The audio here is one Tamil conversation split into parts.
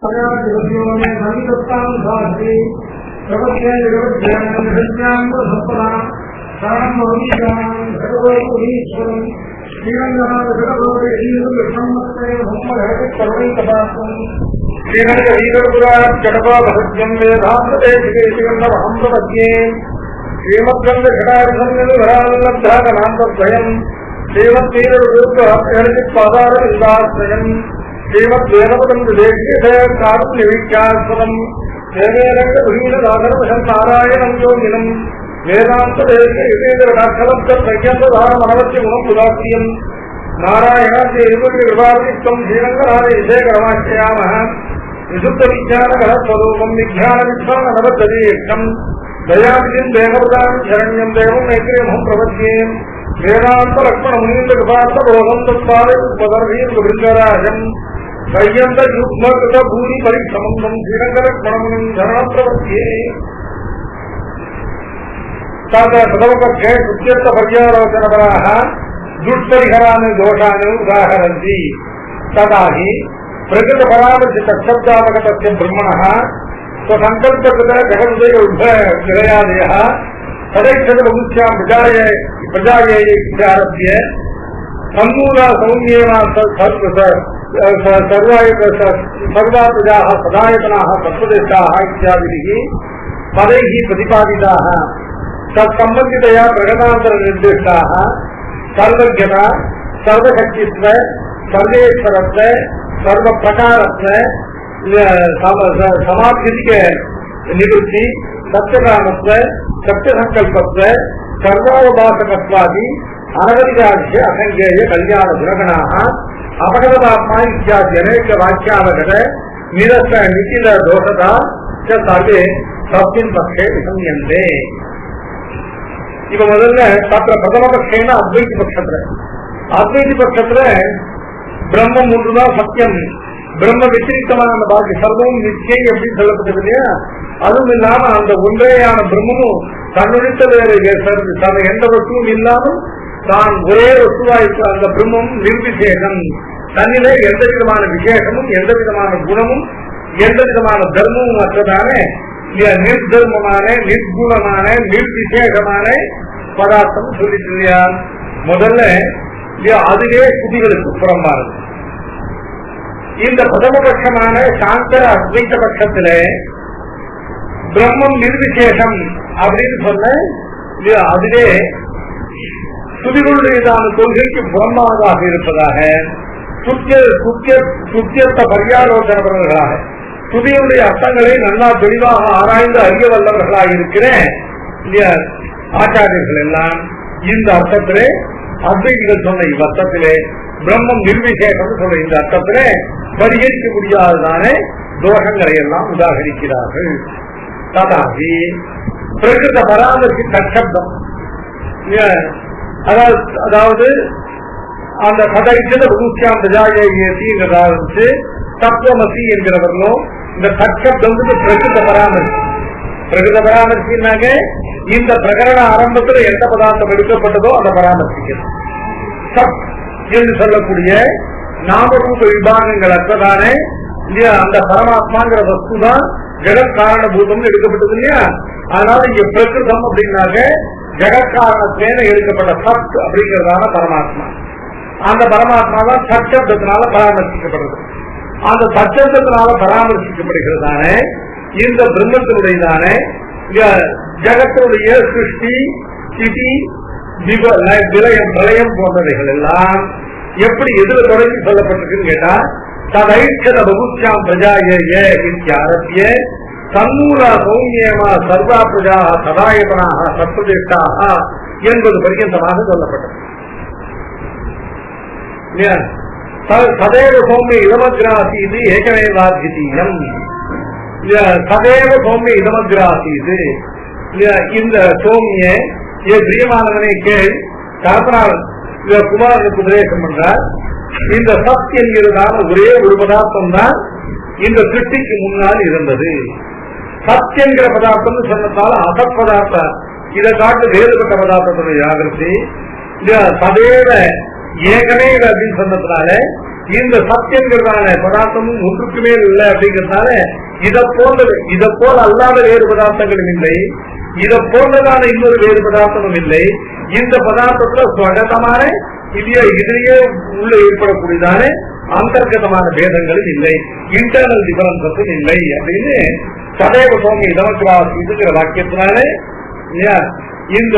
நாராயணம் யோகினம் வேதாந்த நாராயணாதித்தம் ஸ்ரீரங்கநாதேகரமாச்சயாம விசுத்த விஜானகரஸ்வரூபம் விஜான விஜானவதீர்த்தம் தயாவிதின் தேவதாம் சரண்யம் தேவம் நைக்கிரமம் பிரபத்யேம் வேதாந்த லக்ஷ்மண முனீந்திர கிருபார்த்த போகம் தத்பாதம் கையந்த யுக்மகிருத பூரி பரிசமந்தம் ஸ்ரீரங்க லக்ஷ்மணமுனிம் சரணம் பிரபத்யே प्रथमपक्षे कृत्यर्थ पर्यालोचनपराः दुष्परिहरान् दोषान् उदाहरन्ति। तदा हि प्रकृतपरामर्शितशब्दावगतस्य ब्रह्मणः स्वसङ्कल्पकृत जगदुदय उद्भवविलयादयः तदैक्षतबहुस्यां प्रजायैत्यारभ्य सम्मूला सौम्येन सर्वा प्रजाः सदायतनाः तत्त्वदृष्टाः इत्यादिभिः पदैः प्रतिपादिताः तत्संबंधितया प्रगतांतर निर्दिष्टाः सर्वज्ञता सर्वशक्तित्व सर्वेश्वरत्व सर्वप्रकारत्व समाप्ति निवृत्ति सत्यकामत्व सत्यसंकल्पत्व सर्वावभाषकत्वादि अनवधिकाख्य असंख्येय कल्याण गुणगणाः अपगतात्मा इत्यादि अनेक वाक्यावगत निरस्त निखिल दोषता च सर्वे तस्मिन् पक्षे विसंयन्ते। इव முதல்ல தத்திர பிரதம பட்சேன அத்வைதி பட்சத்துல பிரம்மம் ஒன்றுதான் சத்தியம், பிரம்ம வித்திரிக்தமான பாக்கி சர்வம் நிச்சயம் அப்படின்னு சொல்லப்பட்டது இல்லையா? அதுவும் இல்லாம அந்த ஒன்றையான பிரம்மமும் தன்னுடைய வேறு எந்த வஸ்துவும் இல்லாமல் தான் ஒரே வஸ்துவாய்க்கு அந்த பிரம்மம் நிர்விசேஷம், தன்னிலே எந்த விதமான விசேஷமும் எந்த விதமான குணமும் எந்த விதமான தர்மமும் அற்றதான நிர்தர்மமான நிர்குணமான நிர்விசேஷமான பதார்த்தம் சொல்லிட்டு இல்லையா? முதல்ல அதுவே குதிகளுக்கு புறம்பானது. இந்த பிரதமபட்சமான சாந்த அத்வைத பட்சத்துல பிரம்மம் நிர்விசேஷம் அப்படின்னு சொன்ன அதுவே துதிகளுடையதான கொள்கைக்கு புறம்பானதாக இருப்பதாக சுத்தியர்த்த பரியாலோசனவர்களாக துதியுடைய அர்த்தங்களை நல்லா தெளிவாக ஆராய்ந்து அறிய வல்லவர்களாக இருக்கிற ஆச்சாரியர்கள் எல்லாம் இந்த அர்த்தத்திலே அத்வைதிகள் சொன்ன இவ்வர்த்தத்திலே பிரம்மம் நிர்விசேஷம் சொன்ன இந்த அர்த்தத்திலே பரிகரிக்க முடியாததான தோஷங்களை எல்லாம் உதாகரிக்கிறார்கள். ததாகி பிரகிருத பராமரிசி தற்சப்தம், அதாவது அந்த சதைச்சத பூச்சியாம் பிரஜாயேசி தத்துவமசி என்கிறவர்களும் இந்த தற்சப்தம் பிரகிருத பராமரிசி. பிரகிருத பராமரிசினாங்க இந்த பிரகரண ஆரம்பத்தில் எந்த பதார்த்தம் எடுக்கப்பட்டதோ அதை பராமரிக்கிறது. சத் என்று சொல்லக்கூடிய நாமரூப விபாகங்கள் அற்றதானே அந்த பரமாத்மாங்கிற வஸ்துதான் ஜெகத்காரண பூதம் எடுக்கப்பட்டது இல்லையா? அதனால இங்க பிரகிருதம் அப்படின்னாக்க ஜெகத்காரணத்தேன எடுக்கப்பட்ட சத் அப்படிங்கிறதான பரமாத்மா. அந்த பரமாத்மா தான் சச்சப்தத்தினால பராமரிக்கப்படுறது. அந்த சச்சப்தத்தினால பராமரிக்கப்படுகிறதான இந்த பிரம்மத்தினுடையதான ஜகத்தினுடைய சிருஷ்டி ஸ்திதி விலயம் பிரளயம் போன்றவைகள் எல்லாம் எப்படி எதுல தொடங்கி சொல்லப்பட்டிருக்குன்னு கேட்டா ததைச்சத பகுத்யாம் பிரஜாயேத்யாரபிய சம்மூலா சௌமியமா சர்வா பிரஜா சதாயதனாக சத்வதிஷ்டாக என்பது பர்யந்தமாக சொல்லப்பட்டது. சதேவ சௌமிய இதமக்ராசீது ஏகமேவாத்விதீயம், சதேவ சௌமிய இதமக்ராசீது, இந்த சௌமிய பிரியமானவனை கேள் கற்பனால் குமாரனுக்கு உபதேசம் பண்றார். இந்த சத் என்கிறதான ஒரே ஒரு பதார்த்தம் தான் இந்த சிருஷ்டிக்கு முன்னால் இருந்தது. சத் என்கிற பதார்த்தம் சொன்னதால அசத் பதார்த்தம் இதை காட்டு வேறுபட்ட பதார்த்தத்துடைய ஜாகிரதை. சதேவ ஏகமே அப்படின்னு சொன்னதுனால இந்த சத்தியங்கிறதான பதார்த்தமும் ஒன்றுக்கு மேல் இல்லை அப்படிங்கிறதுனால இதை போல அல்லாத வேறு பதார்த்தங்களும் இல்லை, இதை போன்றதான இன்னொரு வேறு பதார்த்தமும் இல்லை. இந்த பதார்த்தத்துல ஸ்வகதமான இதுலயே உள்ள ஏற்படக்கூடியதான அந்தர்கதமான பேதங்களும் இல்லை, இன்டர்னல் டிஃபரன்ஸும் இல்லை அப்படின்னு சதேவ சோமி இதமக்கிராசிங்கிற வாக்கியத்தினால இந்த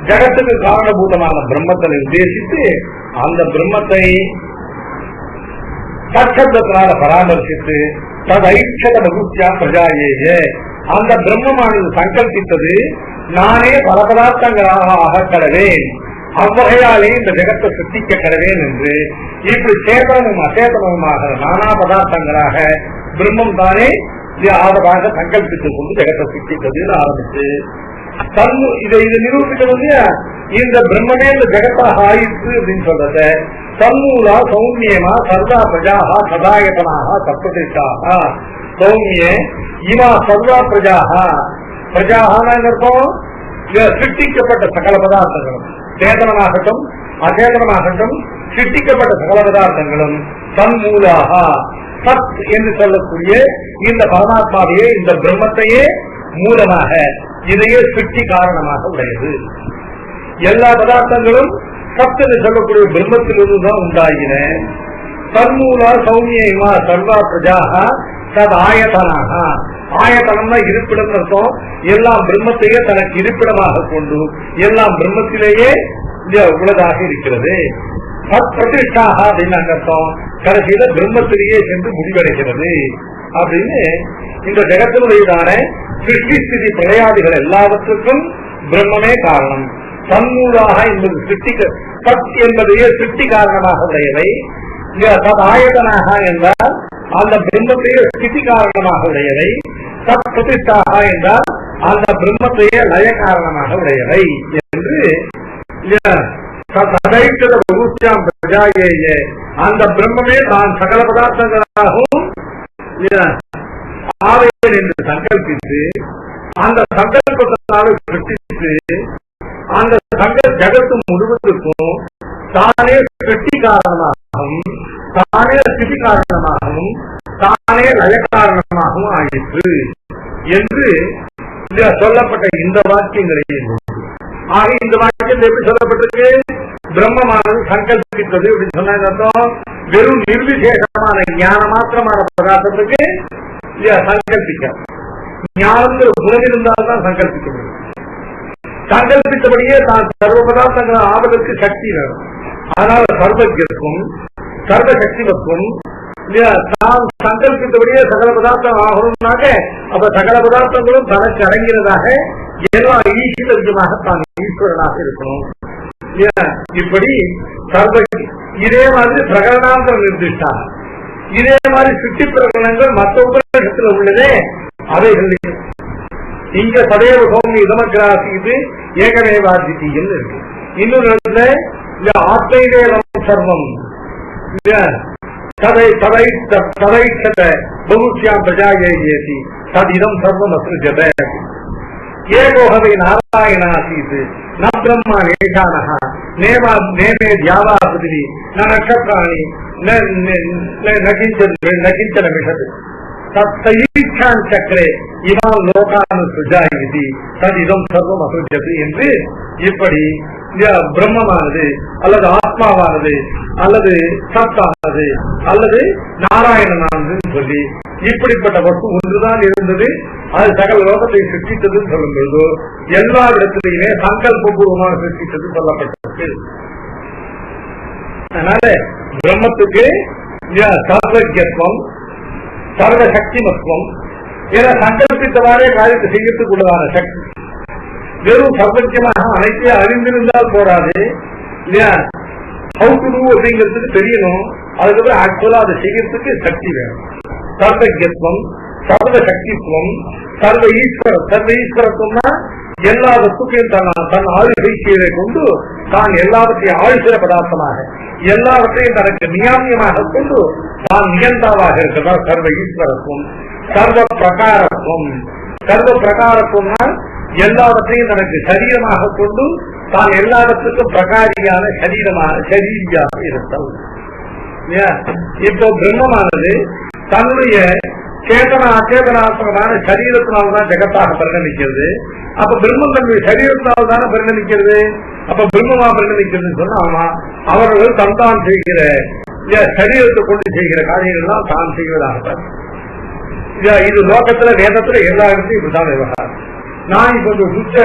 ஜகத்துக்கு காரணபூதமான பிரம்மத்தை உத்தேசித்து அந்த பிரம்மத்தை சச்சப்தத்தினால பராமரிசித்து ததைட்சத பகுத்தியா பிரஜாயே அந்த பிரம்மமானது சங்கல்பித்தது நானே பல பதார்த்தங்களாக ஆகக்கடவேன், அவ்வகையாலே இந்த ஜெகத்தை சிருஷ்டிக்க கடவேன் என்று இப்படி சேதனமும் அசேதனமுமாக நானா பதார்த்தங்களாக பிரம்மம் தானே ஆதராக சங்கல்பித்துக் கொண்டு ஜெகத்தை சிருஷ்டித்தது ஆரம்பிச்சு இதை நிரூபிக்கிறது. இந்த பிரம்மனே இந்த ஜெகத்தாக ஆயிற்று அப்படின்னு சொல்றத தன்மூலா சௌமியமா சர்வா பிரஜாகா சதாயதனாக தத்துவதிஷாக சௌமிய இமா சர்வா பிரஜாகான அர்த்தம் சிருஷ்டிக்கப்பட்ட சகல பதார்த்தங்களும் சேதனமாகட்டும் அச்சேதனமாகட்டும் சிருஷ்டிக்கப்பட்ட சகல பதார்த்தங்களும் தன்மூலாக சத் என்று சொல்லக்கூடிய இந்த பரமாத்மாவையே இந்த பிரம்மத்தையே மூலமாக இதையே சிருஷ்டி காரணமாக உடையது. எல்லா பதார்த்தங்களும் சத் என்று சொல்லக்கூடிய பிரம்மத்திலிருந்து தான் உண்டாகின. தன்மூலா சௌமியமா சர்வா பிரஜாக தத் ஆயத்தனாக, ஆயத்தனம்னா இருப்பிடம் அர்த்தம், எல்லாம் பிரம்மத்தையே தனக்கு இருப்பிடமாக கொண்டு எல்லாம் பிரம்மத்திலேயே உள்ளதாக இருக்கிறது. சத் பிரதிஷ்டாக அப்படின்னு அர்த்தம், கடைசியில பிரம்மத்திலேயே சென்று முடிவடைகிறது அப்படின்னு இந்த ஜெகத்தினுடையதான சிருஷ்டி ஸ்திதி பிரளயாதிகள் எல்லாவற்றுக்கும் பிரம்மமே காரணம். தன்மூலாக என்பது சிருஷ்டிக்க சத் என்பதையே சிருஷ்டி காரணமாக உடையவை. சத் ஆயத்தனாக என்றால் அந்த பிரம்மத்தையே ஸ்திதி காரணமாக உடையவை. சத் பிரதிஷ்டாக என்றால் அந்த பிரம்மத்தையே லய காரணமாக உடையவை என்று அந்த பிரம்மே தான் சகல பதார்த்தங்களாகவும் ஆவேன் என்று சங்கல்பித்து அந்த சங்கல்பத்தினால சிருஷ்டித்து அந்த ஜகத்து முழுவதற்கும் தானே சிருஷ்டி காரணமாகவும் தானே ஸ்திதி காரணமாகவும் தானே லய காரணமாகவும் ஆயிற்று என்று சொல்லப்பட்ட இந்த வாக்கியங்களையும் ஆக இந்த வாக்கியத்தில் எப்படி சொல்லப்பட்டிருக்கு? பிரம்மமானது சங்கல்பித்தது அப்படின்னு சொன்ன வெறும் நிர்விசேஷமான ஞான மாத்திரமான பதார்த்தத்துக்கு சங்கல்பிக்க ஞானங்கிற குணம் இருந்தால்தான் சங்கல்பிக்க முடியும். சங்கல்பித்தபடியே தான் சர்வ பதார்த்தங்கள் ஆவதற்கு சக்தி வேணும். அதனால சர்வஜத்துவம் சர்வ சக்திவத்துவம் தான் சங்கல்பித்தபடியே சகல பதார்த்தம் ஆகணும்னாக்க அப்ப சகல பதார்த்தங்களும் தனக்கு அடங்கிறதாக எல்லா ஈஸ்வரமாக தான் ஈஸ்வரனாக இருக்கணும். இப்படி சர்வ இதே மாதிரி பிரகடனாந்திர நிர்திஷ்டா இதே மாதிரி சுற்றி பிரகடனங்கள் மற்ற உபநிஷத்துல உள்ளதே அவைகள் இங்க சதேவ சௌமி இதமக்கிராசிக்கு ஏகமேவாதித்தியம் இருக்கு. இன்னொரு இடத்துல ஆத்மைதேவம் சர்வம் பகுஷ்யாம் பிரஜாயேதி ததிதம் சர்வம் அஸ்ருஜத ஏகோகவை நாராயணாசீத் ந பிரம்மா நேஷானஹ நேமே தியாவா பிருதிவி ந நக்ஷத்ராணி ந கிஞ்சன மிஷத் தத்தீட்சான் சக்கரே இமாம் லோகானு சுஜாயிதி ததிதம் சர்வம் அசுஜது என்று இப்படி பிரம்மமானது அல்லது ஆத்மாவானது அல்லது சத்தானது அல்லது நாராயணனானது சொல்லி இப்படிப்பட்ட வஸ்து ஒன்றுதான் இருந்தது, அது சகல லோகத்தை சிருஷ்டித்ததுன்னு சொல்லும் பொழுது எல்லா இடத்திலேயுமே சங்கல்பூர்வமான சிருஷ்டித்தது சொல்லப்பட்டது. அதனால பிரம்மத்துக்கு சர்வஜத்துவம் சர்வ சக்திமத்துவம் என சங்கல்பித்தவாறே காரியத்தை செய்யறதுக்குள்ளதான சக்தி. வெறும் சர்வஜமாக அனைத்தையும் அறிந்திருந்தால் போராது இல்லையா, ஹவு டு டூ அப்படிங்கிறதுக்கு தெரியணும். அதுக்கப்புறம் ஆக்சுவலா அதை செய்யறதுக்கு சக்தி வேணும். சர்வஜத்துவம் சர்வ சக்தித்துவம் சர்வ ஈஸ்வரத்துவம்னா எல்லா வஸ்துக்கையும் தன் ஆளுகை கீழே கொண்டு தான் எல்லாவற்றையும் ஆழ்கிற பதார்த்தமாக எல்லாவற்றையும் தனக்கு நியாமியமாக கொண்டு தான் நிகழ்ந்தாவாக இருக்கிறதா சர்வ ஈஸ்வரத்துவம். சர்வ பிரகாரத்துவம் சர்வ பிரகாரத்துவம்னா எல்லாவற்றையும் தனக்கு சரீரமாக கொண்டு தான் எல்லாவற்றுக்கும் பிரகாரியான சரீரமாக இருத்தல். இப்போ பிரம்மமானது தன்னுடைய சேதனா அச்சேதனாத்மகமான சரீரத்தினால்தான் ஜெகத்தாக பரிணமிக்கிறது. அப்ப பிரம்மம் தன்னுடைய சரீரத்தினால் தானே பரிணமிக்கிறது. அப்ப பிரம்மமா பரிணமிக்கிறது சொன்னா ஆமா, அவர்கள் தந்தான் செய்கிற சரீரத்தை கொண்டு செய்கிற காரியங்கள்லாம் தான் செய்வதாக. இது லோகத்துல வேதத்துல எல்லா இடத்தையும் இப்படிதான் விவகாரம். நான் இப்ப சுத்த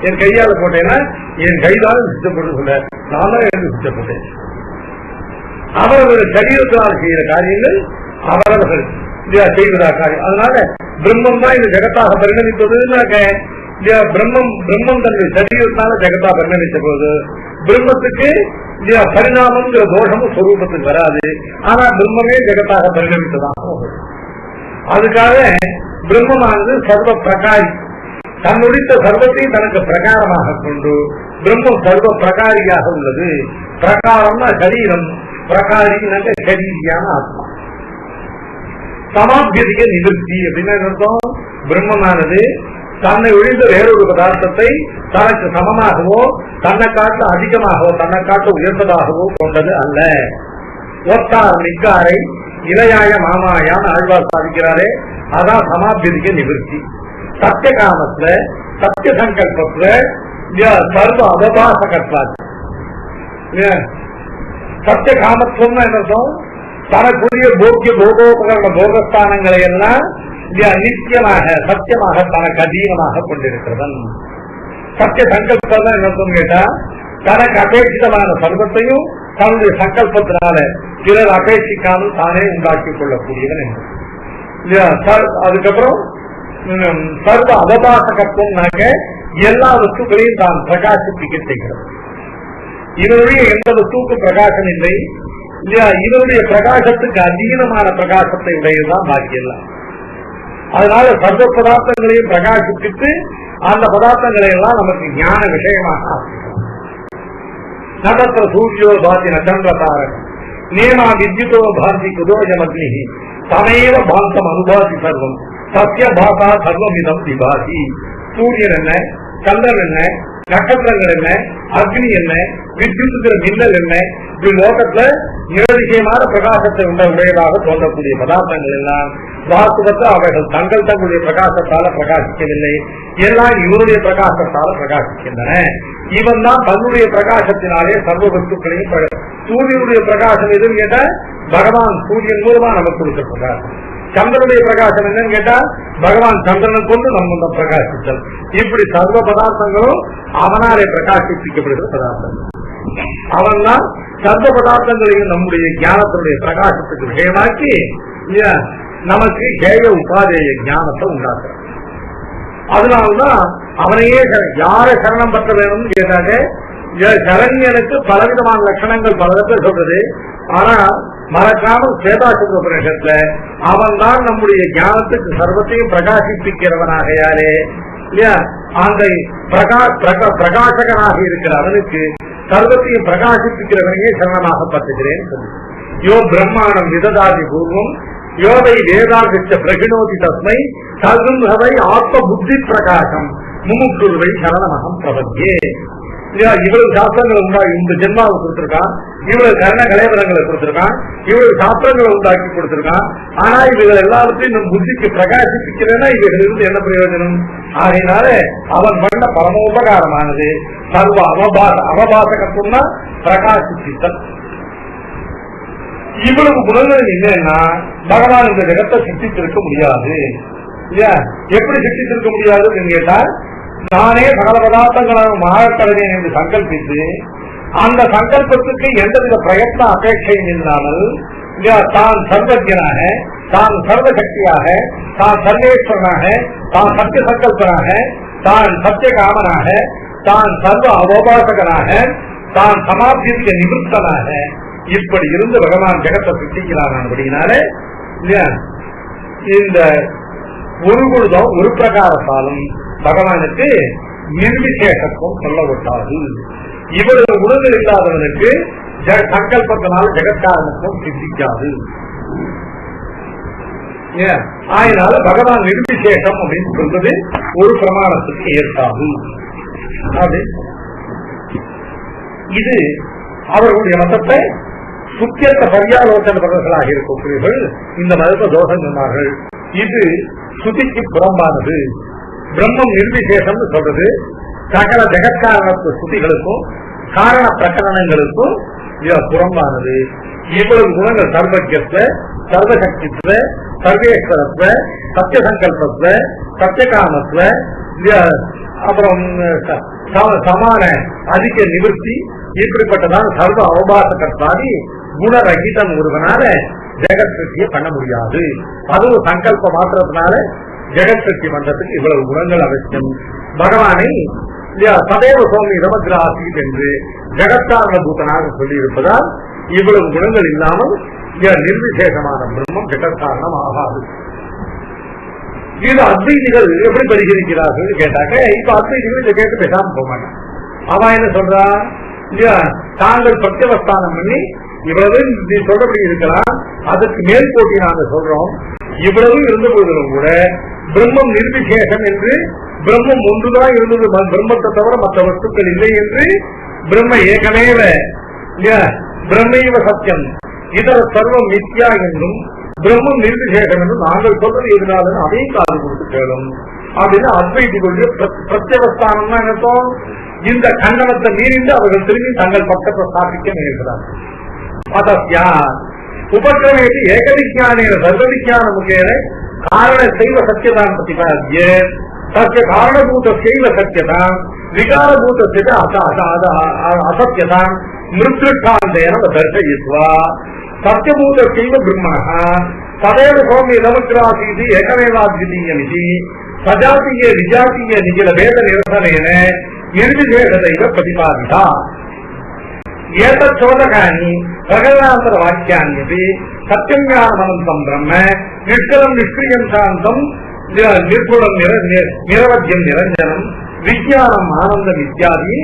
என் கையால போட்டேன்னா என் கைதான் சுத்தப்பட்டு சொல்ல, நான் தான் எழுந்து சுத்தப்பட்டேன். அவர்களுடைய சரீரத்தினால் செய்கிற காரியங்கள் அவரவர்கள் செய்வதா காரியம். அதனால பிரம்மம் தான் இந்த ஜெகத்தாக பரிணமிப்பதுன்னாக்க பிரம்மம் தன்னுடைய சரீரத்தினால ஜெகத்தா பரிணமித்த போது பிரம்மத்துக்கு பரிணாமங்கிற தோஷமும் ஸ்வரூபத்துக்கு வராது. ஆனா பிரம்மமே ஜெகத்தாக பரிணமித்ததாக. அதுக்காக பிரம்மமானது சர்வ பிரகாரி, தன்னுடைய சர்வத்தையும் தனக்கு பிரகாரமாக கொண்டு பிரம்மம் சர்வ பிரகாரியாக உள்ளது. பிரகாரம்னா சரீரம், பிரகாரினாக்க சரீரியான ஆத்மா. சமாபியதிக நிவர்த்தி அப்படின்னா அர்த்தம், பிரம்மமானது தன்னை ஒழிந்த வேறொரு பதார்த்தத்தை தனக்கு சமமாகவோ தன்னை காட்ட அதிகமாகவோ தன்னை காட்ட உயர்ந்ததாகவோ கொண்டது அல்ல. ஒத்தார் மிக்காரை இளையாய மாமாயான் ஆழ்வார் சாதிக்கிறாரே, அதான் சமாபியதிக நிவர்த்தி. சத்திய காமத்துல சத்திய சங்கல்பத்துல சர்வ அவபாசகத்வாது. சத்திய காமத்துவம் என்ன அர்த்தம், தனக்குரிய போக்கிய போகோபகரண போகஸ்தானங்களை எல்லாம் நித்தியமாக சத்தியமாக தனக்கு அதீனமாக கொண்டிருக்கிறவன். சத்திய சங்கல்பம் தான் என்ன கேட்டா, தனக்கு அபேட்சிதமான சர்வத்தையும் தன்னுடைய சங்கல்பத்தினால பிறர் அபேட்சிக்காமல் தானே உண்டாக்கிக் கொள்ளக்கூடியவன். அதுக்கப்புறம் சர்வ அவபாசகத்துவம்னாக்க எல்லா வஸ்துக்களையும் தான் பிரகாசிப்பிக்க செய்கிறது. இவருடைய எந்த வஸ்துவுக்கு பிரகாசம் இல்லை இல்லையா, இவருடைய பிரகாசத்துக்கு அதீனமான பிரகாசத்தை உடையதுதான் பாக்கியெல்லாம். அதனால சர்வ பதார்த்தங்களையும் பிரகாசிப்பித்து அந்த பதார்த்தங்களை எல்லாம் நமக்கு ஞான விஷயமாக ஆசிக்கலாம். நகத்திர சூரியோ பாதி நச்சந்திரதாரகம் நேமா வித்யுதோ பாந்தி குதோஜமக்னி தமேவ பாந்தம் அனுபாதி சர்வம் சத்திய பாசா சர்வமிதம் விபாதி. சூரியன் என்ன, சந்திரன் என்ன, நட்சத்திரங்கள் என்ன, அக்னி என்ன, வித்யுத்துங்கிற மின்னல் என்ன, இப்படி லோகத்துல நிரதிசயமான பிரகாசத்தை உடையதாக தோன்றக்கூடிய பதார்த்தங்கள் எல்லாம் வாஸ்துவத்தை அவர்கள் தங்களுடைய பிரகாசத்தால பிரகாசிக்கவில்லை, எல்லாம் இவருடைய பிரகாசத்தால பிரகாசிக்கின்றன. இவன் தான் தன்னுடைய பிரகாசத்தினாலே சர்வ வஸ்துக்களையும். சூரியனுடைய பிரகாசம் எதுன்னு கேட்டா பகவான் சூரியன் மூலமா நமக்கு கொடுத்த பிரகாசம். சந்திரனுடைய பிரகாசம் என்னன்னு கேட்டா பகவான் சந்திரனை கொண்டு நம்ம பிரகாசித்தல். இப்படி சர்வ பதார்த்தங்களும் அவனாலே பிரகாசிப்பிக்கப்படுகிற பதார்த்தங்கள். அவன் தான் சர்வ பதார்த்தங்களையும் நம்முடைய ஞானத்தினுடைய பிரகாசத்துக்கு விஷயமாக்கி நமக்கு கேய உபாதேய ஞானத்தை உண்டாக்குறான். அதனால்தான் அவனையே யாரை சரணம் பற்ற வேணும்னு கேட்டாங்க. சரண்யனுக்கு பலவிதமான லட்சணங்கள் பலவிதத்தை சொல்றது. ஆனா மறக்காமல் சேதாசுர உபநிஷத்துல அவன் தான் நம்முடைய ஞானத்துக்கு சர்வத்தையும் பிரகாசிப்பிக்கிறவனாகையாலே இல்லையா, அந்த பிரகாசகனாக இருக்கிற அவனுக்கு சர்வத்தையும் பிரகாசிப்பிக்கிறவனையே சரணமாக பற்றுகிறேன் சொல்லி. யோ பிரம்மாண்டம் விததாதி பூர்வம் யோவை வேதாகிச்ச பிரகிணோதி தஸ்மை சதுர்வை ஆத்ம புத்தி பிரகாசம் முமுக்குருவை சரணமகம் பிரபத்தியே. இவ்வளவு சாஸ்திரங்களை உண்டாக்கி இந்த ஜென்மாவை கொடுத்திருக்கான், இவ்வளவு கர்ண கலைவரங்களை கொடுத்திருக்கான், இவ்வளவு சாஸ்திரங்களை உண்டாக்கி கொடுத்திருக்கான். ஆனா இவர்கள் எல்லாத்தையும் நம் புத்திக்கு பிரகாசிப்பிக்கிறேன்னா இவர்களிருந்து என்ன பிரயோஜனம்? ஆகையினால அவன் பண்ண பரமோபகாரமானது சர்வ அவபாசகத்துவம்னா பிரகாசித்தல். இவ்வளவு குணங்கள் இல்லைன்னா பகவான் இந்த ஜெகத்தை சித்தித்திருக்க முடியாது. இல்லையா, எப்படி சித்தித்திருக்க முடியாதுன்னு கேட்டா, நானே சகல பதார்த்தங்களாக மாறக்கடவேன் என்று சங்கல்பித்து அந்த சங்கல்பத்துக்கு எந்தவித பிரயத்ன அபேட்சையும் இல்லாமல் தான் சர்வஜனாக, தான் சர்வசக்தியாக, தான் சர்வேஸ்வரனாக, தான் சத்திய சங்கல்பனாக, தான் சத்திய காமனாக, தான் சர்வ அவபாசகனாக, தான் சமாப்திக்க நிவர்த்தனாக இப்படி இருந்து பகவான் ஜெகத்தை சித்திக்கிறான். அப்படின்னாலே இந்த ஒரு பொழுதும் ஒரு பிரகாரத்தாலும் பகவானுக்கு நிர்விசேஷத்துவம் சொல்ல விட்டாது. இவ்வளவு குணங்கள் இல்லாதவனுக்கு சங்கல்பத்தினால் ஜெகத்காரணத்துவம் சித்திக்காது. அதனால பகவான் நிர்விசேஷம் அப்படின்னு சொல்றது ஒரு பிரமாணத்துக்கு ஏற்காது. இது அவர்களுடைய மதத்தை சுத்தியத்த பரியாலோசனர்களாக இருக்கக்கூடியவர்கள் இந்த மதத்தை தோஷம் சொன்னார்கள். இது சுதிக்கு புறம்பானது. பிரம்மம் நிர்விசேஷம் சொல்றது சகல ஜெகத்காரணத்து சுதிகளுக்கும் காரண பிரகரணங்களுக்கும் புறம்பானது. இவ்வளவு குணங்கள் சர்வஜத்வ, சர்வசக்தித்வ, சர்வேஸ்வரத்வ, சத்தியசங்கல்பத்வ, சத்தியகாமத்வ, அப்புறம் சமான அதிக நிவர்த்தி, இப்படிப்பட்டதான் சர்வ அவபாசகத்தாதி குணரகிதம் ஒருவனால ஜெகத் சிருஷ்டியை பண்ண முடியாது. அதுவும் சங்கல்ப மாத்திரத்தினால ஜெகத் சிருஷ்டி பண்றதுக்கு இவ்வளவு குணங்கள் அவசியம். பகவானை சதேவ சோமி ரமகிராசி என்று ஜெகத்தாரண பூதனாக சொல்லி இருப்பதால் இவ்வளவு குணங்கள் இல்லாமல் நிர்விசேஷமான பிரம்மம் ஜெகத்தாரணம் ஆகாது. இது அத்வைதிகள் எப்படி பரிகரிக்கிறார்கள் கேட்டாக்க, இப்ப அத்வைதிகள் இதை கேட்டு பேசாம போக மாட்டான். அவன் என்ன சொல்றா, தாங்கள் பிரத்யவஸ்தானம் பண்ணி இவ்வளவு நீ சொல்றபடி இருக்கலாம், அதற்கு மேல் போட்டி நாங்கள் சொல்றோம். இவ்வளவு இருந்த போதிலும் கூட பிரம்மம் நிர்விசேஷம் என்று, பிரம்மம் ஒன்றுதான் இருந்தது, பிரம்மத்தை தவிர மற்ற வஸ்துக்கள் இல்லை என்று, பிரம்ம ஏகமேவ பிரம்மைவ சத்தியம் இதர சர்வம் மித்யா என்றும், பிரம்மம் நிர்விசேஷம் என்றும் நாங்கள் சொல்றது எதுனாலும் அதையும் காது கொடுத்து கேளும் அப்படின்னு அத்வைதிகளுடைய பிரத்யவஸ்தானம் என்னத்தோம். இந்த கண்டனத்தை மீறிந்து அவர்கள் திரும்பி தங்கள் பக்கத்தை ஸ்தாபிக்க முயல்கிறார்கள். அதஸ்யா உபக்கிரமேட்டு ஏகவிஜானேன சர்வவிஜான முகேன காரண செய்வ சத்தியதான் பிரதிபாத்திய சத்திய காரணபூத செய்வ சத்தியதான் விகாரபூத அசத்தியதான் மிருத்ருஷ்டாந்தேன தர்சயித்வா சத்தியபூத செய்வ பிரம்மணः சதேவ சௌமிய நமக்ராசீதி ஏகமேவாத்விதீயமிதி சஜாத்திய விஜாத்திய நிகில பேத நிரசனேன நிர்விசேஷதைவ பிரதிபாதிதா. ஏதச்சோதகானி பிரகடனாந்தர வாக்கியான்யபி சத்தியம் ஞானமனந்தம் பிரம்ம நிஷ்கலம் நிஷ்கிரியம் சாந்தம் நிர்குணம் நிரவத்தியம் நிரஞ்சனம் விஜயானம் ஆனந்தம் இத்தியாதி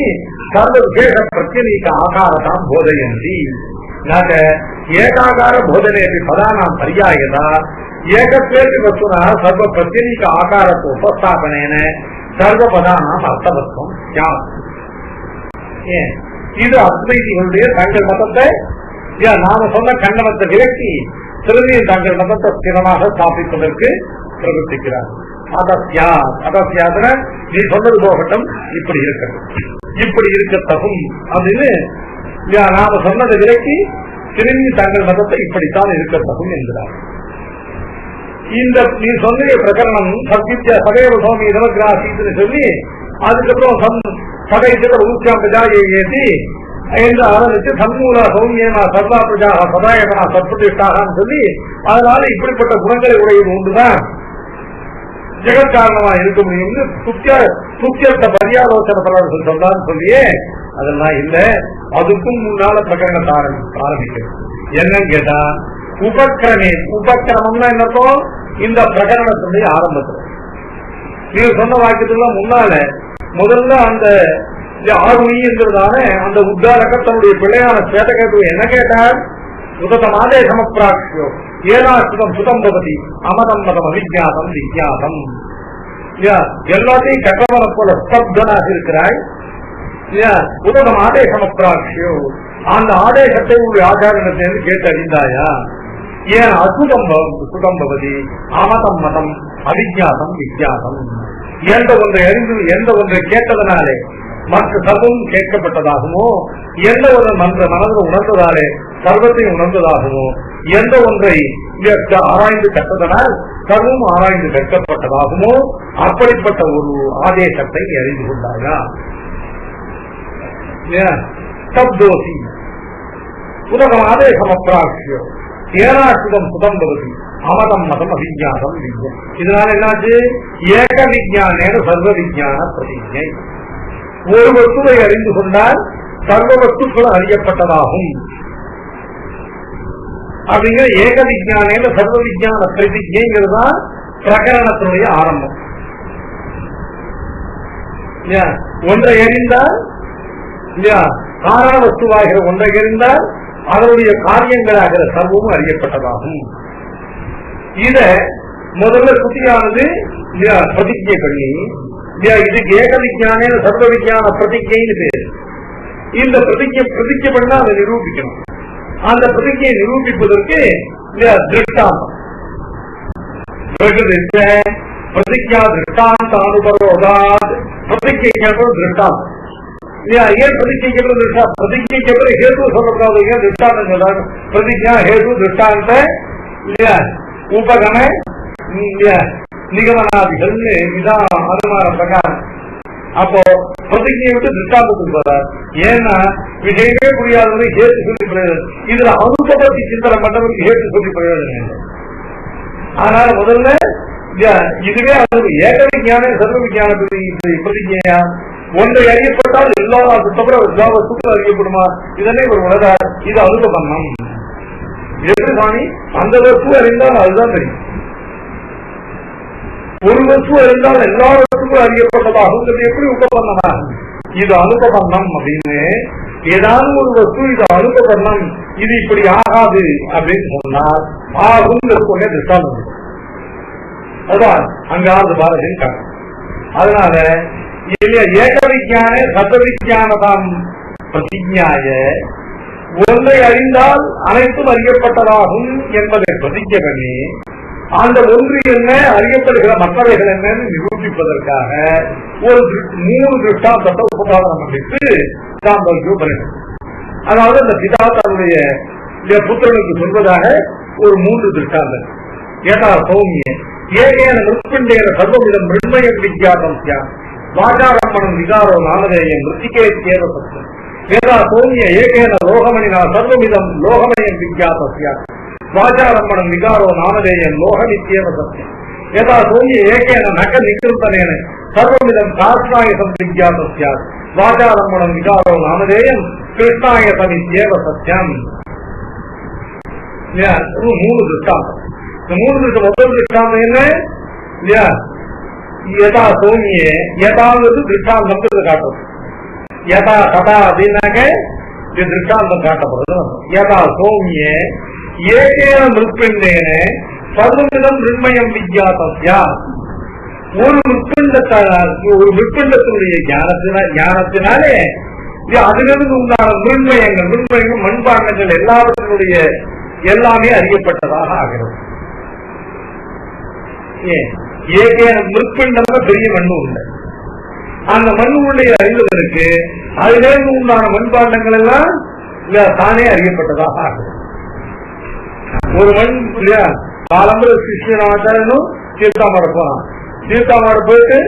சர்வ விசேஷ பிரத்யநீக ஆகாரதாம் போதயந்தி. ஏகாகார போதனேபி பதானாம் பரியாயதா ஏகத்வேபி வஸ்துனா சர்வ பிரத்யநீக ஆகாரத்து உபஸ்தாபனேன சர்வ பதானாம் அர்த்தவத்வம் ஞானம். இது அத்வைதிகளுடைய தங்கள் மதத்தை நாம சொன்ன கண்டனத்தை விலக்கி திரும்பியும் தங்கள் மதத்தை ஸ்திரமாக ஸ்தாபிப்பதற்கு பிரவர்த்திக்கிறார். அதஸ்யாதன நீ சொன்னது போகட்டும், இப்படி இருக்கட்டும், இப்படி இருக்கத்தகும் அப்படின்னு நாம சொன்னதை விலக்கி திரும்பி தங்கள் மதத்தை இப்படித்தான் இருக்கத்தகும் என்கிறார். இந்த நீ சொன்ன பிரகரணம் சத்வித்யா சதேவ சோமி நமக்ராசீன்னு சொல்லி அதுக்கப்புறம் சதைத்திர ஊக்கியம் பிரஜாயை ஏற்றி என்று ஆரம்பித்து சண்மூல சௌமியனா சர்வா பிரஜா சதாயகனா சத்பிரதிஷ்டாகான்னு சொல்லி அதனால இப்படிப்பட்ட குணங்களை உடையது ஒன்றுதான் ஜெகத்காரணமா இருக்க முடியும்னு சுத்தியத்த பரியாலோசனை பலர்கள் சொன்னான்னு சொல்லியே அதெல்லாம் இல்ல. அதுக்கும் முன்னால பிரகரணத்தை ஆரம்பிக்கிறது. என்னன்னு கேட்டா உபக்கிரமம்னா என்னப்போம், இந்த பிரகரணத்தினுடைய ஆரம்பத்துல நீங்க சொன்ன வாக்கியத்துலாம் முன்னால முதல்ல அந்த ஆர்வீங்கிறதான அந்த உத்தாரக தன்னுடைய பிள்ளையான சேதகேது என்ன கேட்டார், உததம் ஆதே சமப்பிராட்சியோ ஏனாசுதம் சுதம் பவதி அமதம் மதம் அவிஜாதம் விஜாதம். எல்லாத்தையும் கற்றவனை போல ஸ்தப்தனாக இருக்கிறாய். உததம் ஆதே சமப்பிராட்சியோ அந்த ஆதேசத்தை உங்களுடைய ஆச்சாரத்திலிருந்து கேட்டு அறிந்தாயா. ஏன் அசுதம் சுதம் பவதி அமதம் மதம் அவிஜாதம் விஜாதம். எந்த ஒன்றை அறிந்து எந்த ஒன்றை கேட்டதனாலே மற்ற சர்வம் கேட்கப்பட்டதாகுமோ, எந்த ஒரு மனதில் உணர்ந்ததாலே சர்வத்தையும் உணர்ந்ததாகுமோ, எந்த ஒன்றை ஆராய்ந்து கற்றதனால் சர்வம் ஆராய்ந்து கற்கப்பட்டதாகுமோ அப்படிப்பட்ட ஒரு ஆதேசத்தை அறிந்து கொண்டாயா. சப்தோசி உலகம் ஆதேசம் அப்பிராட்சியோ ஏனாசுதம் சுதம் பவதி அமதம் மதம் அவிஜாதம் விஜயம். இதனால என்னாச்சு, ஏக விஜானேன சர்வ விஜான பிரதிஜை. ஒரு வஸ்துவை அறிந்து கொண்டால் சர்வ வஸ்துக்களும் அறியப்பட்டதாகும். அப்படிங்கிற ஏக விஜானேன சர்வ விஜான பிரதிஜைங்கிறதுதான் பிரகரணத்தினுடைய ஆரம்பம். ஒன்றை அறிந்தால் காரண வஸ்துவாகிற ஒன்றை அறிந்தால் அதனுடைய காரியங்களாகிற சர்வமும் அறியப்பட்டதாகும். இத முதல்ல குட்டியானது பிரதிஜை பண்ணி இதுக்கு ஏக விஜான சர்வ விஜான பிரதிஜைன்னு பேரு. இந்த பிரதிஜை பண்ணா அதை நிரூபிக்கணும். அந்த பிரதிஜையை நிரூபிப்பதற்கு திருஷ்டாந்தம் பிரதிஜா திருஷ்டாந்த அனுபரோதாத் பிரதிஜைக்கு திருஷ்டாந்தம் இல்லையா? ஏன் பிரதிஜைக்கு பிரதிஜைக்கு ஹேது சொல்லக்கூடாது, ஏன் திருஷ்டாந்தம் சொல்றாங்க? பிரதிஜா ஹேது திருஷ்டாந்த இல்லையா உபகம நிகமனாதிகள் இதான் அனுமான பிரகாரம். அப்போ பிரதிஜையை விட்டு திருஷ்டாந்தத்துக்கு போறார். ஏன்னா விஷயமே புரியாதவரை ஹேத்து சொல்லி பிரயோஜனம், இதுல அனுபவத்தை சிந்தனை பண்ணவருக்கு ஹேத்து சொல்லி பிரயோஜனம் இல்லை. அதனால முதல்ல இதுவே அது ஏக விஞ்ஞான சர்வ விஞ்ஞான பிரதிஜையா? ஒன்றை அறியப்பட்டால் எல்லா தவிர எல்லா வஸ்துக்களும் அறியப்படுமா? இதனை ஒரு உலகார், இது அனுபவம். எப்படி சாமி? அந்த வஸ்து அறிந்தால் அதுதான் தெரியும். ஒரு வஸ்து அறிந்தால் எல்லா வஸ்துக்களும் அறியப்பட்டதாகும். எப்படி உபபந்தமா? இது அனுபவம் அப்படின்னு ஏதாவது ஒரு வஸ்து இது அனுபவம், இது இப்படி ஆகாது அப்படின்னு சொன்னால் ஆகும் கொண்டே திருஷ்டாந்தம். அதான் அங்காவது பாரதியின் காரணம். அதனால ஏக விஞ்ஞான சர்வ விஞ்ஞானதாம் பிரதிஜாய, ஒன்றை அறிந்தால் அனைத்தும் அறியப்பட்டதாகும் என்பதை பிரதிஜை பண்ணி அந்த ஒன்று என்ன, அறியப்படுகிற மற்றவைகள் என்னன்னு நிரூபிப்பதற்காக ஒரு 3 திருஷ்டாந்தத்தை உபகாரம் பண்ணிட்டு சாந்தோக்கியம். அதாவது அந்த பிதா தன்னுடைய புத்திரனுக்கு சொல்வதாக ஒரு 3 திருஷ்டாந்தம். ஏதா சௌமிய ஏகேன மிருத்பிண்டேன சர்வமிதம் மிருண்மயம் விஜாதம் வாசாரம்மணம் விகாரோ நாமதேயம் மிருத்திகே தேவ சத்தியம். ஏதா சௌமிய ஏகேன லோகமணினா சர்வமிதம் லோகமயம் விஜாதஸ்ய வாசாரம்மணம் விகாரோ நாமதேயம் லோகமித்யேவ சத்தியம். ஏதா சௌமிய ஏகேன நக நிகிருத்தனேன சர்வமிதம் காஷ்ணாயசம் விஜாதஸ்ய வாசாரம்மணம் விகாரோ நாமதேயம் கிருஷ்ணாயசமித்யேவ சத்தியம். 3 திருஷ்டாந்தம். இந்த 3 முதல் திருஷ்டாந்தம் என்ன இல்லையா? யதா சௌமிய யதாவது திருஷ்டாந்தம் காட்டும். யதா கதா அப்படின்னாக்க திருஷ்டாந்தம் காட்டப்படுறது. யதா சௌமிய ஏகேன மிருத்பிண்டேன சர்வமிதம் மிருண்மயம் விஜாதஸ்யா, ஒரு மிருத்பிண்டத்தினுடைய ஞானத்தினாலே அதிலிருந்து உண்டான மிருண்மயங்கள் மண்பாண்டங்கள் எல்லாவற்றினுடைய எல்லாமே அறியப்பட்டதாக ஆகிறது. ஏகேன மிருத்பிண்டம் பெரிய மண்ணு உண்டு. அந்த மண்ணு உடைய அறிந்தவருக்கு அதிலிருந்து உண்டான மண்பாண்டங்கள் எல்லாம் தானே அறியப்பட்டதாக ஆகிறது. ஒரு மண் இல்லையா, காலம்பர சிஷ்யனாச்சாரனும் தீர்த்தாமாட போனான். தீர்த்தாமாட போயிட்டு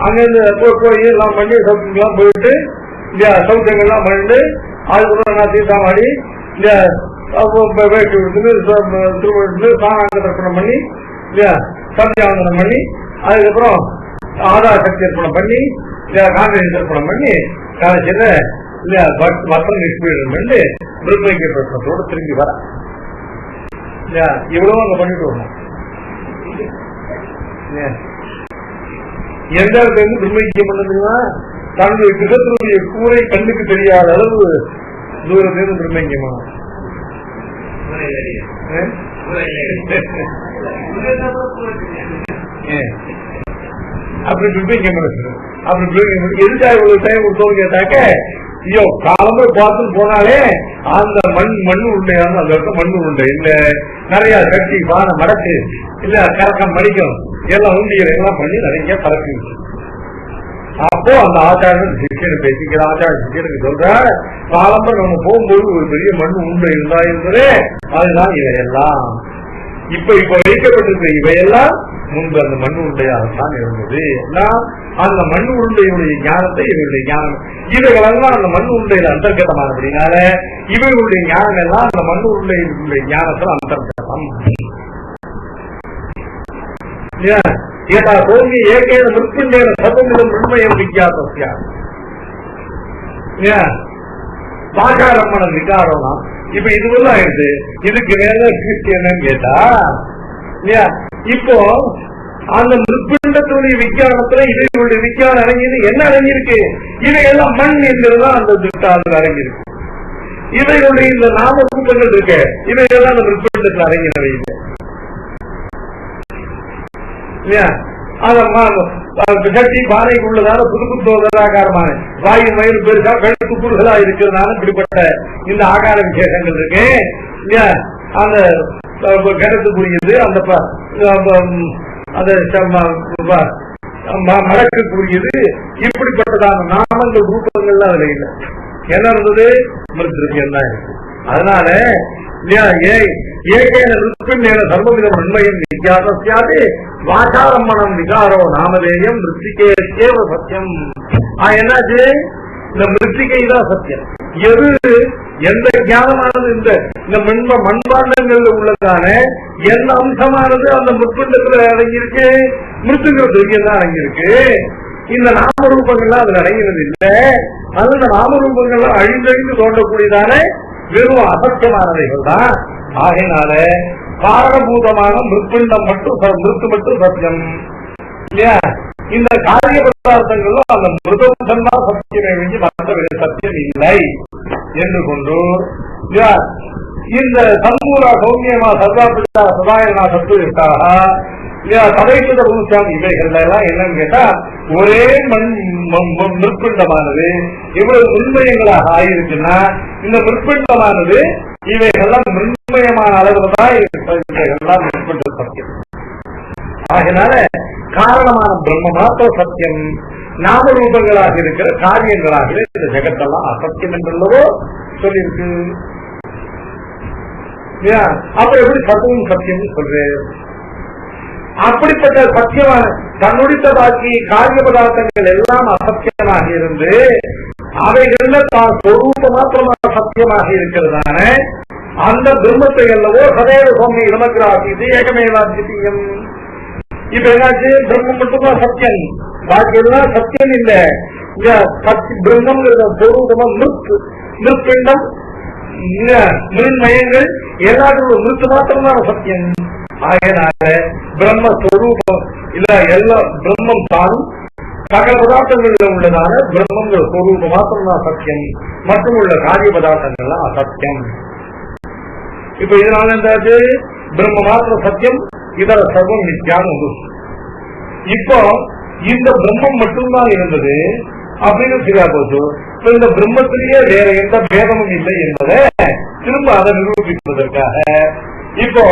அங்கிருந்து போய் எல்லாம் பண்ணி சவுக்கெல்லாம் போயிட்டு இல்லையா, சவுக்கங்கள்லாம் பண்ணிட்டு அதுக்கப்புறம் நான் தீர்த்தாமாடி இல்லையா வேட்டு திருவிழா சாணாங்கதர்ப்பணம் பண்ணி இல்லையா சந்தியாவந்தனம் பண்ணி அதுக்கப்புறம் ஆதார சக்தி அர்ப்பணம் பண்ணி இல்லையா காங்கிரஸ் அர்ப்பணம் பண்ணி கடைசியில இல்லையா மற்ற நிஷ்பீடம் பண்ணி பிரம்மைக்கிய பிரச்சனத்தோடு திரும்பி வர இல்லையா இவ்வளவு அங்க பண்ணிட்டு வரணும். எந்த இடத்துல இருந்து பிரம்மைக்கியம் பண்ணதுன்னா தன்னுடைய கிரகத்தினுடைய கூரை கண்ணுக்கு தெரியாத அளவு தூரத்திலிருந்து பிரம்மைக்கியமான அப்படி பிரம்மைக்கியம் அப்படி எதுக்காக இவ்வளவு டைம் கொடுத்தோம் கேட்டாக்க, ஐயோ காலமே பார்த்துன்னு போனாலே அந்த மண்ணு உருண்டையான அந்த இடத்துல மண்ணு உருண்டை இல்ல நிறைய கட்டி வான மடக்கு இல்ல கறக்கம் மடிக்கும் எல்லாம் உண்டிகள் எல்லாம் பண்ணி நிறைய பறக்கு. அப்போ அந்த ஆச்சாரியன் சிஷியனை பேசிக்கிற ஆச்சாரிய சிஷியனுக்கு சொல்ற, காலம்பரம் நம்ம போகும்போது ஒரு பெரிய மண் உருண்டை இருந்தா என்பதே அதுதான் இவையெல்லாம். இப்ப வைக்கப்பட்டிருக்கிற இவையெல்லாம் முன்பு அந்த மண் உருண்டையாகத்தான் இருந்தது. அந்த மண் உருண்டையுடைய ஞானத்தை இவருடைய ஞானம் இவைகளெல்லாம் அந்த மண் உருண்டையில அந்தர்கதமானபடினால இவர்களுடைய ஞானம் எல்லாம் அந்த மண் உருண்டையுடைய ஞானத்தில் அந்தர்கதம். ஏதா சோங்கி ஏகேன மிருத்பிண்டேன சர்வமிதம் மிருண்மயம் விஜாதஸ்ய பாஷாரம்மணம் விகாரம்னா இப்ப இதுவெல்லாம் ஆயிடுது. இதுக்கு மேல என்னன்னு கேட்டா இல்லையா, இப்போ அந்த மிருத்பிண்டத்துடைய விஞ்ஞானத்துல இவர்களுடைய விஞ்ஞானம் அடங்கியது என்ன அடங்கியிருக்கு? இவையெல்லாம் மண் என்பதுதான் அந்த திருஷ்டாந்தம் அடங்கியிருக்கு. இவைகளுடைய இந்த நாம ரூபங்கள் இருக்கு, இவையெல்லாம் அந்த மிருத்பிண்டத்தில் அடங்கினவை இல்லையா. கட்டி பானைக்கு உள்ளதான புது புத்தோதராகாரமான வாயு மயில் பெருசா கழுத்து கூடுதலா இருக்கிறதான இப்படிப்பட்ட இந்த ஆகார விசேஷங்கள் இருக்கு இல்லையா. அந்த கிணத்துக்குரியது, அந்த மடக்கக்கூடியது, இப்படிப்பட்டதான நாமங்கள் ரூபங்கள்லாம் அதுல இல்லை. என்ன இருந்தது? மிருத்திருத்தியம் தான் இருக்கு. அதனால சர்வவிதம் உண்மையும் வித்தியாசம் வாசாரம்மணம் விகாரோ நாமதேயம் மிருத்திகேவ சத்தியம். என்னாச்சு? இந்த மிருத்திகை தான் சத்தியம். எது எந்த ஞானமானது இந்த மண்பாண்டங்கள்ல உள்ளதான எந்த அம்சமானது அந்த முற்பிண்டத்துல அடங்கியிருக்கு? மிருத்துங்கிற திரவியம் தான் அடங்கியிருக்கு. இந்த நாமரூபங்கள்லாம் அதுல அடங்கினது இல்லை. அந்த நாமரூபங்கள்லாம் அழிந்தழிந்து தோன்றக்கூடியதான வெறும் அசத்தியமானவைகள் தான். ஆகையினால காரணபூதமான மிருப்பிண்டம் மட்டும் சத்தியம் இல்லையா. இந்த காரிய பதார்த்தங்களும் அந்த மிருதம் தான் சத்தியமே வேண்டி மற்ற சத்தியம் இல்லை என்று கொண்டு இந்த சண்மூலா சௌமியமா சர்வாபிதா சதாயனா சத்துவிற்காக சதைக்கிற பூசாமி இவைகள் எல்லாம் என்னன்னு கேட்டா ஒரே மிருப்பிண்டமானது இவ்வளவு மின்மயங்களாக ஆயிருக்குன்னா இந்த மிருப்பிண்டமானது இவைகள்லாம் மின்மயமான அளவுல தான் இவைகள்லாம் மிருப்பிண்ட சத்தியம். ஆகினால காரணமான பிரம்ம மாத்திர சத்தியம், நாமரூபங்களாக இருக்கிற காரியங்களாக இந்த ஜெகத்தெல்லாம் அசத்தியம் என்றல்லவோ சொல்லியிருக்கு. அப்புறம் எப்படி சத்துவம் சத்தியம் சொல்றேன்? அப்படிப்பட்ட சத்தியமான தன்னுடித்த பாக்கி காரிய பதார்த்தங்கள் எல்லாம் அசத்தியமாக இருந்து அவைகள்ல தான் சொரூப மாத்திரமாக சத்தியமாக இருக்கிறதான அந்த பிரம்மத்தை அல்லவோ சதேவ சௌமிய இளமகிராசி ஏகமேவாத்தியம். இப்ப என்னாச்சு? பிரம்மம் மட்டும்தான் சத்தியம், பாக்கி எல்லாம் சத்தியம் இல்ல. பிரம்மம் சொரூபமா மிருப்பிண்டம் மின்மயங்கள் எல்லாத்துக்கும் மிருத்து மாத்திரம்தான் சத்தியம். ஆகையினால பிரம்மஸ்வரூபம் இல்ல, எல்லா பிரம்மம் தான் சகல பதார்த்தங்கள்ல உள்ளதான பிரம்மங்கள் ஸ்வரூபம் மாத்திரம்தான் சத்தியம், மற்றும் உள்ள காரிய பதார்த்தங்கள்லாம் அசத்தியம். இப்ப இதனால എന്താச்சு? பிரம்ம மாத்திர சத்தியம், இதர சர்வம் மித்யான்னு உண்டு. இப்போ இந்த பிரம்மம் மட்டும்தான் இருந்தது அப்படின்னு சரியா போச்சு. இந்த பிரம்மத்திலேயே வேற எந்த பேதமும் இல்லை என்பதை திரும்ப அதை நிரூபிப்பதற்காக இப்போ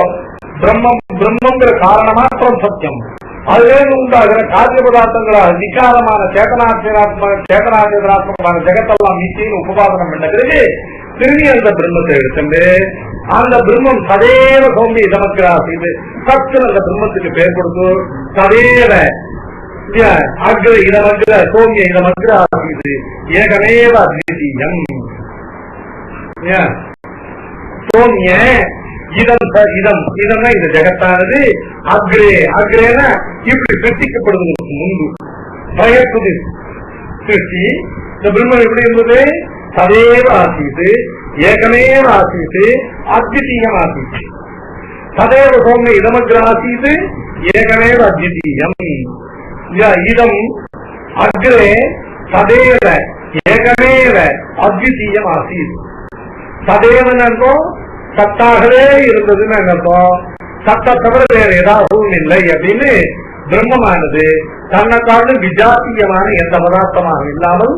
பிரம்மங்கிற காரண மாத்திரம் சத்தியம், அதுவே உண்டாகிற காரிய பதார்த்தங்களாக விகாரமான சேதனாத்மகமான ஜெகத்தெல்லாம் மீட்டின்னு உபபாதனம் பண்ண பிறகு திரும்பி அந்த பிரம்மத்தை எடுத்துட்டு அந்த பிரம்மம் சதேவ சௌமிய இதமக்கிராசி சத்து அந்த பிரம்மத்துக்கு பேர் கொடுத்து சதேவ அக்ர இதமக்கிர சௌமிய இதமக்கிராசி ஏகமேவ அத்விதீயம். சௌமிய இதம் இந்த ஜெகத்தானது அக்ரேனா இப்படி சிருஷ்டிக்கப்படுவதற்கு முன்பு பயப்புது சிருஷ்டி இந்த பிரம்மம் எப்படி இருந்தது? சதேவ ஆசீத்து ஏகமேவ ஆசீத்து அத்விதீயம் ஆசீத்து. சதேவ சௌமிய இதமக்ர ஆசீத்து ஏகமேவ அத்விதீயம். இதம் அக்ரே சதேவ ஏகமேவ அத்விதீயம் ஆசீத். சதேவன் அர்த்தம் சத்தாகவே இருந்ததுன்னு அர்த்தம். சத்த தவிர வேற ஏதாவது இல்லை அப்படின்னு பிரம்மமானது தன்னை காரணம் விஜாத்தியமான எந்த பதார்த்தமாக இல்லாமல்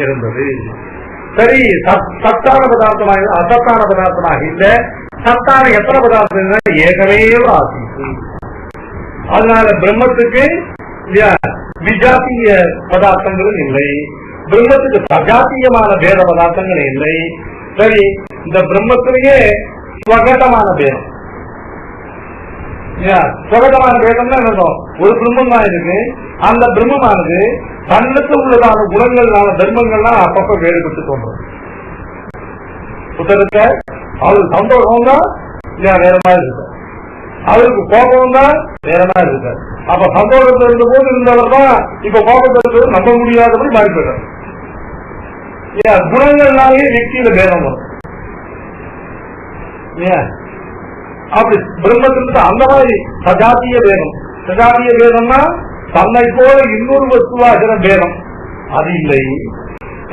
இருந்தது. சரி, சத்தான பதார்த்தமாக அசத்தான பதார்த்தமாக இல்ல, சத்தான எத்தனை பதார்த்தம் ஏகமே ஆசித்து. அதனால பிரம்மத்துக்கு விஜாத்திய பதார்த்தங்களும் இல்லை, பிரம்மத்துக்கு சஜாத்தியமான பேத பதார்த்தங்கள் இல்லை. சரி, இந்த பிரம்மத்திலேயே ஸ்வகதமான பேதம். ஸ்வகதமான பேதம்னா என்ன? ஒரு பிரம்மம் தான் இருக்கு, அந்த பிரம்மமானது தன்னுக்கு உள்ளதான குணங்கள்னால தர்மங்கள்லாம் அப்பப்ப வேறுபட்டு தோன்றும். புத்தகத்தை அவருக்கு சந்தோஷம் தான் வேற மாதிரி இருக்கு, அவருக்கு கோபம் தான் வேற மாதிரி இருக்கு. அப்ப சந்தோஷத்துல இருந்த போது இருந்தவர் தான் இப்ப கோபத்தை இருக்கிறது நம்ப முடியாதபடி மாறி போயிடும். குணங்கள்னாலே வெற்றியில பேதம் வரும். அப்படி பிரம்மத்திற்கு அந்த மாதிரி சஜாத்திய பேதம். சஜாத்திய பேதம்னா தன்னை போல இன்னொரு வஸ்துவாகிற பேதம் அது இல்லை,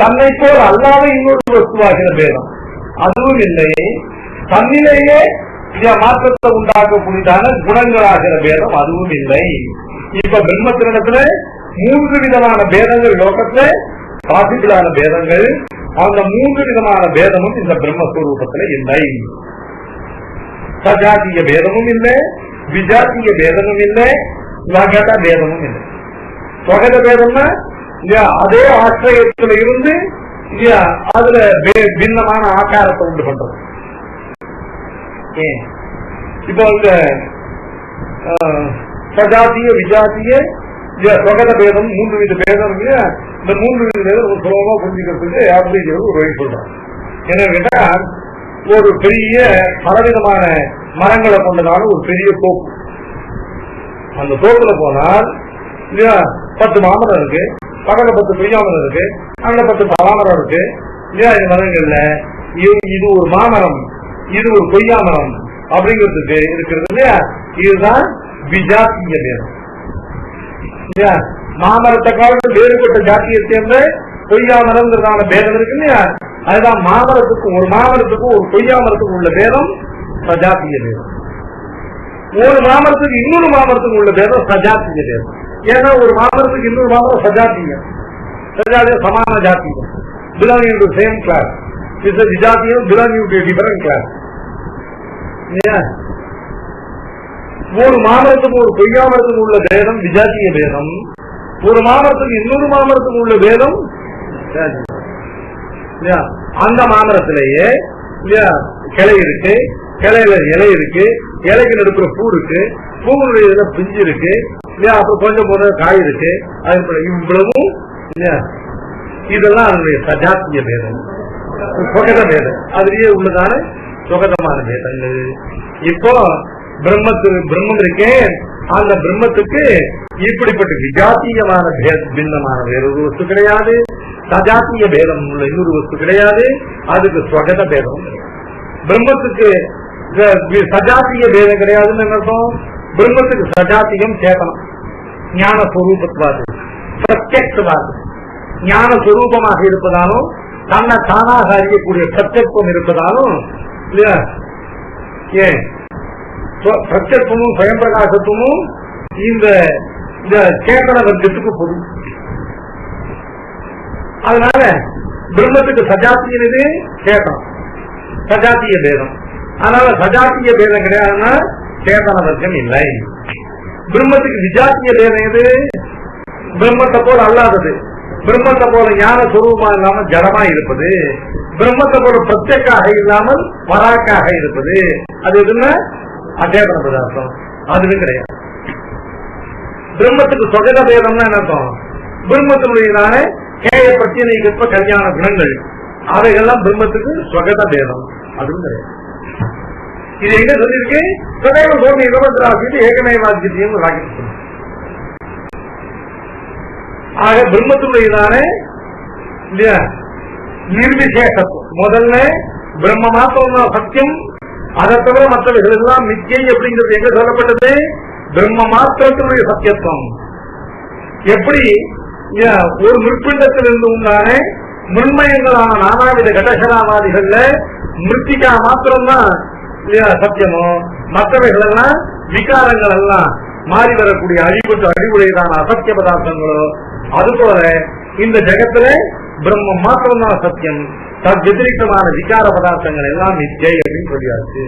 தன்னை போல அல்லாத இன்னொரு வஸ்துவாகிற பேதம் அதுவும் இல்லை, தன்னிலேயே மாற்றத்தை உண்டாக்கக்கூடியதான குணங்களாகிற பேதம் அதுவும் இல்லை. இப்ப பிரம்மத்தினிடத்துல 3 விதமான பேதங்கள் லோகத்துல பாசிபிளான பேதங்கள். அந்த 3 விதமான பேதமும் இந்த பிரம்மஸ்வரூபத்துல இல்லை. சஜாத்திய பேதமும் இல்லை, விஜாத்திய பேதமும் இல்லை, ஸ்வகத பேதமும் இல்லை. ஸ்வகத பேதம்னா அதே ஆசிரியத்துல இருந்து அதுல பின்னமான ஆகாரத்தை உண்டு பண்றது. இப்போ இந்த சஜாத்திய விஜாத்திய ஸ்வகத பேதம் 3 வித பேதம் இருக்கு. இந்த 3 வித பேதம் ஒரு சுலபமா புரிஞ்சுக்கிறதுக்கு அப்படிங்கிறது ஒரு வழி சொல்றோம். என்ன கேட்டா, ஒரு பெரிய பலவிதமான மரங்களை கொண்டதான ஒரு பெரிய தோப்பு. அந்த தோப்புல போனால் 10 மாமரம் இருக்கு, பக்கத்துல 10 கொய்யாமரம் இருக்கு, அங்க 10 பலாமரம் இருக்கு. இல்லையா, இந்த மரங்கள்ல இது ஒரு மாமரம், இது ஒரு கொய்யாமரம் அப்படிங்கிறதுக்கு இருக்கிறது இல்லையா. இதுதான் விஜாத்திய பேதம். மாமரத்தை காலத்தில் வேறுபட்ட ஜாத்தியை சேர்ந்த கொய்யாமரம்ங்கிறதான பேதம் இருக்கு இல்லையா. அதுதான் மாமரத்துக்கும் ஒரு மாமரத்துக்கும் ஒரு கொய்யாமரத்துக்கும் உள்ள பேதம் சஜாத்திய பேதம். ஒரு மாமரத்துக்கு இன்னொரு மாமரத்துக்கு உள்ள பேதம் சஜாத்திய பேதம். ஏன்னா ஒரு மாமரத்துக்கு இன்னொரு மாமரம் சஜாத்தியம், சஜாத்திய சமான ஜாத்தியம், belonging to same class. This is விஜாத்தியம் belonging to a different class. ஒரு மாமரத்துக்கு ஒரு கொய்யாமரத்துக்கு உள்ள பேதம் விஜாத்திய பேதம். ஒரு மாமரத்துக்கு இன்னொரு மாமரத்துக்கு உள்ள பேதம். அந்த மாமரத்திலேயே கிளை இருக்கு, கிளையில இலை இருக்கு, இலைக்கு நடுப்புற பூ இருக்கு, பூவுடைய இதுல பிஞ்சு இருக்கு, அப்புறம் கொஞ்சம் போன காய் இருக்கு. அது இவ்வளவும் இதெல்லாம் அதனுடைய சஜாத்திய பேதம், சுகத பேதம். அதுலயே உள்ளதான சுகதமான பேதங்கள். இப்போ பிரம்மம் இருக்கே, அந்த பிரம்மத்துக்கு இப்படிப்பட்ட விஜாத்தியமான பின்னமான வேறொரு வஸ்து கிடையாது, சஜாத்திய பேதம் உள்ள இன்னொரு வஸ்து கிடையாது. அதுக்கு ஸ்வகத பேதம். பிரம்மத்துக்கு சஜாத்திய பேதம் கிடையாதுன்னு அர்த்தம். பிரம்மத்துக்கு சஜாத்தியம் சேதனம், ஞான ஸ்வரூபத்வாது, பிரத்யக்ஷவாது. ஞான ஸ்வரூபமாக இருப்பதாலும் தன்னை தானாக அறியக்கூடிய பிரத்யக்ஷம் இருப்பதாலும் இல்லையா. ஏன் பிரத்யக்ஷமும் சுயம் பிரகாசத்துவமும் இந்த சேதன வர்க்கத்துக்கு பொது. அதனால பிரம்மத்துக்கு சஜாத்தியம் இது சேதனம், சஜாத்திய பேதம். அதனால சஜாத்திய பேதம் கிடையாதுன்னா சேதன வர்க்கம் இல்லை. பிரம்மத்துக்கு விஜாத்திய பேதம் எது? பிரம்மத்தை போல அல்லாதது, பிரம்மத்தை போல ஞான சுரூபமா இல்லாமல் ஜடமா இருப்பது, பிரம்மத்தை போல பிரத்யக்காக இல்லாமல் பராக்காக இருப்பது. அது எதுன்னா அச்சேதன பதார்த்தம், அதுவும் கிடையாது. பிரம்மத்துக்கு சொகத பேதம்னா என்ன அர்த்தம்? பிரம்மத்தினுடையதான கேய பிரத்யேக கல்யாண குணங்கள் அவைகள்லாம் பிரம்மத்துக்கு சொகத பேதம், அதுவும் கிடையாது. இது எங்க சொல்லியிருக்கு? சதைவ சோமி இருபத்திராசி ஏகமேவாதியம் வாக்கியம். ஆக பிரம்மத்துடையதான நிர்விசேஷத்துவம். முதல்ல பிரம்ம மாத்திரம் தான் சத்தியம், அதை தவிர மற்றவர்கள் எல்லாம் மிச்சை அப்படிங்கிறது எங்க சொல்லப்பட்டது? பிரம்ம மாத்திரத்தினுடைய சத்தியத்துவம். எப்படி ஒரு மிருப்பிண்டத்தில் இருந்து உண்டான மின்மயங்களான நானாவித கடசராவாதிகள்ல மிருத்திகா மாத்திரம்தான் சத்தியமோ, மற்றவைகள் எல்லாம் விகாரங்கள் எல்லாம் மாறி வரக்கூடிய அழிவுக்கு அழிவுடையதான அசத்திய பதார்த்தங்களோ, அதுபோல இந்த ஜகத்துல பிரம்மம் மாத்திரம்தான் சத்தியம், தத்வதிரிக்தமான விகார பதார்த்தங்கள் எல்லாம் நிச்சய அப்படின்னு சொல்லியாச்சு.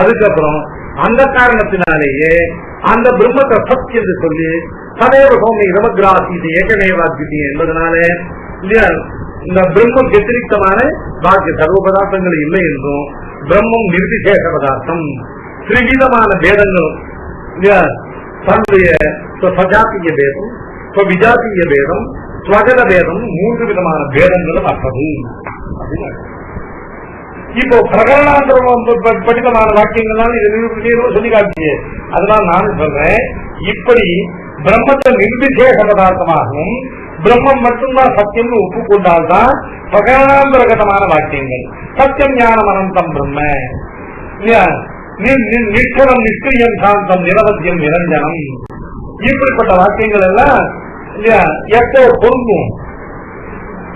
அதுக்கப்புறம் அந்த காரணத்தினாலேயே அந்த பிரம்மத்தை சத்தியம் என்று சொல்லி சதேவ சோமி இருபகிராசி ஏகமேவாத்விதி என்பதனாலே இந்த பிரம்மம் வத்திரிக்தமான பாக்கிய சர்வ பதார்த்தங்கள் இல்லை என்றும், பிரம்மம் நிர்விசேஷ பதார்த்தம், திரிவிதமான பேதங்களும் தன்னுடைய சஜாத்திய பேதம், விஜாத்திய பேதம், ஸ்வகத பேதம், 3 விதமான பேதங்களும் அற்றது. இப்போ பிரகரணாந்தரம் படித்தமான வாக்கியங்கள்லாம் இது சொல்லி காட்டியே. அதனால நானும் சொல்றேன், இப்படி பிரம்மத்தை நிர்விசேஷ பதார்த்தமாகவும் பிரம்மம் மட்டும்தான் சத்தியம்னு ஒப்புக்கொண்டால்தான் பிரகரணாந்தரகதமான வாக்கியங்கள். சத்தியம் ஞானம் அனந்தம் பிரம்ம, நிஷ்கலம் நிஷ்கிரியம் சாந்தம் நிரவத்தியம் நிரஞ்சனம், இப்படிப்பட்ட வாக்கியங்கள் எல்லாம் எப்போ பொருந்தும்?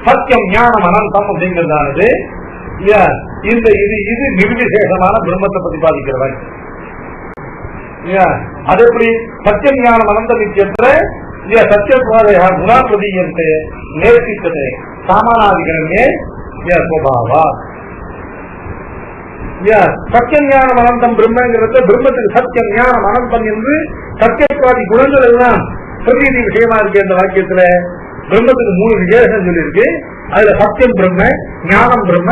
சத்தியம் ஞானம் அனந்தம் அப்படிங்கிறதானது இது நிர்விசேஷமான பிரம்மத்தை பிரதிபாதிக்கிற வாக்கியம். அது எப்படி சத்தியம் ஞானம் அனந்தம் இத்தியத்திர சத்தியத்வாதய குணாத்வதீயந்தே நேர்த்தித்ததே சாமானாதிகரண்யே ஸ்வபாவா. சத்தியம் ஞானம் அனந்தம் பிரம்மங்கிறது பிரம்மத்துக்கு சத்தியம் ஞானம் அனந்தம் என்று சத்தியத்வாதி குணங்கள் எல்லாம் சொல்லியது விஷயமா இருக்கு. இந்த வாக்கியத்துல பிரம்மத்துக்கு 3 விசேஷம் சொல்லியிருக்கு. அதுல சத்தியம் பிரம்ம, ஞானம் பிரம்ம,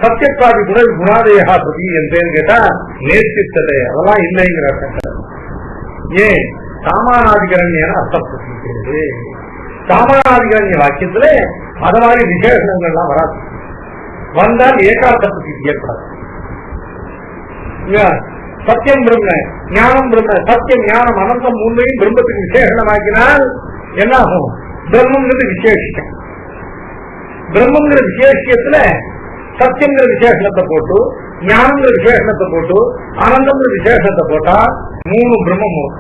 சத்தியத்வாதி குணல் குணாதயா பிரதி என்றேன்னு கேட்டா நேர்த்தித்ததே அதெல்லாம் இல்லைங்கிற அர்த்தம். ஏன் சாமானாதிகரண்ய அர்த்தம் சொல்லிக்கிறது. சாமானாதிகரண்ய வாக்கியத்துல அத மாதிரி விசேஷங்கள்லாம் வராது. வந்தால் ஏகார்த்த பிரதி ஏற்படாது. சத்தியம் பிரம்ம, ஞானம் பிரம்ம, சத்தியம் ஞானம் அனந்தம் 3ஐயும் பிரம்மத்துக்கு விசேஷமாக்கினால் என்ன ஆகும்? பிரம்மங்கிறது விசேஷம். பிரம்மங்கிற விசேஷத்துல சத்தியங்கிற விசேஷத்தை போட்டு, ஞானங்கிற விசேஷத்தை போட்டு, ஆனந்தங்கிற விசேஷத்தை போட்டா 3 பிரம்மம்.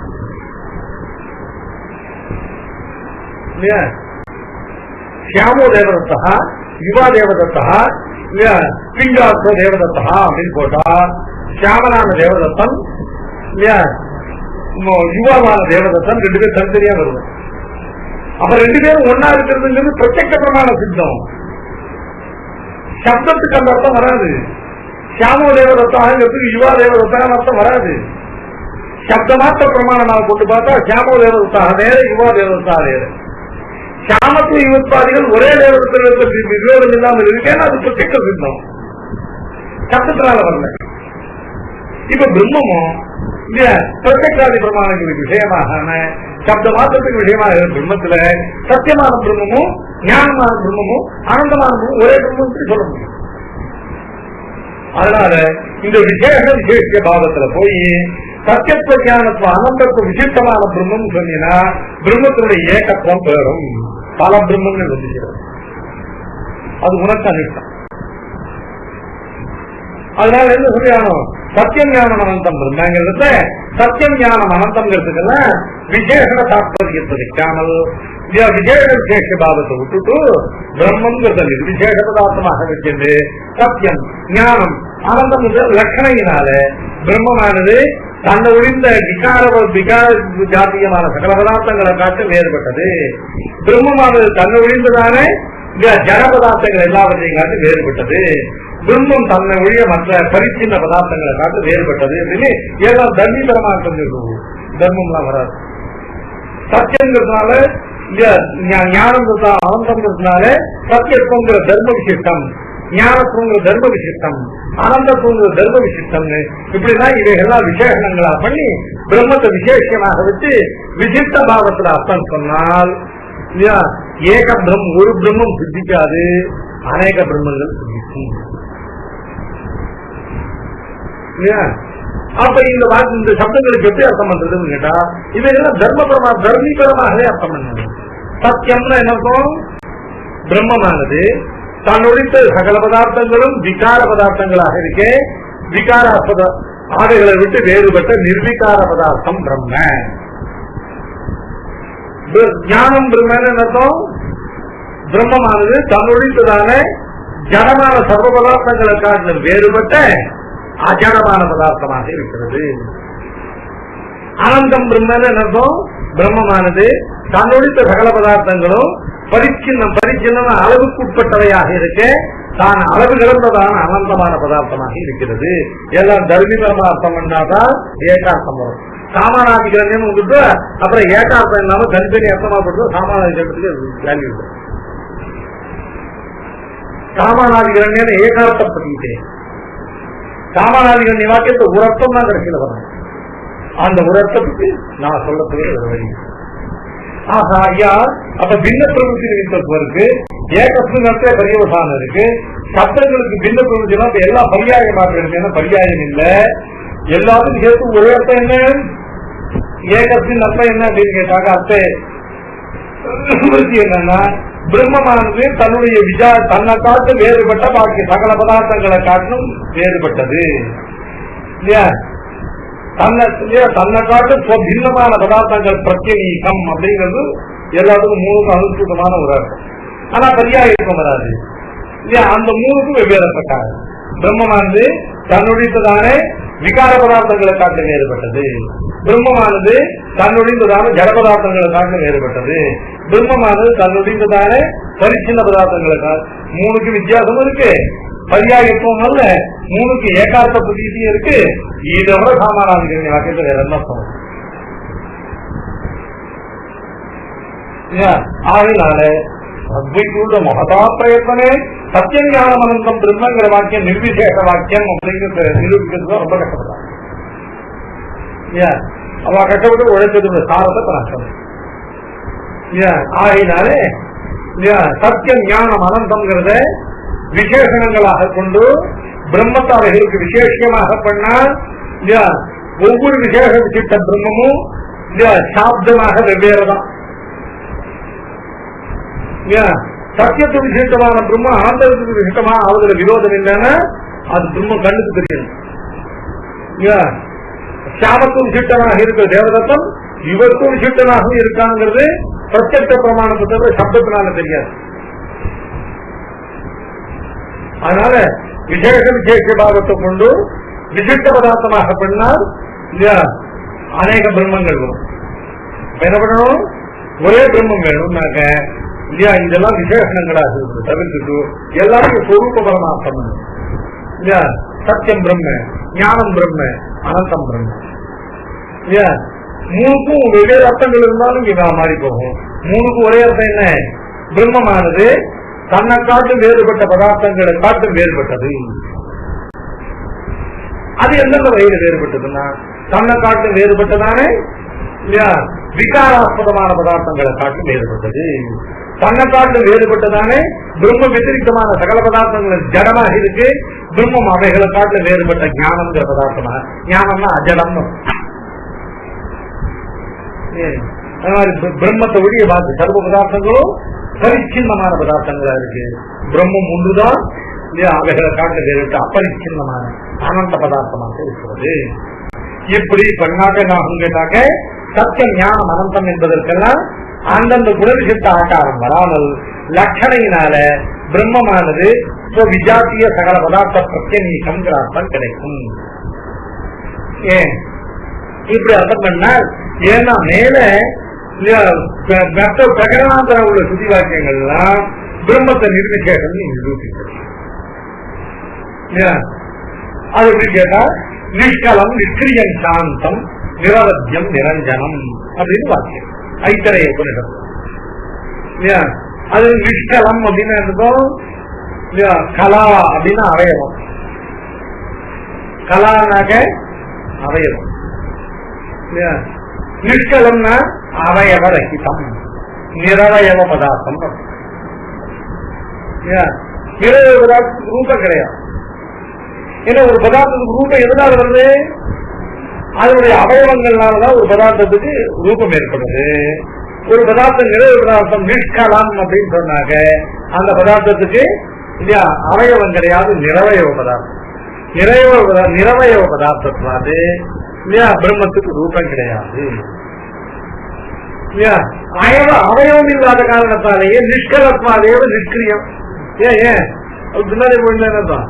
சியாமோ தேவதத்தா, யுவா தேவதத்தா, பிண்டார்த்தோ தேவதத்தா அப்படின்னு போட்டா சியாமனான தேவதத்தன் யுவாவான தேவதத்தன் 2 பேரும் தனித்தனியா வருது. அப்ப 2 பேரும் ஒன்னா இருக்கிறதுங்கிறது பிரத்யக்ஷ பிரமாண சித்தம். சப்தத்துக்கு அந்த அர்த்தம் வராது. சியாமோ தேவதத்தாங்கிறதுக்கு யுவா தேவதத்தான் அர்த்தம் வராது. சப்தமாத்த பிரமாணமாக கொண்டு பார்த்தா சியாமோ தேவதத்தா வேற, யுவா தேவதத்தா வேற. சாமத்துவ யுவத்வாதிகள் ஒரே தேவதத்தில் விரோதம் இல்லாமல் இருக்கேன்னா அது பிரத்யக்ஷ சித்தம், சப்தத்தினால வரல. இப்ப பிரம்மமும் பிரத்யக்ஷாதி பிரமாணங்களுக்கு விஷயமாக சப்த மாத்திரத்துக்கு விஷயமாக பிரம்மத்துல சத்தியமான பிரம்மமும் ஞானமான பிரம்மமும் ஆனந்தமான பிரம்மமும் ஒரே பிரம்மத்துக்கு சொல்ல முடியும். அதனால இந்த விசேஷ பாவத்துல போய் சத்தியத்துவ ஞானத்துவ அனந்தத்துவ விசிஷ்டமான பிரம்மம் சொன்னீங்கன்னா பிரம்மத்தினுடைய ஏகத்துவம் பெறும். பல பிரம்மங்கள் வந்துகிறது. அது உனக்கு அனிஷ்டம். அதனால என்ன சொல்லியானோம்? சத்தியம் ஞானம் அனந்தம் பிரம்மங்கிறத சத்தியம் ஞானம் அனந்தம்ங்கிறதுக்கெல்லாம் விசேஷ தாற்பயத்தை வைக்காமல் விசேஷ விசேஷ பாவத்தை விட்டுட்டு பிரம்மங்கிறத விசேஷ பதார்த்தமாக வச்சிருந்து சத்தியம் ஞானம் ஆனந்தம் லட்சணையினால பிரம்மமானது தன்னை ஒழிந்த விகார ஜாத்தியமான சகல பதார்த்தங்களை காட்டு வேறுபட்டது. பிரம்மமானது தன்னை ஒழிந்ததான ஜட பதார்த்தங்கள் எல்லாவற்றையும் காட்டு வேறுபட்டது. பிரம்மம் தன்னை ஒழிய மற்ற பரிச்சின்ன பதார்த்தங்களை காட்டு வேறுபட்டது அப்படின்னு ஏதாவது தர்மீகரமாக சொல்லிருக்கோம். தர்மம்லாம் வராது. சத்தியங்கிறதுனால ஞானங்கிறதா ஆனந்தங்கிறதுனால சத்தியத்துவங்கிற தர்ம விசிஷ்டம், ஞானத்துவங்கிற தர்ம விசிஷ்டம், ஆனந்தத்துவங்கிற தர்ம விசிஷ்டம்னு இப்படிதான் இவைகள்லாம் விசேஷங்களா பண்ணி பிரம்மத்தை விசேஷமாக வச்சு விசிஷ்ட பாவத்துல அர்த்தம் சொன்னால் ஏக பிரம்மம் ஒரு பிரம்மம் சித்திக்காது, அநேக பிரம்மங்கள் சித்திக்கும். அப்ப இந்த சப்தங்களுக்கு எப்படி அர்த்தம் பண்றதுன்னு கேட்டா இவைகள்லாம் தர்மீபரமாகவே அர்த்தம் பண்ணது. சத்தியம்னா என்ன அர்த்தம்? பிரம்மமானது தன்னுடைய சகல பதார்த்தங்களும் விகார பதார்த்தங்களாக இருக்க விகார ஆடைகளை விட்டு வேறுபட்ட நிர்விகார பதார்த்தம் பிரம்ம. ஞானம் பிரம்மன்னு அர்த்தம்? பிரம்மமானது தன்னுடையதான ஜடமான சர்வ பதார்த்தங்களை காட்டிலும் வேறுபட்ட அஜடமான பதார்த்தமாக இருக்கிறது. ஆனந்தம் பிரம்மன்னு அர்த்தம்? பிரம்மமானது தன்னுடைய சகல பதார்த்தங்களும் பரிச்சின்னம் அளவுக்குட்பட்டவையாக இருக்க தான் அளவு கிடந்ததான அனந்தமான பதார்த்தமாக இருக்கிறது. எல்லாம் தர்மீபரமா அர்த்தம் பண்ணாதான் ஏகார்த்தம் வரும். சாமானாதிகரண்யம் வந்துட்டு அப்புறம் ஏகார்த்தம் இல்லாம தனித்தனி அர்த்தமா போட்டு சாமானாதிகரத்துக்கு வேல்யூ இருக்கு. சாமானாதிகரண்யம் ஏகார்த்தப்பட்டே சாமானாதிகரண்ய வாக்கியத்தை ஒரு அர்த்தம் தான் கடைசியில் வரணும். அந்த ஒரு அர்த்தத்துக்கு நான் சொல்லப்படுகிற ஒரு வழி. ஆஹா ஐயா, அப்ப பின்ன பிரபுத்தி நிமித்தம் இருக்கு, ஏகத்தின் அர்த்த பரியவசானம் இருக்கு. சப்தங்களுக்கு பின்ன பிரபுத்தினா எல்லா பரியாயம் மாற்றம் பரியாயம் இல்ல, எல்லாத்துக்கும் சேர்த்து ஒரே அர்த்தம் என்ன? ஏகத்தின் அர்த்தம் என்ன அப்படின்னு கேட்டாங்க. அர்த்தம் என்னன்னா பிரம்மமானது தன்னுடைய தன்னை காட்டு வேறுபட்ட பாக்கி சகல பதார்த்தங்களை காட்டும் வேறுபட்டது இல்லையா? தன்னை காட்டு பின்னமான பதார்த்தங்கள் பிரத்யேகம் அப்படிங்கிறது எல்லாத்துக்கும் 3க்கும் அனுசூதமான ஒரு அர்த்தம். ஆனா பரியாயம் வராது இல்லையா? அந்த 3க்கும் வெவ்வேறு பிரகாரம் பிரம்மமானது தன்னுடையதான விகார பதார்த்தங்களை காட்டு வேறுபட்டது. பிரம்மமானது தன்னுடையதான ஜட பதார்த்தங்களை காட்டு வேறுபட்டது. பிரம்மமானது தன்னுடையதான பரிச்சின்ன பதார்த்தங்களை மூணுக்கு வித்தியாசம் இருக்கு. பரியாயத்துவம் அல்ல, மூணுக்கு ஏகார்த்த பிரதீதியும் இருக்கு. இதோட சாமானாதிகரண வாக்கியத்தை வேற என்ன சொல்லுங்க. ஆகினால அத்வைதூட மகதா பிரயத்தனே சத்தியம் ஞானம் அனந்தம் பிரம்மங்கிற வாக்கியம் நிர்விசேஷ வாக்கியம் அப்படிங்கிறது நிரூபிக்கிறது ரொம்ப கஷ்டப்பட்டாங்க. அவ கஷ்டப்பட்டு உழைச்சது சாரத்தை பராசம். ஆகினாலே சத்தியம் ஞானம் அனந்தம்ங்கிறத விசேஷணங்களாக கொண்டு பிரம்மத்தை அவைகளுக்கு விசேஷமாக பண்ணால் ஒவ்வொரு விசேஷ விசிட்ட பிரம்மமும் சாப்தமாக வெவ்வேறுதான். சத்தியத்து விசிஷ்டமான பிரம்ம ஆனந்தத்துக்கு விசிஷ்டமா ஆவதில் விரோதம் இல்லைன்னா அது பிரம்மம் கண்ணுக்கு தெரியும். சாமத்துவம் விசிஷ்டமாக இருக்கிற தேவதத்தம் இவருக்கும் விசிஷ்டனாகவும் இருக்காங்கிறது பிரத்யட்ச பிரமாணத்தை தவிர சப்தத்தினால தெரியாது. அதனால விசேஷ விசேஷ பாவத்தை கொண்டு விசிஷ்ட பதார்த்தமாக பண்ணால் அநேக பிரம்மங்கள் வரும். என்ன பண்ணணும்? ஒரே பிரம்மம் வேணும்னாக்க இல்லையா, இதெல்லாம் விசேஷணங்களாக இருக்குது. தவிர்த்துட்டு எல்லாருக்கும் சொரூப பரமார்த்தம் இல்லையா, சத்தியம் பிரம்ம, ஞானம் பிரம்ம, அனந்தம் பிரம்ம இல்லையா. மூணுக்கும் வெவ்வேறு அர்த்தங்கள் இருந்தாலும் இவா மாறி போகும். மூணுக்கும் ஒரே அர்த்தம் என்ன? பிரம்மமானது தன்னை காட்டு வேறுபட்ட பதார்த்தங்களை காட்டு வேறுபட்டது. அது எந்தெந்த வகையில வேறுபட்டதுன்னா தன்னை காட்டு வேறுபட்டதானே இல்லையா, விகாராஸ்பதமான பதார்த்தங்களை காட்டு வேறுபட்டது. தன்னை காட்டு வேறுபட்டதானே பிரம்ம வத்திரிகமான சகல பதார்த்தங்கள் ஜடமாக இருக்கு. பிரம்மம் அவைகளை காட்டு வேறுபட்ட ஞானம்ங்கிற பதார்த்தமா. ஞானம்னா அஜடம். அது மாதிரி பிரம்மத்தை ஒழிய பார்த்து சர்வ பதார்த்தங்களும் பரிச்சின்னமான பதார்த்தங்களா இருக்கு. பிரம்மம் ஒன்றுதான் இல்லையா, அவைகளை காட்டு வேறுபட்ட அப்பரிச்சின்னமான ஆனந்த பதார்த்தமாக இருக்கிறது. இப்படி பண்ணாக்க கேட்டாக்க சத்தியம் ஞானம் அனந்தம் என்பதற்கெல்லாம் அந்தந்த குணவிசிஷ்ட ஆகாரம் வராமல் லட்சணையினால பிரம்மமானது விஜாத்திய சகல பதார்த்த பிரத்யநீகம் அர்த்தம் கிடைக்கும். ஏன் இப்படி அர்த்தம் பண்ணால், ஏன்னா மேல பிரகடனாந்தர உள்ள சுத்தி வாக்கியங்கள்லாம் பிரம்மத்தை நிர்விசேஷம் நிரூபிக்கிறது. அது எப்படி கேட்டா நிஷ்கலம் நிஷ்கிரியம் சாந்தம் நிரவத்தியம் நிரஞ்சனம் அப்படின்னு வாக்கியம் ஐத்தரைய உபனிஷம். அது நிஷ்கலம் அப்படின்னு இருக்கும். கலா அப்படின்னா அவயவம். கலானாக்க அவயவம். நிஷ்கலம்னா அவயவ ரகிதம், நிரவயவ பதார்த்தம். நிரவய பதார்த்தத்துக்கு ரூபம் கிடையாது. ஏன்னா ஒரு பதார்த்தத்துக்கு ரூபம் எதனால வருது? அதனுடைய அவயவங்கள்னாலதான் ஒரு பதார்த்தத்துக்கு ரூபம் ஏற்படுது. ஒரு பதார்த்தம் நிறைய பதார்த்தம் நிஷ்கலம் அப்படின்னு சொன்னாங்க, அந்த பதார்த்தத்துக்கு இல்லையா அவயவம் கிடையாது, நிரவயவ பதார்த்தம். நிரவயவ பதார்த்தத்தினாது இல்லையா பிரம்மத்துக்கு ரூபம் கிடையாது. இல்லையா அவயவம் இல்லாத காரணத்தாலேயே நிஷ்கலத்மாதேவ நிஷ்கிரியம். ஏன் பின்னாடி போயிடலாம்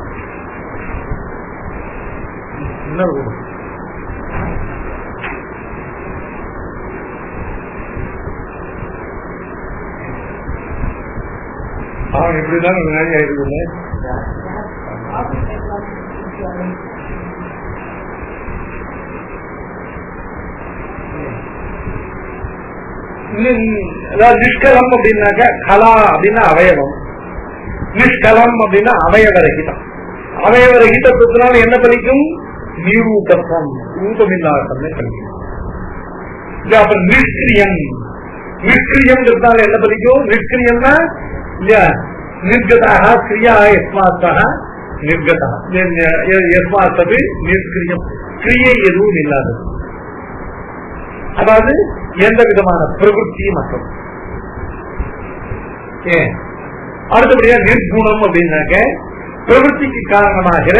அவன் இப்படிதான் முன்னாடி ஆயிடுது. நிஷ்கலம் அப்படின்னாக்க கலா அப்படின்னா அவயவம், நிஷ்கலம் அப்படின்னா அவயவ ரகிதம். அவயவ ரகிதத்தினால என்ன பலிக்கும்? நிரூபம், ரூபமில்லாத தன்மை பலிக்கும். அப்ப நிஷ்கிரியம், நிஷ்கிரியம் என்ன பலிக்கும்? நிஷ்கிரியம்னா இல்லையா நிர்கதாக கிரியா எஸ்மாத்தாக நிர்கதா எஸ்மாத்தது நிஷ்கிரியம், கிரியை எதுவும் இல்லாதது. அதாவது எந்த விதமான பிரவೃತ್ತಿ மற்றும் அடுத்தபடியா நிர்குணம் அப்படின்னாக்க பிரவೃತ್ತಿக்கு காரணமாகிற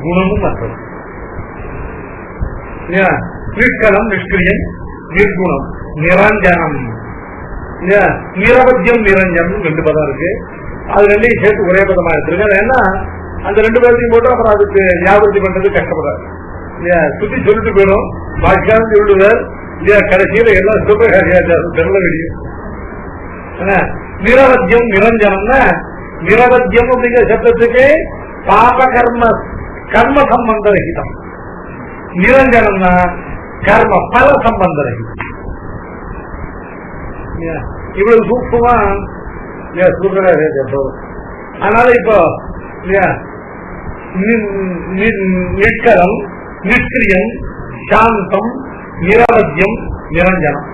குணமும் மற்றும். நிஷ்கலம் நிஷ்கிரியம் நிர்குணம் நிரஞ்சனம். நிரவத்தியம் நிரஞ்சனம் ரெண்டு பதம் இருக்கு. அது ரெண்டையும் சேர்த்து ஒரே பதமா எடுத்திருக்கு. ஏன்னா அந்த 2 பேர்த்தையும் போட்டு அப்புறம் அதுக்கு ஞாபகத்தை பண்றது கஷ்டப்படுறாரு இல்லையா. சுத்தி சொல்லிட்டு போயிடும், பாக்கியான்னு சொல்லுவார் இல்லையா. கடைசியில எல்லாம் சொல்றாரு தெரியல வெளியும். நிரவத்தியம் நிரஞ்சனம்னா, நிரவத்தியம் அப்படிங்கிற சப்தத்துக்கு பாப கர்ம கர்ம சம்பந்த ரகிதம், நிரஞ்சனம்னா கர்ம பல சம்பந்த ரகிதம். இவ்வளவு சூக்ஷமா சொல்றாரு. அதனால இப்போ நிஷ்கரம், நிஷ்கிரியம், சாந்தம், நிரவத்தியம், நிரஞ்சனம்.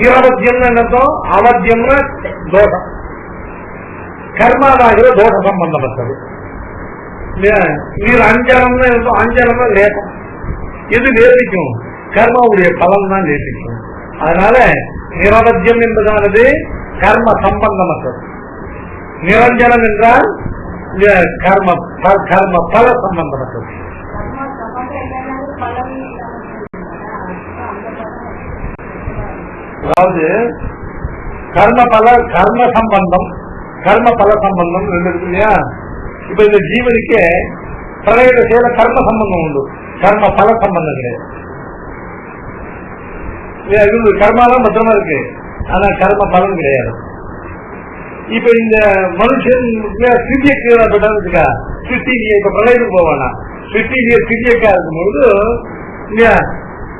நிரவத்தியம் என்னத்தம், அவத்தியம்னா தோஷம், கர்மாவாகிற தோஷ சம்பந்தப்பட்டது. நீர் அஞ்சனம்னு அஞ்சனம்னா லேபம், எது லேபிக்கும், கர்மாவுடைய பலன் தான் லேபிக்கும். அதனால நிரவத்தியம் என்பதானது கர்ம சம்பந்தமற்றது. நிரஞ்சனம் என்றால் கர்ம கர்ம பல சம்பந்தமற்றது. அதாவது கர்ம பல கர்ம சம்பந்தம், கர்ம பல சம்பந்தம் ரெண்டு இருக்கு இல்லையா. இப்ப இந்த ஜீவனுக்கு பிரளய செயல கர்ம சம்பந்தம் உண்டு, கர்ம பல சம்பந்தம் கிடையாது. கர்மாதான் பத்திரமா இருக்கு, ஆனா கர்ம பலன் கிடையாது. இப்ப இந்த மனுஷன் சிறிய கீழப்பட்டா சிருஷ்டிலியே இப்ப பிரளயத்துக்கு போவானா, சிருஷ்டிலியே சிறியக்கா இருக்கும்போது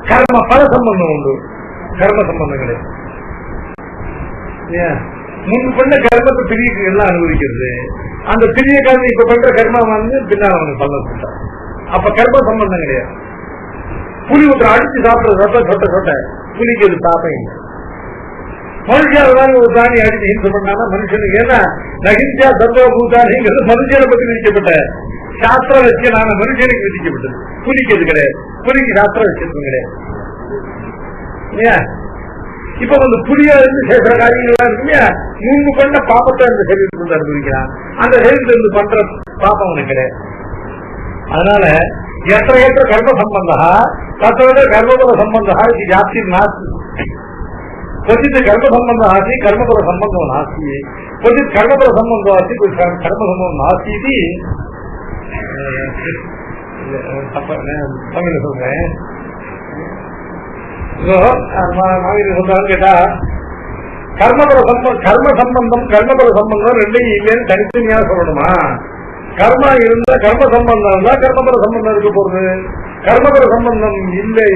கர்ம பல சம்பந்தம் உண்டு, கர்ம சம்பந்தம் கிடையாது. முன் பண்ண கர்மத்தை பெரிய எல்லாம் அனுபவிக்கிறது, அந்த பெரிய கர்ம இப்ப பண்ற கர்மா வந்து பின்னால் அவனுக்கு பலன் சொல்றான். அப்ப கர்ம சம்பந்தம் கிடையாது. புலி ஒருத்தர் அடிச்சு சாப்பிடுறது சொட்ட சொட்ட சொட்ட புலிக்கு அது சாப்பம் இல்லை. மனுஷன் ஒரு தானி அடிச்சு ஹிம்சை பண்ணானா மனுஷனுக்கு ஏன்னா நகிஞ்சா தர்ம பூதானிங்கிறது மனுஷனை பத்தி விதிக்கப்பட்ட சாஸ்திர லட்சியனான மனுஷனுக்கு விதிக்கப்பட்டது, புலிக்கு அது கிடையாது. புலிக்கு சாஸ்திர லட்சியம் கிடையாது. இப்ப வந்து புலியா இருந்து சேர்க்கிற காரியங்கள்லாம் இருக்கு இல்லையா, முன்பு பண்ண பாப்பத்தை அந்த சரீரத்திலிருந்து அனுபவிக்கிறான், அந்த சரீரத்திலிருந்து பண்ற பாப்பம் அவனுக்கு கிடையாது. அதனால எத்த எத்த கர்ம சம்பந்தா தத்தோட கர்மபுர சம்பந்தா இது ஜாஸ்தி நாஸ்தி. क्वचित् कर्मसम्बन्धः आसी कर्मफल सम्बन्धो नास्ति, क्वचित् कर्मफल सम्बन्धो आसी कर्मसम्बन्धो नास्ति इति तमिल சொல்றேன். கேட்டா கர்மபல கர்ம சம்பந்தம் கர்மபல சம்பந்தம் ரெண்டையும் இல்லைன்னு தனித்தனியா சொல்லணுமா? கர்மா இருந்தா கர்ம சம்பந்தம் இருந்தா கர்மபல சம்பந்தம் இருக்க போறது, கர்மபல சம்பந்தம் இல்லை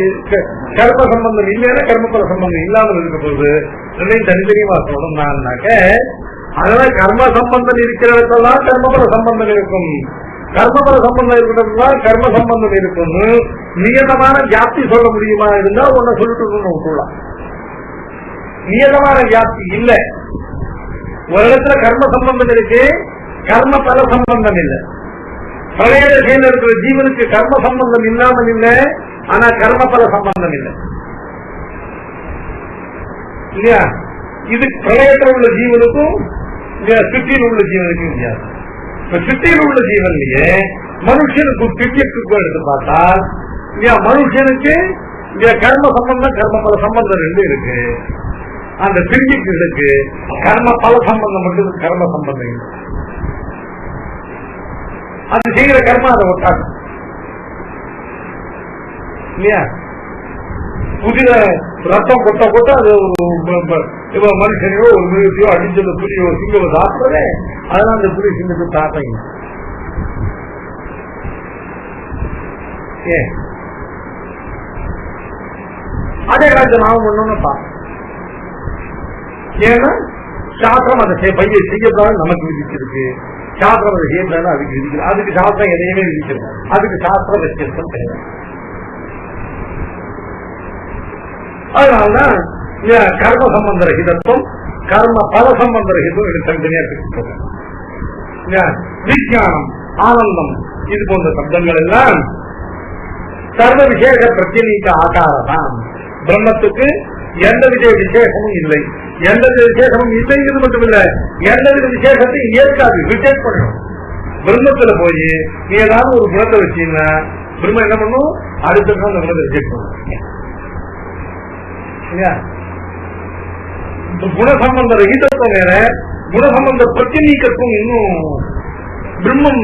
கர்ம சம்பந்தம் இல்லைன்னா கர்மபல சம்பந்தம் இல்லாமல் இருக்க போகுது. ரெண்டையும் தனித்தனியா சொல்லணும்னாக்க அதனால கர்ம சம்பந்தம் இருக்கிற இடத்துலாம் கர்மபல சம்பந்தம் இருக்கும், கர்மபல சம்பந்தம் இருக்கிறதுலாம் கர்ம சம்பந்தம் இருக்கும். நியதமான வியாப்தி சொல்ல முடியுமா? இருந்தா ஒன்ன சொல்லிட்டு விட்டுலாம். நியதமான வியாப்தி இல்லை. ஒரு இடத்துல கர்ம சம்பந்தம் இருக்கு, கர்ம பல சம்பந்தம் இல்லை. பிரளய தசையில் இருக்கிற ஜீவனுக்கு கர்ம சம்பந்தம் இல்லாமல் இல்லை, ஆனா கர்ம பல சம்பந்தம் இல்லை இல்லையா. இது பிரளயத்தில் உள்ள ஜீவனுக்கும் சிட்டியில் உள்ள ஜீவனுக்கும் வித்தியாசம். இப்ப சிட்டியில் உள்ள ஜீவன்லயே மனுஷனுக்கு திவ்யத்துக்கு எடுத்து பார்த்தா மனுஷனுக்கு கர்ம சம்பந்தம் கர்ம பல சம்பந்தம் ரெண்டு இருக்கு. அந்த திவ்யக்கு கர்ம பல சம்பந்தம் மட்டும் கர்ம சம்பந்தம் இல்லை. அது செய்கிற கர்மா அதை ஒட்டாது இல்லையா. புதிய ரத்தம் கொட்ட கொட்ட அது மனுஷனையோ ஒரு மிருகத்தையோ அடிச்சது புலியோ சிங்கமோ சாப்பிடவே, அதனால அந்த புலி சிங்கத்தை சாப்பிடுங்க. ஏன் அதே காலத்தில் நாம பண்ணணும்னு பார்ப்போம். ஏன்னா சாஸ்திரம் அதை பைய செய்யக்கூடாது நமக்கு விதிச்சிருக்கு, சாஸ்திரம் அதை செய்யக்கூடாது அதுக்கு விதிக்கிறது. அதுக்கு சாஸ்திரம் எதையுமே விதிக்கிறது, அதுக்கு சாஸ்திர வச்சிருக்கம் கிடையாது. அதனாலதான் கர்ம சம்பந்த ரகிதத்துவம் கர்ம பல சம்பந்த ரகிதம் இது தனித்தனியா பிரிச்சு. விஞ்ஞானம் ஆனந்தம் இது போன்ற சப்தங்கள் எல்லாம் சர்வ விசேஷ பிரத்யேக ஆகாரதான். பிரம்மத்துக்கு எந்தவித விசேஷமும் இல்லை, எந்தவித விசேஷமும் இல்லைங்கிறது மட்டும் இல்ல, எந்தவித விசேஷத்தையும் ஏற்காது, ரிஜெக்ட் பண்ணணும். பிரம்மத்துல போய் நீ ஏதாவது ஒரு குணத்தை வச்சீங்கன்னா பிரம்ம என்ன பண்ணும், அடுத்த அந்த குணத்தை ரிஜெக்ட் பண்ணும். குணசம்பந்த ரகிதத்துவம் வேற, குணசம்பந்த பிரத்யேகத்துவம் இன்னும் பிரம்மம்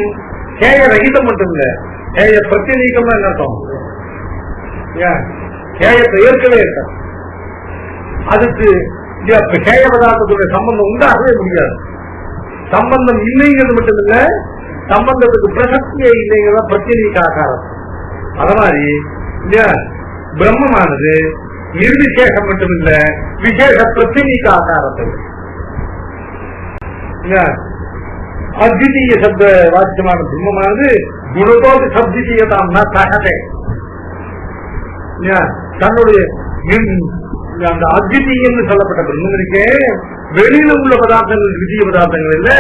கேய ரகிதம் மட்டும் இல்ல, கேய பிரத்யேகமா என்ன அர்த்தம்? கேயத்தை ஏற்கவே இருக்க அதுக்கு கேய பதார்த்தத்துடைய சம்பந்தம் உண்டாகவே முடியாது. சம்பந்தம் இல்லைங்கிறது மட்டும் இல்ல, சம்பந்தத்துக்கு பிரசக்தியே இல்லைங்கிறத பிரத்யேக ஆகாரம். அத மாதிரி பிரம்மமானது நிர்விசேஷம் மட்டும் இல்ல, விசேஷ பிரத்யேக ஆகாரத்தை. அத்விதீய சப்த வாக்கியமான பிரம்மமானது குணத்தோடு சப்திதீயதாம் சகதே. தன்னுடைய அந்த அத்விதீயம் சொல்லப்பட்ட பிரம்மம் இருக்கே, வெளியில உள்ள பதார்த்தங்கள் விதிய பதார்த்தங்கள் இல்ல,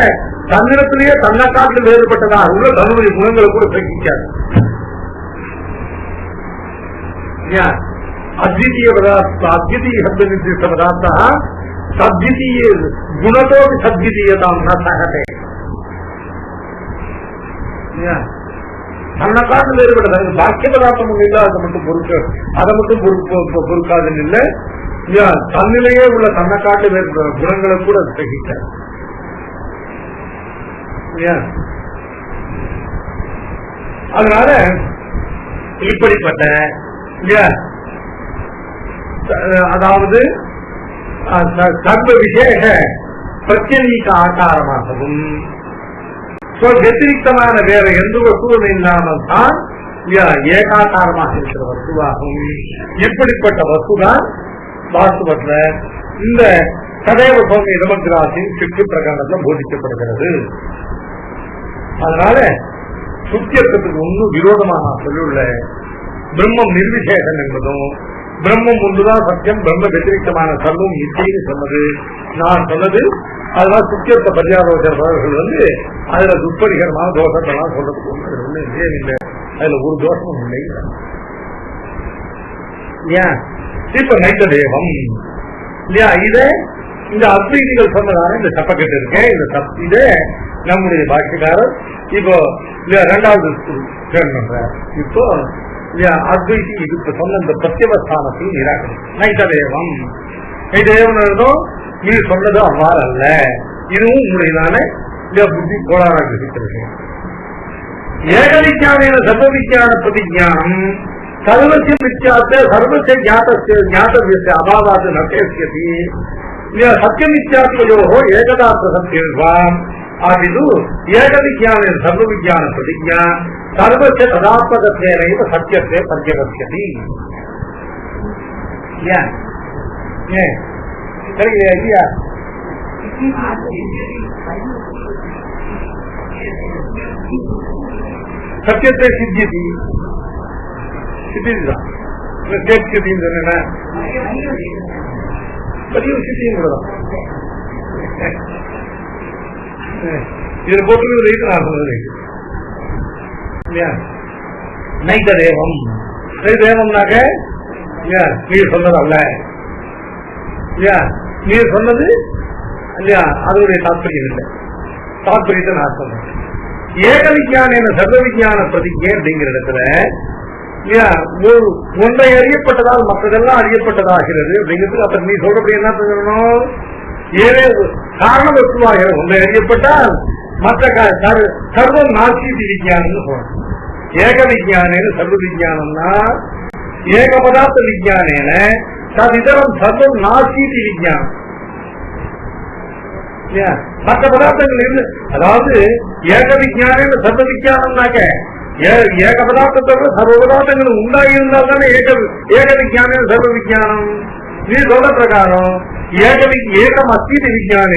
தன்னிடத்திலேயே தன்னை காட்டில் வேறுபட்டதாக உள்ள தன்னுடைய குணங்களை கூட பிரகிக்காது. அத்விதீய பதார்த்த அத்விதீய சப்த நிர்திஷ்ட பதார்த்தா சத்விதீய குணத்தோடு சத்விதீயதாம் சகதே. தன்னை காட்டில் வேறுபட்டதாக பாக்கிய பதார்த்தம் ஒண்ணு இல்ல, அதை மட்டும் பொறுக்காதுன்னு இல்ல, தன்னிலேயே உள்ள தன்னை காட்டு வேறு குணங்களை கூட கிரகிக்க. அதனால இப்படிப்பட்ட அதாவது சர்வ விசேஷ பிரத்யேக ஆகாரமாகவும் வத்திரிகமான வேற எந்த வஸ்துவும் இல்லாமல் தான் ஏகாகாரமாக இருக்கிற வஸ்துவாகவும் இப்படிப்பட்ட வஸ்துதான் வாஸ்துவத்துல இந்த சதேவ சோமி இடமகிராசின் சிற்று பிரகடனத்தில் போதிக்கப்படுகிறது. அதனால சுத்தியத்துக்கு ஒன்னும் விரோதமாக சொல்லுள்ள பிரம்மம் நிர்விசேஷம் என்பதும் பிரம்மம் ஒன்றுதான் சத்தியம், பிரம்ம வத்திரிகமான சர்வம் நிச்சயம் சொன்னது நான் சொன்னது. அதெல்லாம் சுத்தியத்தை பரியாரோசர்கள் அதுல துப்பரிகரமான தோஷத்தெல்லாம் சொல்றதுக்கு ஒண்ணு இல்லை, அதுல ஒரு தோஷமும் இல்லை. ஏன் இப்ப நைத்த தேவம் இல்லையா, இத இந்த அத்வைதிகள் சொன்னதான இந்த சப்பக்கட்டு இருக்கேன், இந்த இத நம்முடைய பாக்கியக்காரர் இப்போ இரண்டாவது பண்ற. இப்போ அத்வைதி இதுக்கு சொன்ன இந்த பிரத்யவஸ்தானத்தையும் நிராகரி. நைத்த தேவம் தேவனும் நீ சொன்னது அவ்வாறு அல்ல, இதுவும் உங்களுடையதான புத்தி கோளாறாக இருக்கிறது. ஏகவிஞ்ஞான சர்வவிஞ்ஞான பிரதிஜானம் சர்வசிய மித்யாத்த சர்வசிய ஞாதவியஸ்ய அபாவாத் நசேஷ்யதி சத்தியமித்யாத்மயோ ஏகதார்த்த சத்தியம் ஆகிது ஏகவிஞ்ஞான சர்வவிஞ்ஞான பிரதிஜா சர்வசிய ததாத்மகத்தேனைவ சத்தியத்தை பர்யவஸ்யதி. இல்லையா சத்தியத்தை சித்தியதி சித்திதான் சித்தின்னு பெரிய சித்தியும் கூடதான். இதுல போட்டு நான் சொன்னது இல்லையா நைத்த தேவம். தேவம்னாக்க நீர் சொன்னது அல்ல இல்லையா, நீர் சொன்னது இல்லையா, அதனுடைய தாற்பயம் இல்லை. தாற்பயத்தை நான் சொன்னேன். ஏக விஞ்ஞான சர்வ விஞ்ஞான பிரதிஜை அப்படிங்கிற இடத்துல இல்லையா ஒன்றை அறியப்பட்டதால் மற்றதெல்லாம் அறியப்பட்டதாகிறது அப்படிங்கிறது. அப்ப நீ சொல்றபடி என்ன சொல்லணும், ஏதே காரண வஸ்துவாகிற ஒன்றை அறியப்பட்டால் மற்ற சர்வம் நாசிதி விஞ்ஞானம்னு சொல்லணும். ஏக விஞ்ஞான சர்வ விஞ்ஞானம்னா ஏக பதார்த்த விஞ்ஞான ததிதரம் சர்வம் நாசிதி விஞ்ஞானம். மற்ற பதார்த்தங்கள் இருந்து அதாவது ஏக விஞ்ஞான சர்வ விஞ்ஞானம்னாக்க ஏக பதார்த்தத்தோட சர்வ பதார்த்தங்கள் உண்டாகி இருந்தால் தானே ஏக விஞ்ஞான சர்வ விஞ்ஞானம். நீ சொல்ற பிரகாரம் ஏகம் அஸ்தீதி விஞ்ஞான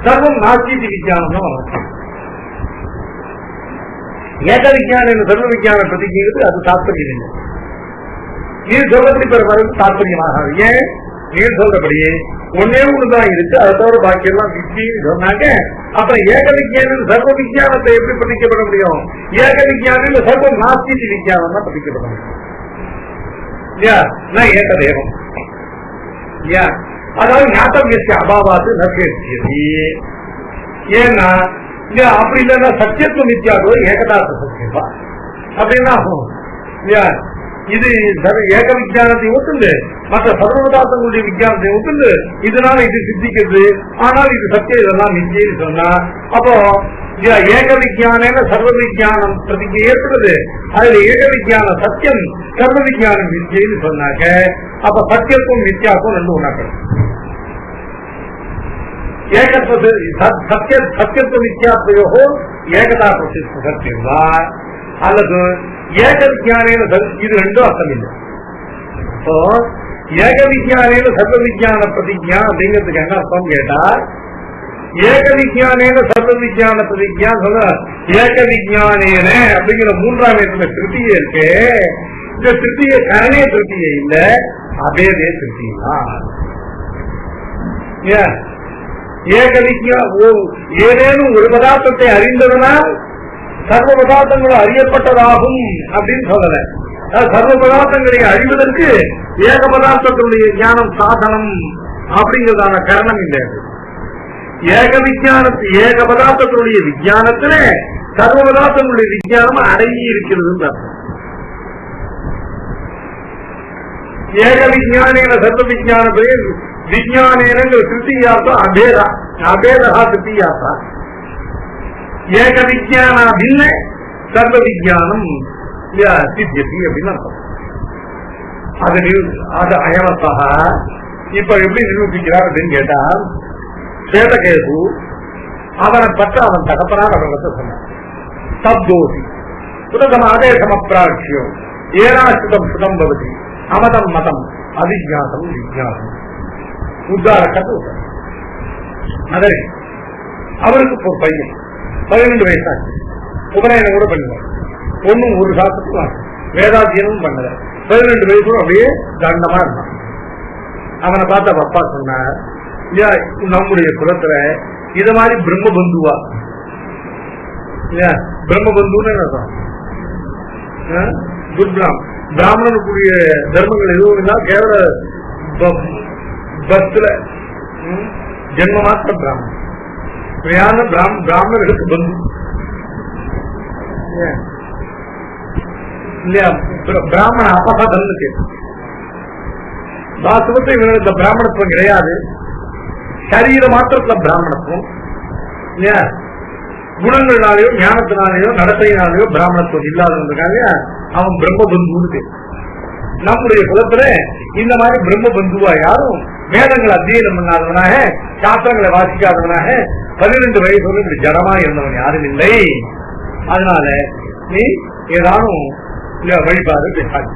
சர்வம் நாஸ்தீதி விஞ்ஞானம் தான். ஏக விஞ்ஞான சர்வ விஞ்ஞான பிரதிஜைங்கிறது அது தாற்பயம் இல்லை. நீ சொல்றபடி பிறகு தாற்பயமாக ஏன் நீர் சொல்றபடியே ஒன்னே ஒண்ணுதான் இருக்கு, அதை தவிர பாக்கி எல்லாம் வித்தின்னு சொன்னாங்க. அப்புறம் ஏக விஞ்ஞான சர்வ விஞ்ஞானத்தை எப்படி பதிக்கப்பட முடியும்? ஏக விஞ்ஞான சர்வ நாஸ்தி விஞ்ஞானம் தான் பதிக்கப்பட முடியும். ஏக தேவம் அதாவது ஞாத்தவியஸ்ய அபாவாத்து நசேஷ்யதி. ஏன்னா அப்படி இல்லைன்னா சத்தியத்துவ மித்யாதோ ஏகதார்த்த சத்தியமா அப்படின்னா ஆகும். இது ஏக விஞ்ஞானத்தை ஒத்துண்டு மற்ற சர்வபதார்த்தங்களுடைய விஞ்ஞானத்தை ஒத்துண்டு இதனால இது சித்திக்கிறது. ஆனால் இது சத்தியம், இதெல்லாம் நிச்சயம் சொன்னா அப்போ ஏக விஞ்ஞான சர்வ விஞ்ஞானம் பிரதிஜை ஏற்படுது. அதுல ஏக விஞ்ஞான சத்தியம் சர்வ விஞ்ஞானம் நிச்சயம்னு சொன்னாக்க அப்ப சத்தியத்துவம் நித்தியாக்கும் ரெண்டு ஒன்னாக்கள். சத்தியத்துவ நித்தியாத்வயோ ஏகதா பிரசித்த சத்தியம் தான் அல்லது ஏக விஞ்ஞான இது ரெண்டும் அர்த்தம் இல்லை. இப்போ ஏக விஞ்ஞான சர்வ விஞ்ஞான பிரதிஜா அப்படிங்கிறதுக்கு என்ன அர்த்தம் கேட்டா ஏக விஞ்ஞான சர்வ விஞ்ஞான பிரதிஜா சொல்ல ஏக விஞ்ஞான அப்படிங்கிற மூன்றாம் இடத்துல திருப்தியே இருக்கு. இந்த திருப்திய கரணே திருப்தியே இல்ல, அபேதே திருப்தியா. ஏக ஏதேனும் ஒரு பதார்த்தத்தை அறிந்ததனால் சர்வ பதார்த்தங்களும் அறியப்பட்டதாகும் அப்படின்னு சொல்லல. சர்வ பதார்த்தங்களை அறிவதற்கு ஏக பதார்த்தத்தினுடைய ஞானம் சாதனம் அப்படிங்கிறதான காரணம் இல்லை. ஏக விஞ்ஞானத்து ஏக பதார்த்தத்தினுடைய விஞ்ஞானத்துல சர்வ பதார்த்தங்களுடைய விஞ்ஞானம் அடங்கி இருக்கிறது. ஏக விஞ்ஞான சர்வ விஞ்ஞான விஞ்ஞானங்கிற திருப்தியார்த்தம் அபேதா அபேதா திருப்தியார்த்தா ஏக விஞ்ஞான பின்ன சர்வ விஞ்ஞானம் சித்தியதி அப்படின்னு அர்த்தம். அது அயவத்தாக இப்ப எப்படி நிரூபிக்கிறார் அப்படின்னு கேட்டா சேதகேது அவனை பற்ற அவன் தகப்பனார் அவன் சொன்னான் சப்தோசி புதகம் ஆதேசம் அப்பிராட்சியம் ஏனாசுதம் சுதம் பவதி அமதம் மதம் அவிஜாதம் விஜாதம் உத்தாரக்கத்து. அதே அவருக்கு ஒரு பையன் 12 வயசாச்சு, உபநயனம் கூட பண்ணுவார். ஒன்னும் ஒரு சாஸ்திரத்துக்கு வேதாத்தியனும் பண்ணல. 12 வயசும் அப்படியே தண்டமா இருந்தான். அவனை பார்த்த அப்பா சொன்னார், நம்முடைய குலத்துல இத மாதிரி பிரம்ம பந்துவா பிரம்ம பந்துன்னு பிராமணனுக்குரிய தர்மங்கள் எதுவும் இல்லா கேவல பஸ்ல ஜென்ம மாத்திர பிராமணன் பிராமணர்களுக்கு பந்து இல்லையா? பிராமண அபகதன்னு கேட்டு வாஸ்தவத்தை இவர்களுக்கு பிராமணத்துவம் கிடையாது. சரீர மாத்திரத்துல பிராமணத்துவம் இல்லையா? குணங்கள்னாலேயோ ஞானத்தினாலேயோ நடத்தையினாலேயோ பிராமணத்துவம் இல்லாதவங்களுக்காக அவன் பிரம்ம பந்துன்னு. நம்முடைய குலத்துல இந்த மாதிரி பிரம்ம பந்துவா யாரும் வேதங்களை அத்தியனம் பண்ணாதவனாக சாஸ்திரங்களை வாசிக்காதவனாக 12 வயசு ஜடமா இருந்தவன் யாரும் இல்லை. அதனால நீ ஏதானும் இல்ல வழிபாடு பேசாது.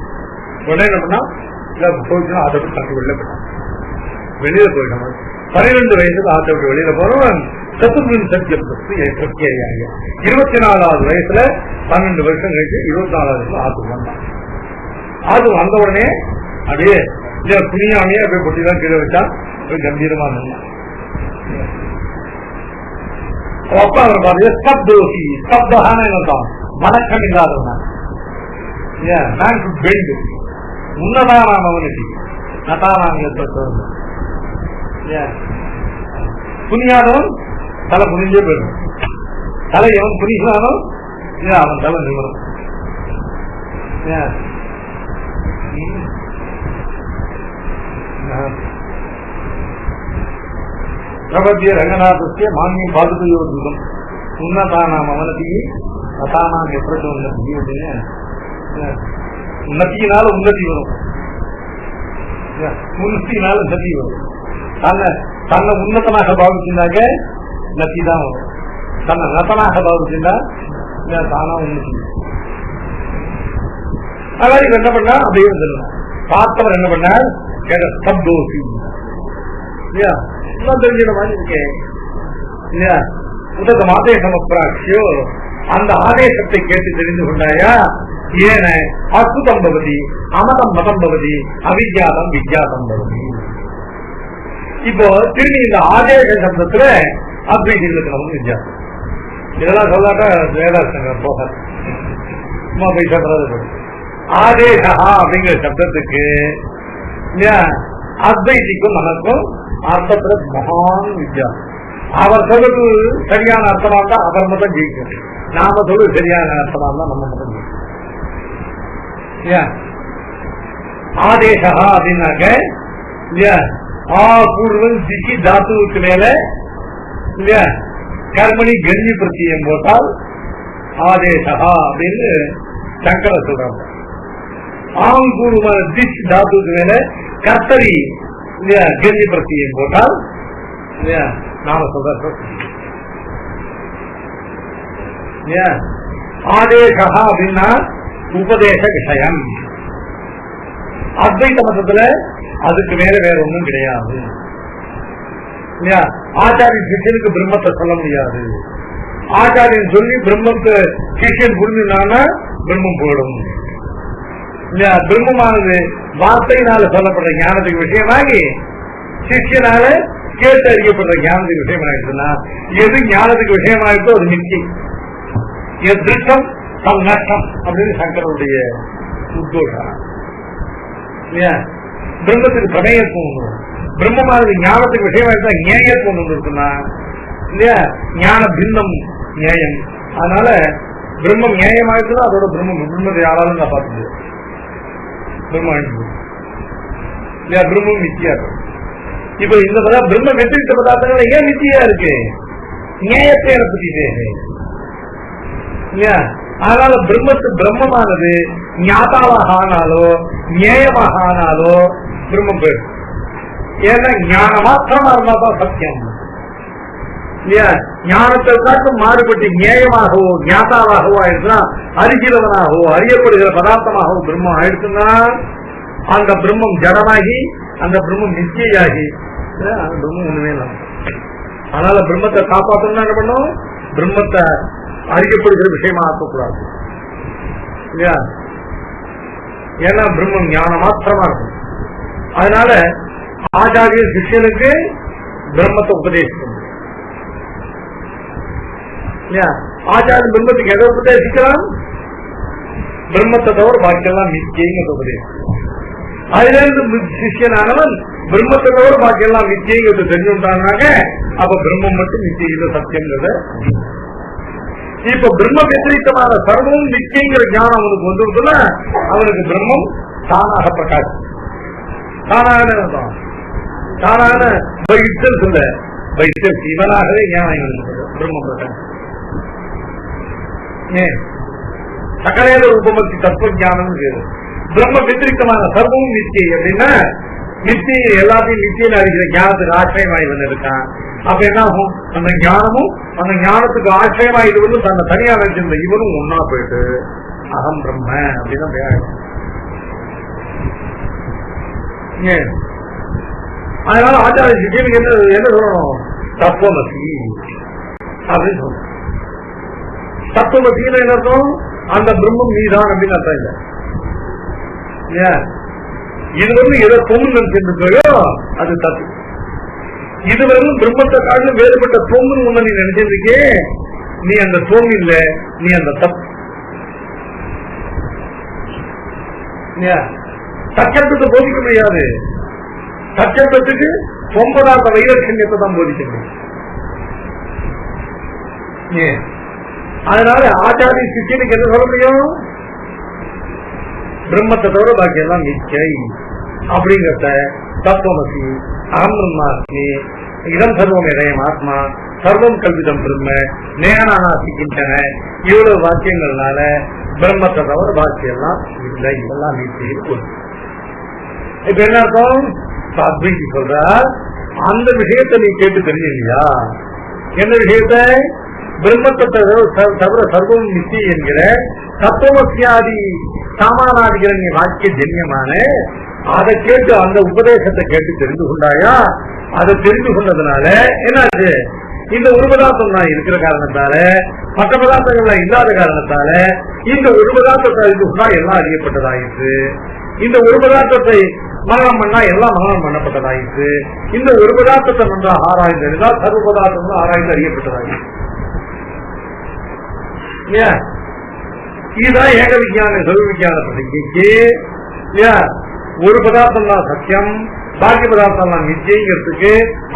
உடனே என்ன பண்ணா போயிடணும், அதை விட்டு தண்ணி வெளியில போயிடணும். 12 வயசுக்கு ஆற்றை விட்டு வெளியில போறவன் சத்துருவின் சத்தியம் 24வது வயசுல 12 வருஷம் கழிச்சு 24வது வயசுல ஆத்துக்கு வந்தான். ஆத்து வந்த உடனே அப்படியே புனியாமையே அப்படியே பொட்டிதான் கீழே வச்சா கம்பீரமா இருந்தான். அப்பா அவர் பாருங்க ஸ்தப்தோசி ஸ்தப்தகான வணக்கம் இல்லாதவன் உன்னதான் அவனுக்கு புனியாதவன் தலை புனிஞ்சே போயிடும். தலை எவன் புனிசாலும் அவன் தலை நிமிரும். பிரபத்திய ரங்கநாதஸ்ய மானியம் பாதுகையோதுகம் உன்னதானாம் அவனதி அதானாம் எப்படி உன்னதி அப்படின்னு உன்னத்தினால உன்னதி வரும், உன்னத்தினால சதி வரும். தன்னை உன்னதனாக பாவிச்சிருந்தாக்க நத்தி தான் வரும். தன்னை நத்தனாக பாவிச்சிருந்தா தானா உன்னதி. அதாவது என்ன பண்ணா அப்படியே வந்துடலாம். பார்த்தவர் என்ன பண்ணார் கேட்ட சப்தோசி இல்லையா தெரிஞ்சிட மாதிரி இருக்கேன் இல்லையா? உதகம் ஆதேசம் அப்பிராட்சியோ அந்த ஆதேசத்தை கேட்டு தெரிந்து கொண்டாயா? ஏன அசுதம் பவதி அமதம் மதம் பவதி அவிஜாதம் விஜாதம் பவதி. இப்போ திரும்பி இந்த ஆதேச சப்தத்துல அத்வைதிகளுக்கு வித்தியாசம். இதெல்லாம் சொல்லாட்டா வேதாசங்க போக சும்மா போய் சொல்றது. ஆதேசா அப்படிங்கிற சப்தத்துக்கு இல்லையா அத்வைதிக்கும் நமக்கும் அர்த்தத்துல மகான் வித்தியாசம். அவர் சொல்றது சரியான அர்த்தமா இருந்தா அவர் மட்டும் ஜெயிக்கும், நாம சொல்றது சரியான அர்த்தமா இருந்தா நம்ம மட்டும் ஜெயிக்கும். ஆதேசா அப்படின்னாக்க இல்லையா, ஆ பூர்வம் திக்கி தாத்துவுக்கு மேல இல்லையா கர்மணி கஞ்சி பிரத்தியம் போட்டால் ஆதேசா அப்படின்னு சங்கர சொல்றாங்க. ஆம் பூர்வமான திஷ் தாத்துவுக்கு மேல கர்த்தரி இல்லையா கஞ்சி பிரத்தியம் போட்டால் இல்லையா நாம சொல்ற ஆதேசா அப்படின்னா உபதேச விஷயம். அத்வைத மதத்துல அதுக்கு மேல வேற ஒண்ணும் கிடையாது இல்லையா. ஆச்சாரியன் சிஷியனுக்கு பிரம்மத்தை சொல்ல முடியாது. ஆச்சாரியன் சொல்லி பிரம்மத்தை சிஷியன் புரிஞ்சுனா பிரம்மம் போயிடும் இல்லையா. பிரம்மமானது வார்த்தையினால சொல்லப்படுற ஞானத்துக்கு விஷயமாகி சிஷியனால கேட்டு அறியப்படுற ஞானத்துக்கு விஷயமாயிடுச்சுன்னா எது ஞானத்துக்கு விஷயமாயிட்டோ அது நிச்சை. திருஷ்டம் தம் நஷ்டம் அப்படின்னு சங்கருடைய உத்தோஷம் இல்லையா. பிரம்மத்துக்கு பிரமேயத்துவம் ஒண்ணு, பிரம்மமானது ஞானத்துக்கு விஷயமாயிட்டா ஞேயத்துவம் ஒண்ணு இருக்குன்னா இல்லையா. ஞான பின்னம் நியாயம். அதனால பிரம்மம் நியாயமாயிட்டுனா அதோட பிரம்மத்தை யாராலும் நான் பார்த்து பிரம்மம் இல்லையா. பிரம்மம் நித்தியா இருக்கு. இப்ப இந்த பிரம்ம வெற்றித்த பதார்த்தங்கள் ஏன் நித்தியா இருக்கு? நியாயத்தை பத்தி அதனால பிரம்மமானது ஞாதாவாக ஆனாலோ நியாயமாக ஆனாலோ பிரம்மம் போயிடும். ஏன்னா ஞான மாத்திரமா இருந்தாதான் சத்தியம் இல்லையா. ஞானத்தை காட்டும் மாறுபட்டு நியாயமாகவோ ஞாதாவாகவோ ஆயிடுச்சுன்னா அறிகிறவனாகவோ அறியப்படுகிற பதார்த்தமாகவோ பிரம்மம் ஆயிடுச்சுன்னா அந்த பிரம்மம் ஜடமாகி அந்த பிரம்மம் நிச்சயாகி அந்த பிரம்மம் ஒண்ணுமே இல்லை. அதனால பிரம்மத்தை காப்பாற்றணும்னா என்ன பண்ணும்? பிரம்மத்தை அறியப்படுகிற விஷயமா ஆக்கக்கூடாது இல்லையா. ஏன்னா பிரம்மம் ஞானம் மாத்திரமா இருக்கும். அதனால ஆச்சாரிய சிஷ்யனுக்கு பிரம்மத்தை உபதேசிக்கணும் இல்லையா. ஆச்சாரிய பிரம்மத்துக்கு எதை உபதேசிக்கலாம்? பிரம்மத்தை தவிர பாக்கியெல்லாம் மித்தியங்கிறத உபதேசிக்கலாம். அதுல இருந்து சிஷ்யனானவன் பிரம்மத்தை தவிர பாக்கியெல்லாம் மித்தியங்கிறத தெரிஞ்சுட்டாங்க. அப்ப பிரம்மம் மட்டும் மித்திய சத்தியங்கிறத. இப்ப பிரம்ம விபரீதமான சர்வம் நிச்சயங்கிற ஞானம் அவனுக்கு வந்துருக்குன்னா அவனுக்கு பிரம்மம் தானாக பிரகாஷ் தானான வைத்தல் சொல்ல வைத்தல் இவனாகவே ஞானம் பிரம்ம பிரகாஷ். சகலேத உபமத்தி தத்துவ ஞானம் பிரம்ம விபரீதமான சர்வமும் நிச்சயம் அப்படின்னா நிச்சய எல்லாத்தையும் நிச்சயம் அறிகிற ஞானத்துக்கு ஆசிரியமாய் வந்து இருக்கான். அப்ப என்ன ஆகும்? அந்த ஞானமும் அந்த ஞானத்துக்கு ஆசிரியமா இது வந்து தன்னை தனியா வச்சிருந்த இவனும் ஒன்னா போயிட்டு அகம் பிரம்ம அப்படின்னா பேரும். அதனால ஆச்சாரிய சிஷியனுக்கு என்ன சொல்லணும்? தத்துவமசி அப்படின்னு சொல்லணும். தத்துவமசின்னு என்ன அர்த்தம்? அந்த பிரம்மம் நீதான் அப்படின்னு அர்த்தம் இல்லை. இது வந்து எதை பொண்ணு நினைச்சிருக்கோ அது தப்பு. இது வந்து பிரம்மத்தை காட்டிலும் வேறுபட்ட பொண்ணு ஒண்ணு நீ நினைச்சிருக்கே, நீ அந்த பொண்ணு இல்ல, நீ அந்த தப்பு. சச்சப்தத்தை போதிக்க முடியாது. சச்சப்தத்துக்கு 9வது வைரட்சண்யத்தை தான் போதிக்க முடியும். அதனால ஆச்சாரிய சிஷியனுக்கு என்ன சொல்ல முடியும்? பிரம்மத்தை தவிர பாக்கி எல்லாம் நிச்சை அப்படிங்கிறத தத்துவமசி அகம் பிரம்மாஸ்மி இதம் சர்வம் இதயம் ஆத்மா சர்வம் கல்விதம் பிரம்ம நேகனாசிக்கின்றன இவ்வளவு வாக்கியங்கள்னால பிரம்மத்தை தவிர பாக்கி எல்லாம் இல்லை, இதெல்லாம் நிச்சயம் இருக்கும். இப்ப என்ன அர்த்தம்? அத்வைதி சொல்ற அந்த விஷயத்தை நீ கேட்டு தெரிஞ்சுக்கியா? என்ன விஷயத்த? பிரம்மத்தை தவிர சர்வம் நிச்சயம் என்கிற தத்துவமசியாதி சாமானாதிகிற நீ வாக்கிய ஜன்யமான அதை கேட்டு அந்த உபதேசத்தை கேட்டு தெரிந்து கொண்டாயா? அதை தெரிந்து கொண்டதுனால என்னாச்சு? இந்த ஒரு பதார்த்தம் தான் இருக்கிற காரணத்தால, மற்ற பதார்த்தங்கள்லாம் இல்லாத காரணத்தால இந்த ஒரு பதார்த்தத்தை அறிந்து கொண்டா எல்லாம் அறியப்பட்டதாயிற்று. இந்த ஒரு பதார்த்தத்தை மரணம் பண்ணா எல்லாம் மரணம் பண்ணப்பட்டதாயிற்று. இந்த ஒரு பதார்த்தத்தை நன்றாக ஆராய்ந்து அறிந்தால் சர்வ பதார்த்தங்களும் ஆராய்ந்து அறியப்பட்டதாயிற்று. இதுதான் ஏக விஞ்ஞான சர்வ விஞ்ஞான பிரதிக்கு ஒரு பதார்த்தம் தான் சத்தியம், பாக்கி பதார்த்தம் தான் நிச்சயங்கிறதுக்கு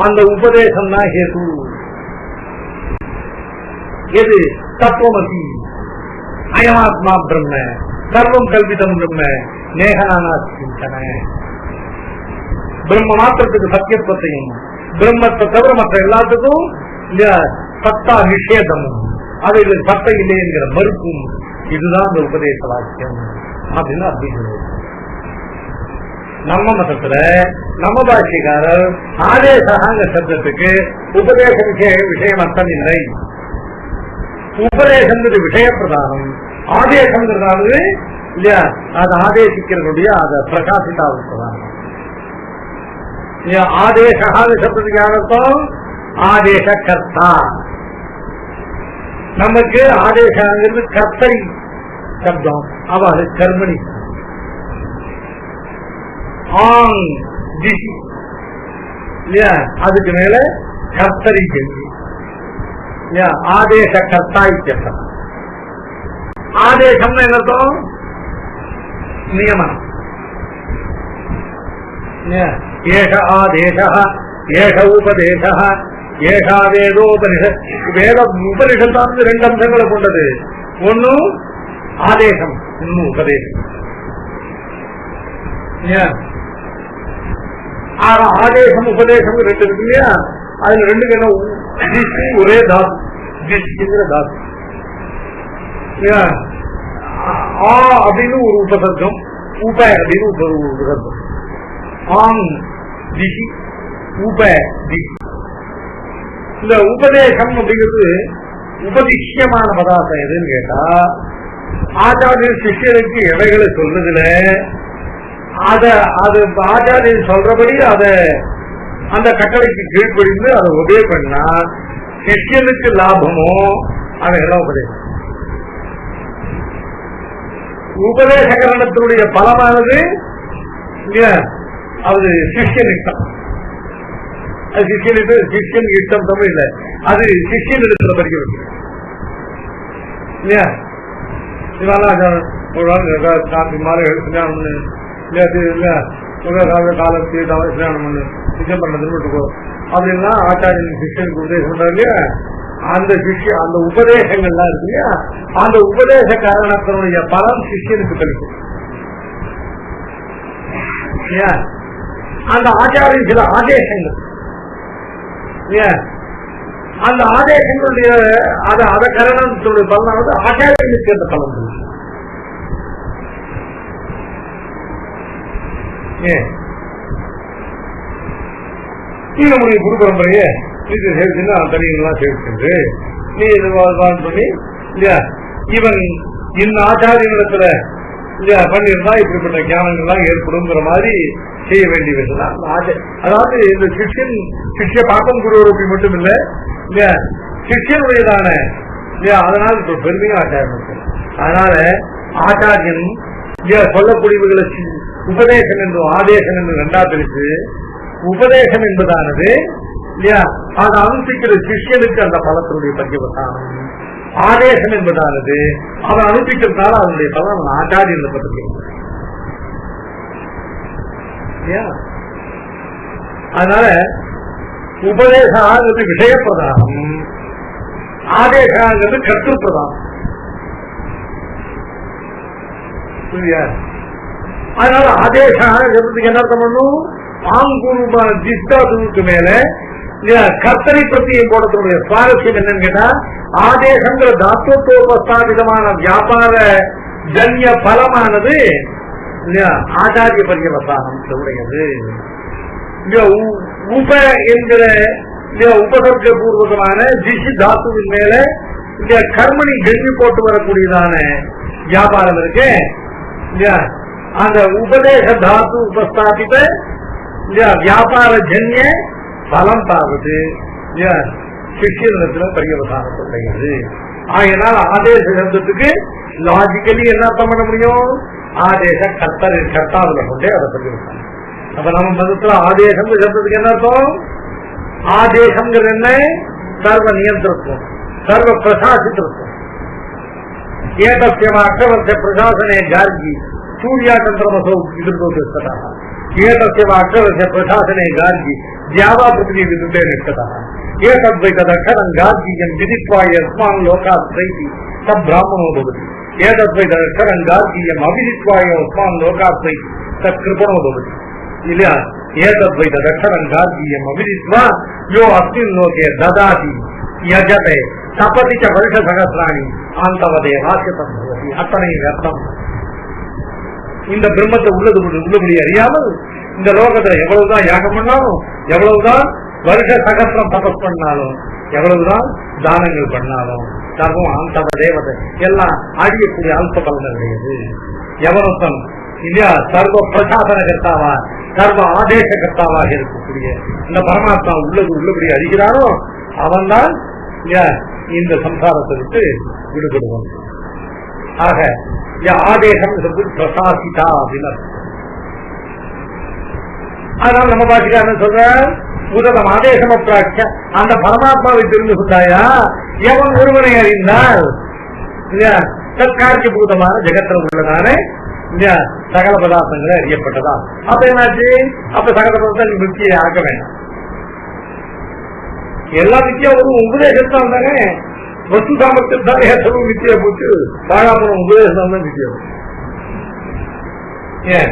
அந்த உபதேசம் தான் ஹேது. எது? தத்துவமசி அயமாத்மா பிரம்ம சர்வம் கல்விதம் பிரம்ம நேகனானா சிந்தன. பிரம்ம மாத்திரத்துக்கு சத்தியத்துவத்தையும் பிரம்மத்தை தவிர மற்ற எல்லாத்துக்கும் சத்தா நிஷேதமும் அது சத்தை இல்லை என்கிற மறுப்பும் இதுதான் இந்த உபதேச வாக்கியம் அப்படின்னு அப்படின்னு நம்ம மதத்துல நம்ம பாஷிகாரர் ஆதேசகாங்க சப்தத்துக்கு உபதேச விஷயம் அர்த்தம் இல்லை. உபதேசங்கிறது விஷய பிரதானம், ஆதேசங்கிறதாவது இல்லையா அது ஆதேசிக்கிறதுடைய அதை பிரகாசித்தாவது பிரதானம். ஆதேசகாங்க சப்தத்துக்கு அர்த்தம் ஆதேச கர்த்தா. நமக்கு ஆதேசங்கிறது கர்த்தரி சப்தம், அவ கர்மணி அதுக்கு மேல கர்த்தரி கேள்வி ஆதேச கர்த்தா இத்தியம். ஆதேசம் என்ன அர்த்தம்? நியமனம். ஏஷ ஆதேச ஏஷ உபதேச ஏஷா வேதோபனிஷத். வேத உபனிஷத்தானது ரெண்டு அம்சங்களை கொண்டது. ஒன்னு ஆதேசம், இன்னும் உபதேசம். ஆதேசம் உபதேசம் ரெண்டு இருக்கு இல்லையா? அதுல ரெண்டுக்கு என்ன ஒரே தாத்து, திஷ்ங்கிற தாத்து அப்படின்னு ஒரு உபசர்க்கம், உப அப்படின்னு ஒரு உபசர்க்கம். ஆங் திஷி உப திஷி. இந்த உபதேசம் அப்படிங்கிறது உபதிஷ்யமான பதார்த்தம் எதுன்னு கேட்டா ஆச்சாரியர் சிஷ்யருக்கு எவைகளை சொல்றதுல அது ஆச்சாரியர் சொல்றபடி அத அந்த கட்டளைக்கு கீழ்ப்படிந்து அதை உபே பண்ணா சிஷ்யனுக்கு லாபமோ அவைகளாம் உபதேசம். உபதேச கரணத்தினுடைய பலமானது அது சிஷ்யன் இஷ்டம். அது சிஷ்யன் இஷ்டம் தமிழ் இல்லை, அது சிஷ்யன் இடத்துல படிக்கிறது இல்லையா? காந்தி மாலை கல்யாணம் காலத்து கல்யாணம் பண்ணு நிச்சயம் பண்ணதுன்னு விட்டுக்கோ அப்படின்னா ஆச்சாரியன் சிஷ்யனுக்கு உபதேசம் பண்றாரு இல்லையா? அந்த அந்த உபதேசங்கள்லாம் இருக்கு இல்லையா? அந்த உபதேச காரணத்தினுடைய பலன் சிஷ்யனுக்கு கிடைக்கும். அந்த ஆச்சாரியன் சில ஆதேசங்கள் அந்த ஆதேசங்களுடைய அத கரணத்தினுடைய பலனாவது ஆச்சாரியனுக்கு அந்த பலன். நம்முடைய குரு பரம்பரையே இது சேர்த்துன்னா தனியெல்லாம் சேர்த்து நீ இது பண்ணி இல்லையா இவன் இந்த ஆச்சாரியனிடத்துல இல்லையா பண்ணியிருந்தா இப்படிப்பட்ட ஞானங்கள்லாம் ஏற்படுங்கிற மாதிரி செய்ய வேண்டியதுதான். அதாவது இந்த சிஷ்ய பாக்கம் குருவரப்பி மட்டும் இல்லை இல்லையா சிஷ்யனுடையதான இல்லையா அதனால இப்ப பெருமையும் ஆச்சாரியன். அதனால ஆச்சாரியன் இல்லையா சொல்லக்கூடியவர்களை உபதேசம் என்றும் ஆதேசம் என்று ரெண்டா பிரித்து உபதேசம் என்பதானது இல்லையா அதை அனுப்பிக்கிற சிஷ்யனுக்கு அந்த பலத்தினுடைய பரிவசானம். ஆதேசம் என்பதானது அவன் அனுப்பிக்கிறதுனால அதனுடைய பலம் அவன் ஆச்சாரியன் பற்றி. அதனால உபதேசங்கிறது விஷய பிரதானம், ஆதேசங்கிறது கர்த்திரு பிரதானம். அதனால ஆதேசத்துக்கு என்ன அர்த்தம் பண்ணும்? ஆங்கூர்வமான ஜிஸ்தாதுக்கு மேல கர்த்தரை பிரத்தியை போடக்கூடிய சுவாரஸ்யம் என்னன்னு கேட்டா ஆதேசங்கிற தாத்துவத்தோபஸ்தாபிதமான வியாபார ஜன்ய பலமானது ஆச்சாரிய பரியவசானம் உடையது. உப என்கிற உபசர்க்க பூர்வகமான ஜிஷி தாத்துவின் மேல இந்த கர்மணி ஜென்மி போட்டு வரக்கூடியதான வியாபாரம் இருக்கு. அந்த உபதேச தாத்து உபஸ்தாபித வியாபார ஜன்ய பலம் தாவது சிஷ்யத்துல பரியவசானத்தை உடையது. ஆகையினால் ஆதேச சப்தத்துக்கு லாஜிக்கலி என்ன அர்த்தம் பண்ண முடியும்? ஆதேச கர்த்தாவில் கொண்டே அதை பரியவசானம். அப்ப நம்ம மதத்துல ஆதேசம் சப்தத்துக்கு என்ன அர்த்தம்? ஆதேசம்ங்கிறது என்ன? சர்வ நியந்திரத்துவம், சர்வ பிரசாசித்திருத்தம். ஏதஸ்ய அக்ஷரஸ்ய பிரசாசனே கார்கி சூர்யாச்சந்திரமசோ விதுர்தோதா ஏதஸ்ய அக்ஷரஸ்ய பிரசாசனே கார்கி ஜாவா பிருத்திவி விதுர்தே நிஷ்டதா ஏதத்வை ததக்ஷரம் கார்கியம் விதித்வா யஸ்மான் லோகாத் ப்ரைதி தத் பிராமணோ பவதி ஏதத்வை தரங்கீயம் அபிதித்வாய உஸ்மான் லோகாத்வை தற்கிருபணோபதி இல்லையா? ஏதத்வை தரங்கீயம் அபிதித்வா யோ அஸ்மின் லோகே ததாதி யஜதே சபதிச்ச வருஷ சகசிராணி ஆந்தவதே வாக்கியம் பவதி. அத்தனை அர்த்தம். இந்த பிரம்மத்தை உள்ளபடி அறியாமல் இந்த லோகத்தை எவ்வளவுதான் யாகம் பண்ணாலும், எவ்வளவுதான் வருஷ சகசிரம் தபஸ் பண்ணாலும், எவ்வளவுதான் தானங்கள் பண்ணாலும் சர்வம் அந்த தேவதை எல்லாம் அழியக்கூடிய அல்ப பலன் கிடையாது. எவனொத்தன் இல்லையா சர்வ பிரசாதன கர்த்தாவா சர்வ ஆதேச கர்த்தாவாக இருக்கக்கூடிய இந்த பரமாத்மா உள்ளபடி அறிகிறானோ அவன் தான் இந்த சம்சாரத்தை விட்டு விடுபடுவான். ஆக ஆதேசம் பிரசாசிதா அப்படின்னு அதனால நம்ம பாட்டுக்கான சொல்ற உதகம் ஆதேசம் அப்பிராட்ச அந்த பரமாத்மாவை தெரிந்து கொண்டாயா எவன் ஒருவனை அறிந்தால் இல்லையா தற்காட்சி பூதமான ஜெகத்தில் உள்ளதானே இல்லையா சகல பதார்த்தங்களை அறியப்பட்டதா. அப்ப என்னாச்சு? அப்ப சகல பதார்த்தம் நித்தியை ஆக்க வேண்டாம். எல்லா நித்தியா ஒரு உபதேசத்தான் தானே வஸ்து சாமர்த்தியத்தான் ஏற்றவும் நித்தியா போச்சு. பாழாபுரம் உபதேசம் தான் நித்தியம். ஏன்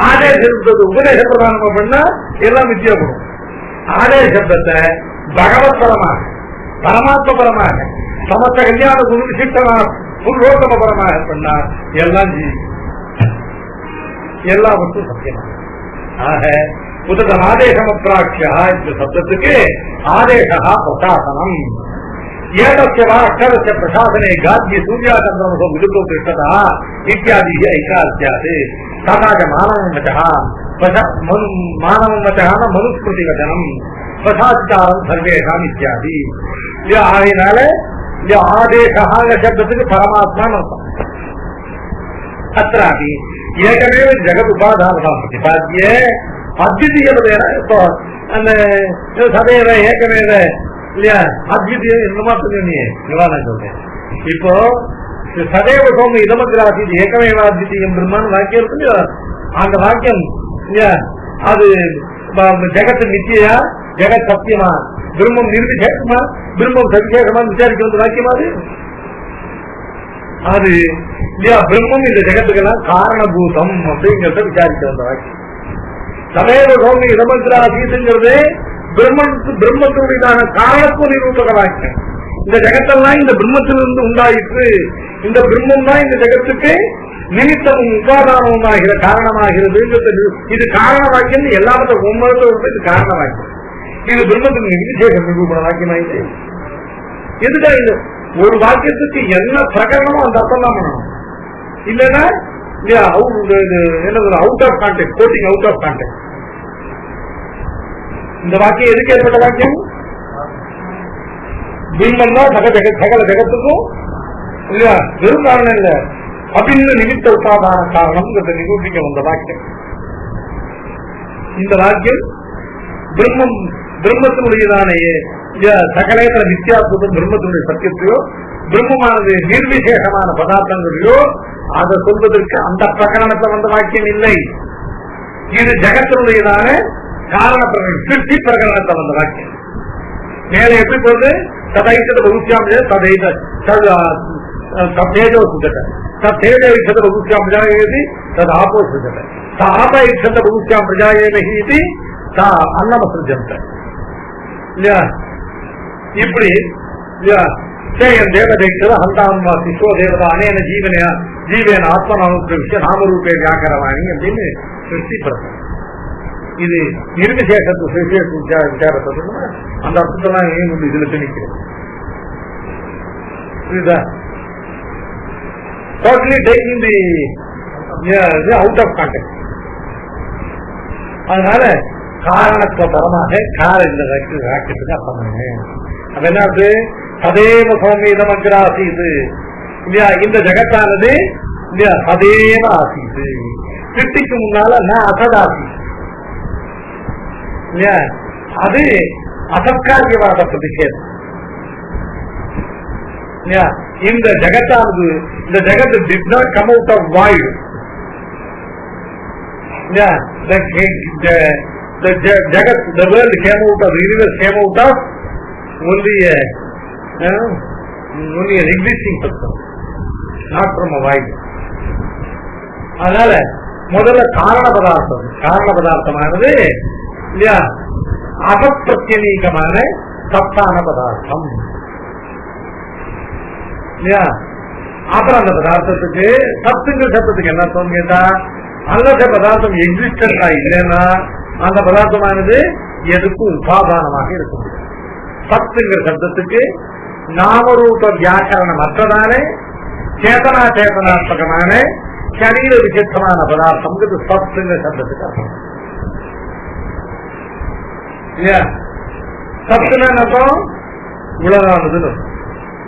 ஆதேசத்தை உபதேச பிரதானமா பண்ணா எல்லாம் நித்தியா போடும். ஆதேசத்தை பகவத் பரமாக பரமாத்ம பரமாக சமஸ்த கல்யாண குரு விசிஷ்டமாக புருஷோத்தம பரமாக பண்ணா எல்லாம் எல்லா வஸ்து சத்தியமா. ஆக உதகம் ஆதேசம் அப்பிராட்சியா இந்த சப்தத்துக்கு ஆதேசா பிரசாசனம் ஏதஸ்யவா அக்ஷரஸ்ய பிரசாசனே காத்திய சூர்யாச்சந்திரமசோ விடுதோ கிருஷ்ணதா இத்தியாதி ஐகாஸ்யாது ததாச்ச மானவம் வச்சகான மனுஸ்மிருதி வச்சனம் பிரசாச்சாரம் சர்வேஷாம் இத்தியாதி. ஆகையினால ஆதேசகாங்க சப்தத்துக்கு பரமாத்மா அர்த்தம். அत्रापि ஏகமேவ ஜெகத் உபாதானம் பிரதிபாத்திய அத்விதீயபதேன இப்போ அந்த சதேவ ஏகமேவ இல்லையா அத்விதீய இந்த மாதிரி சொன்னீங்க நிவாரணம் சொல்றேன். இப்போ சதேவ சோம இதமகிராசி ஏகமேவ அத்விதீயம் பிரம்மான்னு வாக்கியம் இருக்கு இல்லையா? அந்த வாக்கியம் இல்லையா அது ஜெகத்து நித்தியா ஜெகத் சத்தியமா பிரம்மம் நிர்விசேஷமா பிரம்மம் சவிசேஷமா விசாரிக்க வந்த வாக்கியமா அது இல்லையா? பிரம்மம் இந்த ஜெகத்துக்கெல்லாம் காரணபூதம் அப்படிங்கிறத விசாரிக்க வந்த வாக்கியம். சதேவ சோமி இதமகிராசிங்கிறது பிரம்மத்தினுடையதான காரணத்துவ நிரூபக வாக்கியம். இந்த ஜெகத்தெல்லாம் இந்த பிரம்மத்திலிருந்து உண்டாயிற்று. இந்த பிரம்மம் தான் இந்த ஜெகத்துக்கு நிமித்தமும் உபாதானமும் ஆகிற காரணமாகிறது. இது காரண வாக்கியம். எல்லாத்தையும் ஒவ்வொருத்தரும் இது காரண வாக்கியம். இது பிரம்மத்தின் விசேஷ நிரூபண வாக்கியமாயிட்டு எதுக்கா இந்த ஒரு வாக்கியத்துக்கு என்ன பிரகரணமோ அந்த அர்த்தம் தான் பண்ணணும். இல்லைன்னா என்ன out of context quoting out of context. இந்த வாக்கியம் எதுக்கு ஏற்பட்ட வாக்கியம்? பிரம்மம் தான் சகல ஜெகத்துக்கும் இல்லையா வெறும் காரணம் இல்ல அபின்ன நிமித்த உபாதான காரணம் நிரூபிக்க வந்த வாக்கியம். இந்த வாக்கியம் பிரம்மத்தினுடையதான சகலேந்திர நித்தியாத்வம் பிரம்மத்தினுடைய சத்தியத்தையோ பிரம்மமானது நிர்விசேஷமான பதார்த்தங்களையோ அதை சொல்வதற்கு அந்த பிரகரணத்தில் வந்த வாக்கியம் இல்லை. இது ஜெகத்தினுடையதான காரண பிரகரணம் சிருஷ்டி பிரகரணத்தில் வந்த வாக்கியம். மேலே எப்படி போகுது? ததைத்தது பகுத்தியாம் தேஜோ சுஜத தேஜோ இச்சத பகுத்தியாம் பிரஜாயேதி தது ஆபோ சுஜத ஆப இச்சத பகுத்தியாம் பிரஜாயேமஹி இது அன்னம சுஜந்த இல்லையா? இப்படி இல்லையா சேயன் தேவதைக்கிறது ஹந்தாம் சிசோ தேவதா அனேன ஜீவேன ஆத்மநாம நாமரூபே வியாக்கரவாணி அப்படின்னு சிருஷ்டி பிரசம். இது நிர்விசேஷத்து விசாரத்தை அந்த அர்த்தத்தெல்லாம் இதுல திணிக்கிறேன். Totally taking the out of context. அதனால காரணத்துவ பரமாக இந்த வாக்கியத்துக்கு அர்த்தம் பண்ணேன். அது என்ன? சதேவ சௌமியம் அக்ராசீது இல்லையா? இந்த ஜெகத்தானது இல்லையா சதேவ ஆசீது. சிருஷ்டிக்கு முன்னால நான் அசதாசி இல்லையா? அது அசத்காரியவாத பிரதிஷேதம் இல்லையா? இந்த ஜெகத்தானது இந்த ஜெகத் did not come out of void. Yeah, the jagat, the world came out of, the universe came out of only an existing person. நாட்பிரம வாயு. அதனால முதல்ல காரண பதார்த்தமானது இல்லையா அகப்பிரத்யநீகமான சத்தான பதார்த்தம் இல்லையா. அப்புறம் அந்த பதார்த்தத்துக்கு சத்துங்கிற சத்தத்துக்கு என்ன அர்த்தம் கேட்டா, அந்த பதார்த்தம் எக்ஸிஸ்டன்டா இல்லைன்னா அந்த பதார்த்தமானது எதுக்கும் உபாதானமாக இருக்கும். சத்துங்கிற சப்தத்துக்கு நாமரூப வியாக்கரணம் அற்றதான சேதனாத்மகமான சரீர விசித்தமான பதார்த்தம் சத்துங்கிற சப்தத்துக்கு அர்த்தம் இல்லையா. சத்துனா அர்த்தம் உலகானதுன்னு.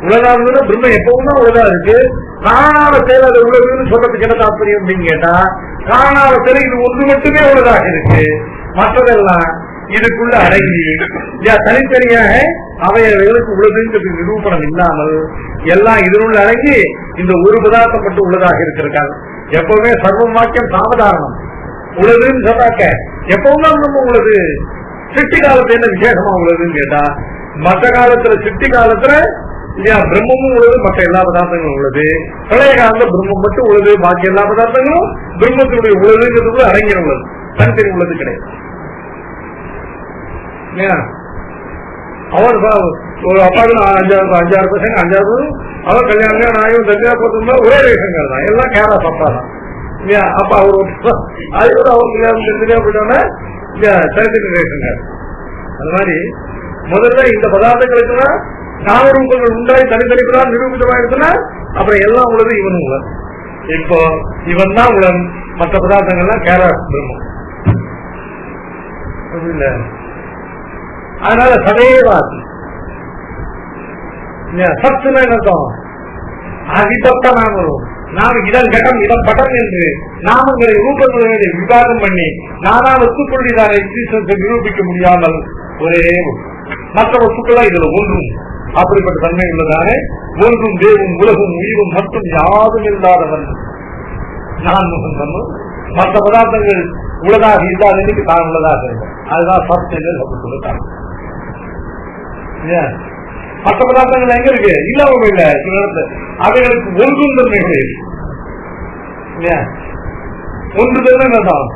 உலகானதுன்னு பிரம்ம எப்பவும் தான் உலகா இருக்கு. காரணாவத்தையில அது உலகுன்னு சொல்றதுக்கு என்ன தாற்பயம் அப்படின்னு கேட்டா, காரணாவத்தையில இது ஒன்று மட்டுமே உலகாக இருக்கு, மற்றதெல்லாம் இதுக்குள்ள அடங்கி தனித்தனியாக அவைகளுக்கு உலகுங்கிறது நிரூபணம் இல்லாமல் எல்லாம் இதனுள்ள அடங்கி இந்த ஒரு பதார்த்தம் மட்டும் உள்ளதாக இருக்கிறாங்க. எப்பவுமே சர்வம் வாக்கியம் சாவதாரணம். உலகுன்னு சொன்னாக்க எப்பவும் தான் நம்ம உள்ளது. சிட்டி காலத்துல என்ன விசேஷமா உள்ளதுன்னு கேட்டா, மற்ற காலத்துல சிட்டி காலத்துல இல்லையா பிரம்மமும் உள்ளது, மற்ற எல்லா பதார்த்தங்களும் உள்ளது. பழைய காலத்துல பிரம்மம் மட்டும் உள்ளது, பாக்கி எல்லா பதார்த்தங்களும் பிரம்மத்தினுடைய உள்ளதுங்கிறதுக்குள்ள அடங்கின உள்ளது, தனித்தனி உள்ளது கிடையாது. அவர் ஒரு அப்பாவுக்கு 5-6 பசங்க 5 அவர் கல்யாணம் நாயும் தனியா போட்டிருந்தா ஒரே ரேஷன்கார் தான், எல்லாம் கேரா சப்பா தான் இல்லையா. அப்ப அவர் அதோட அவர் கல்யாணம் தெரிஞ்சா போயிட்டோன்னா இல்லையா தனித்தனி ரேஷன்கார். அது மாதிரி முதல்ல இந்த பதார்த்தங்களுக்குன்னா நாமரூபங்கள் உண்டாய் தனித்தனிப்பதான் நிரூபிதமா இருக்குன்னா அப்புறம் எல்லாம் உள்ளது இவனும் உலன். இப்போ இவன் தான் உலன், மற்ற பதார்த்தங்கள்லாம் கேரா பிரம்மம் இல்ல. அதனால சதேவாசி சத்துனா என்னம் அதிபத்த நாமரும் நாம் இதன் கட்டம் இதன் பட்டம் என்று நாமங்களை ரூபங்களை விவாதம் பண்ணி நானா வஸ்துக்களுடையதான எக்ஸிஸ்டன்ஸை நிரூபிக்க முடியாமல் ஒரே மற்ற வஸ்துக்களா இதுல ஒன்றும் அப்படிப்பட்ட தன்மை உள்ளதானே ஒன்றும் தேவும் உலகும் உயிரும் மற்றும் யாரும் இல்லாதவன் நான் முகந்தனும் மற்ற பதார்த்தங்கள் உள்ளதாக இல்லாததுக்கு தான் உள்ளதாக இருக்கும். அதுதான் சத்து சொல்லுறாங்க. மற்ற பதார்த்தங்கள் எங்க இருக்கு? இல்லாம இல்ல. அவைகளுக்கு ஒன்றும் தன்மை கிடையாது. ஒன்று தன்மை என்னதான்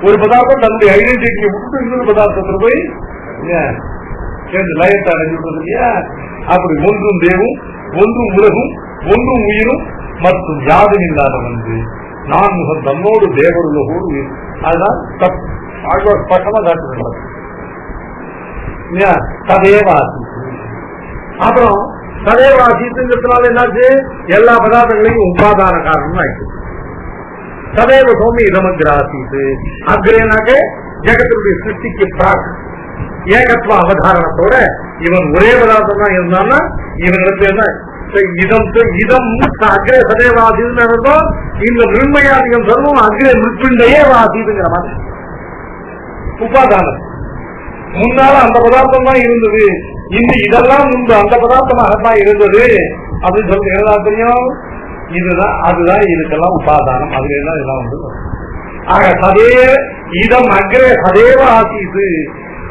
ஒரு பதார்த்தம் தன்னுடைய ஐடென்டிட்டியை விட்டு இன்னொரு பதார்த்தத்தில் போய் சேர்ந்து லயத்தை அடைஞ்சுட்டு இல்லையா. அப்படி ஒன்றும் தேவும் ஒன்றும் உலகும் ஒன்றும் உயிரும் மற்றும் யாரும் இல்லாதவன் நான் முகம் தன்னோடு தேவருலகோடு. அதுதான் ஸ்பஷ்டமா காட்டுறது இல்லையா. சதேவாசி. அப்புறம் சதேவாசித்துங்கிறதுனால என்னாச்சு, எல்லா பதார்த்தங்களையும் உபாதான காரணம் ஆயிடுச்சு. சதேவ சோமி இதமகிராசித்து அக்ரேனாக்க ஜெகத்தினுடைய சிருஷ்டிக்கு பிராக் ஏகத்துவ அவதாரணத்தோட இவன் ஒரே பதார்த்தம் தான் இருந்தான்னா இவனுக்கு என்ன இதம் அக்ரே சதேவாசின்னு அர்த்தம். இந்த மிருண்மையாதிகம் சொல்லுவோம் அக்ரே மிருப்பிண்டையே வாசிதுங்கிற மாதிரி உபாதானம். முன்னால அந்த பதார்த்தம் தான் இருந்தது, இந்த இதெல்லாம் முன்பு அந்த பதார்த்தமாகத்தான் இருந்தது அப்படின்னு சொல்லிட்டு என்ன தெரியும். இதுதான் அதுதான் இதுக்கெல்லாம் உபாதானம். அதுல இதெல்லாம் வந்து ஆக சதே இதம் அக்ரே சதேவ ஆசிது.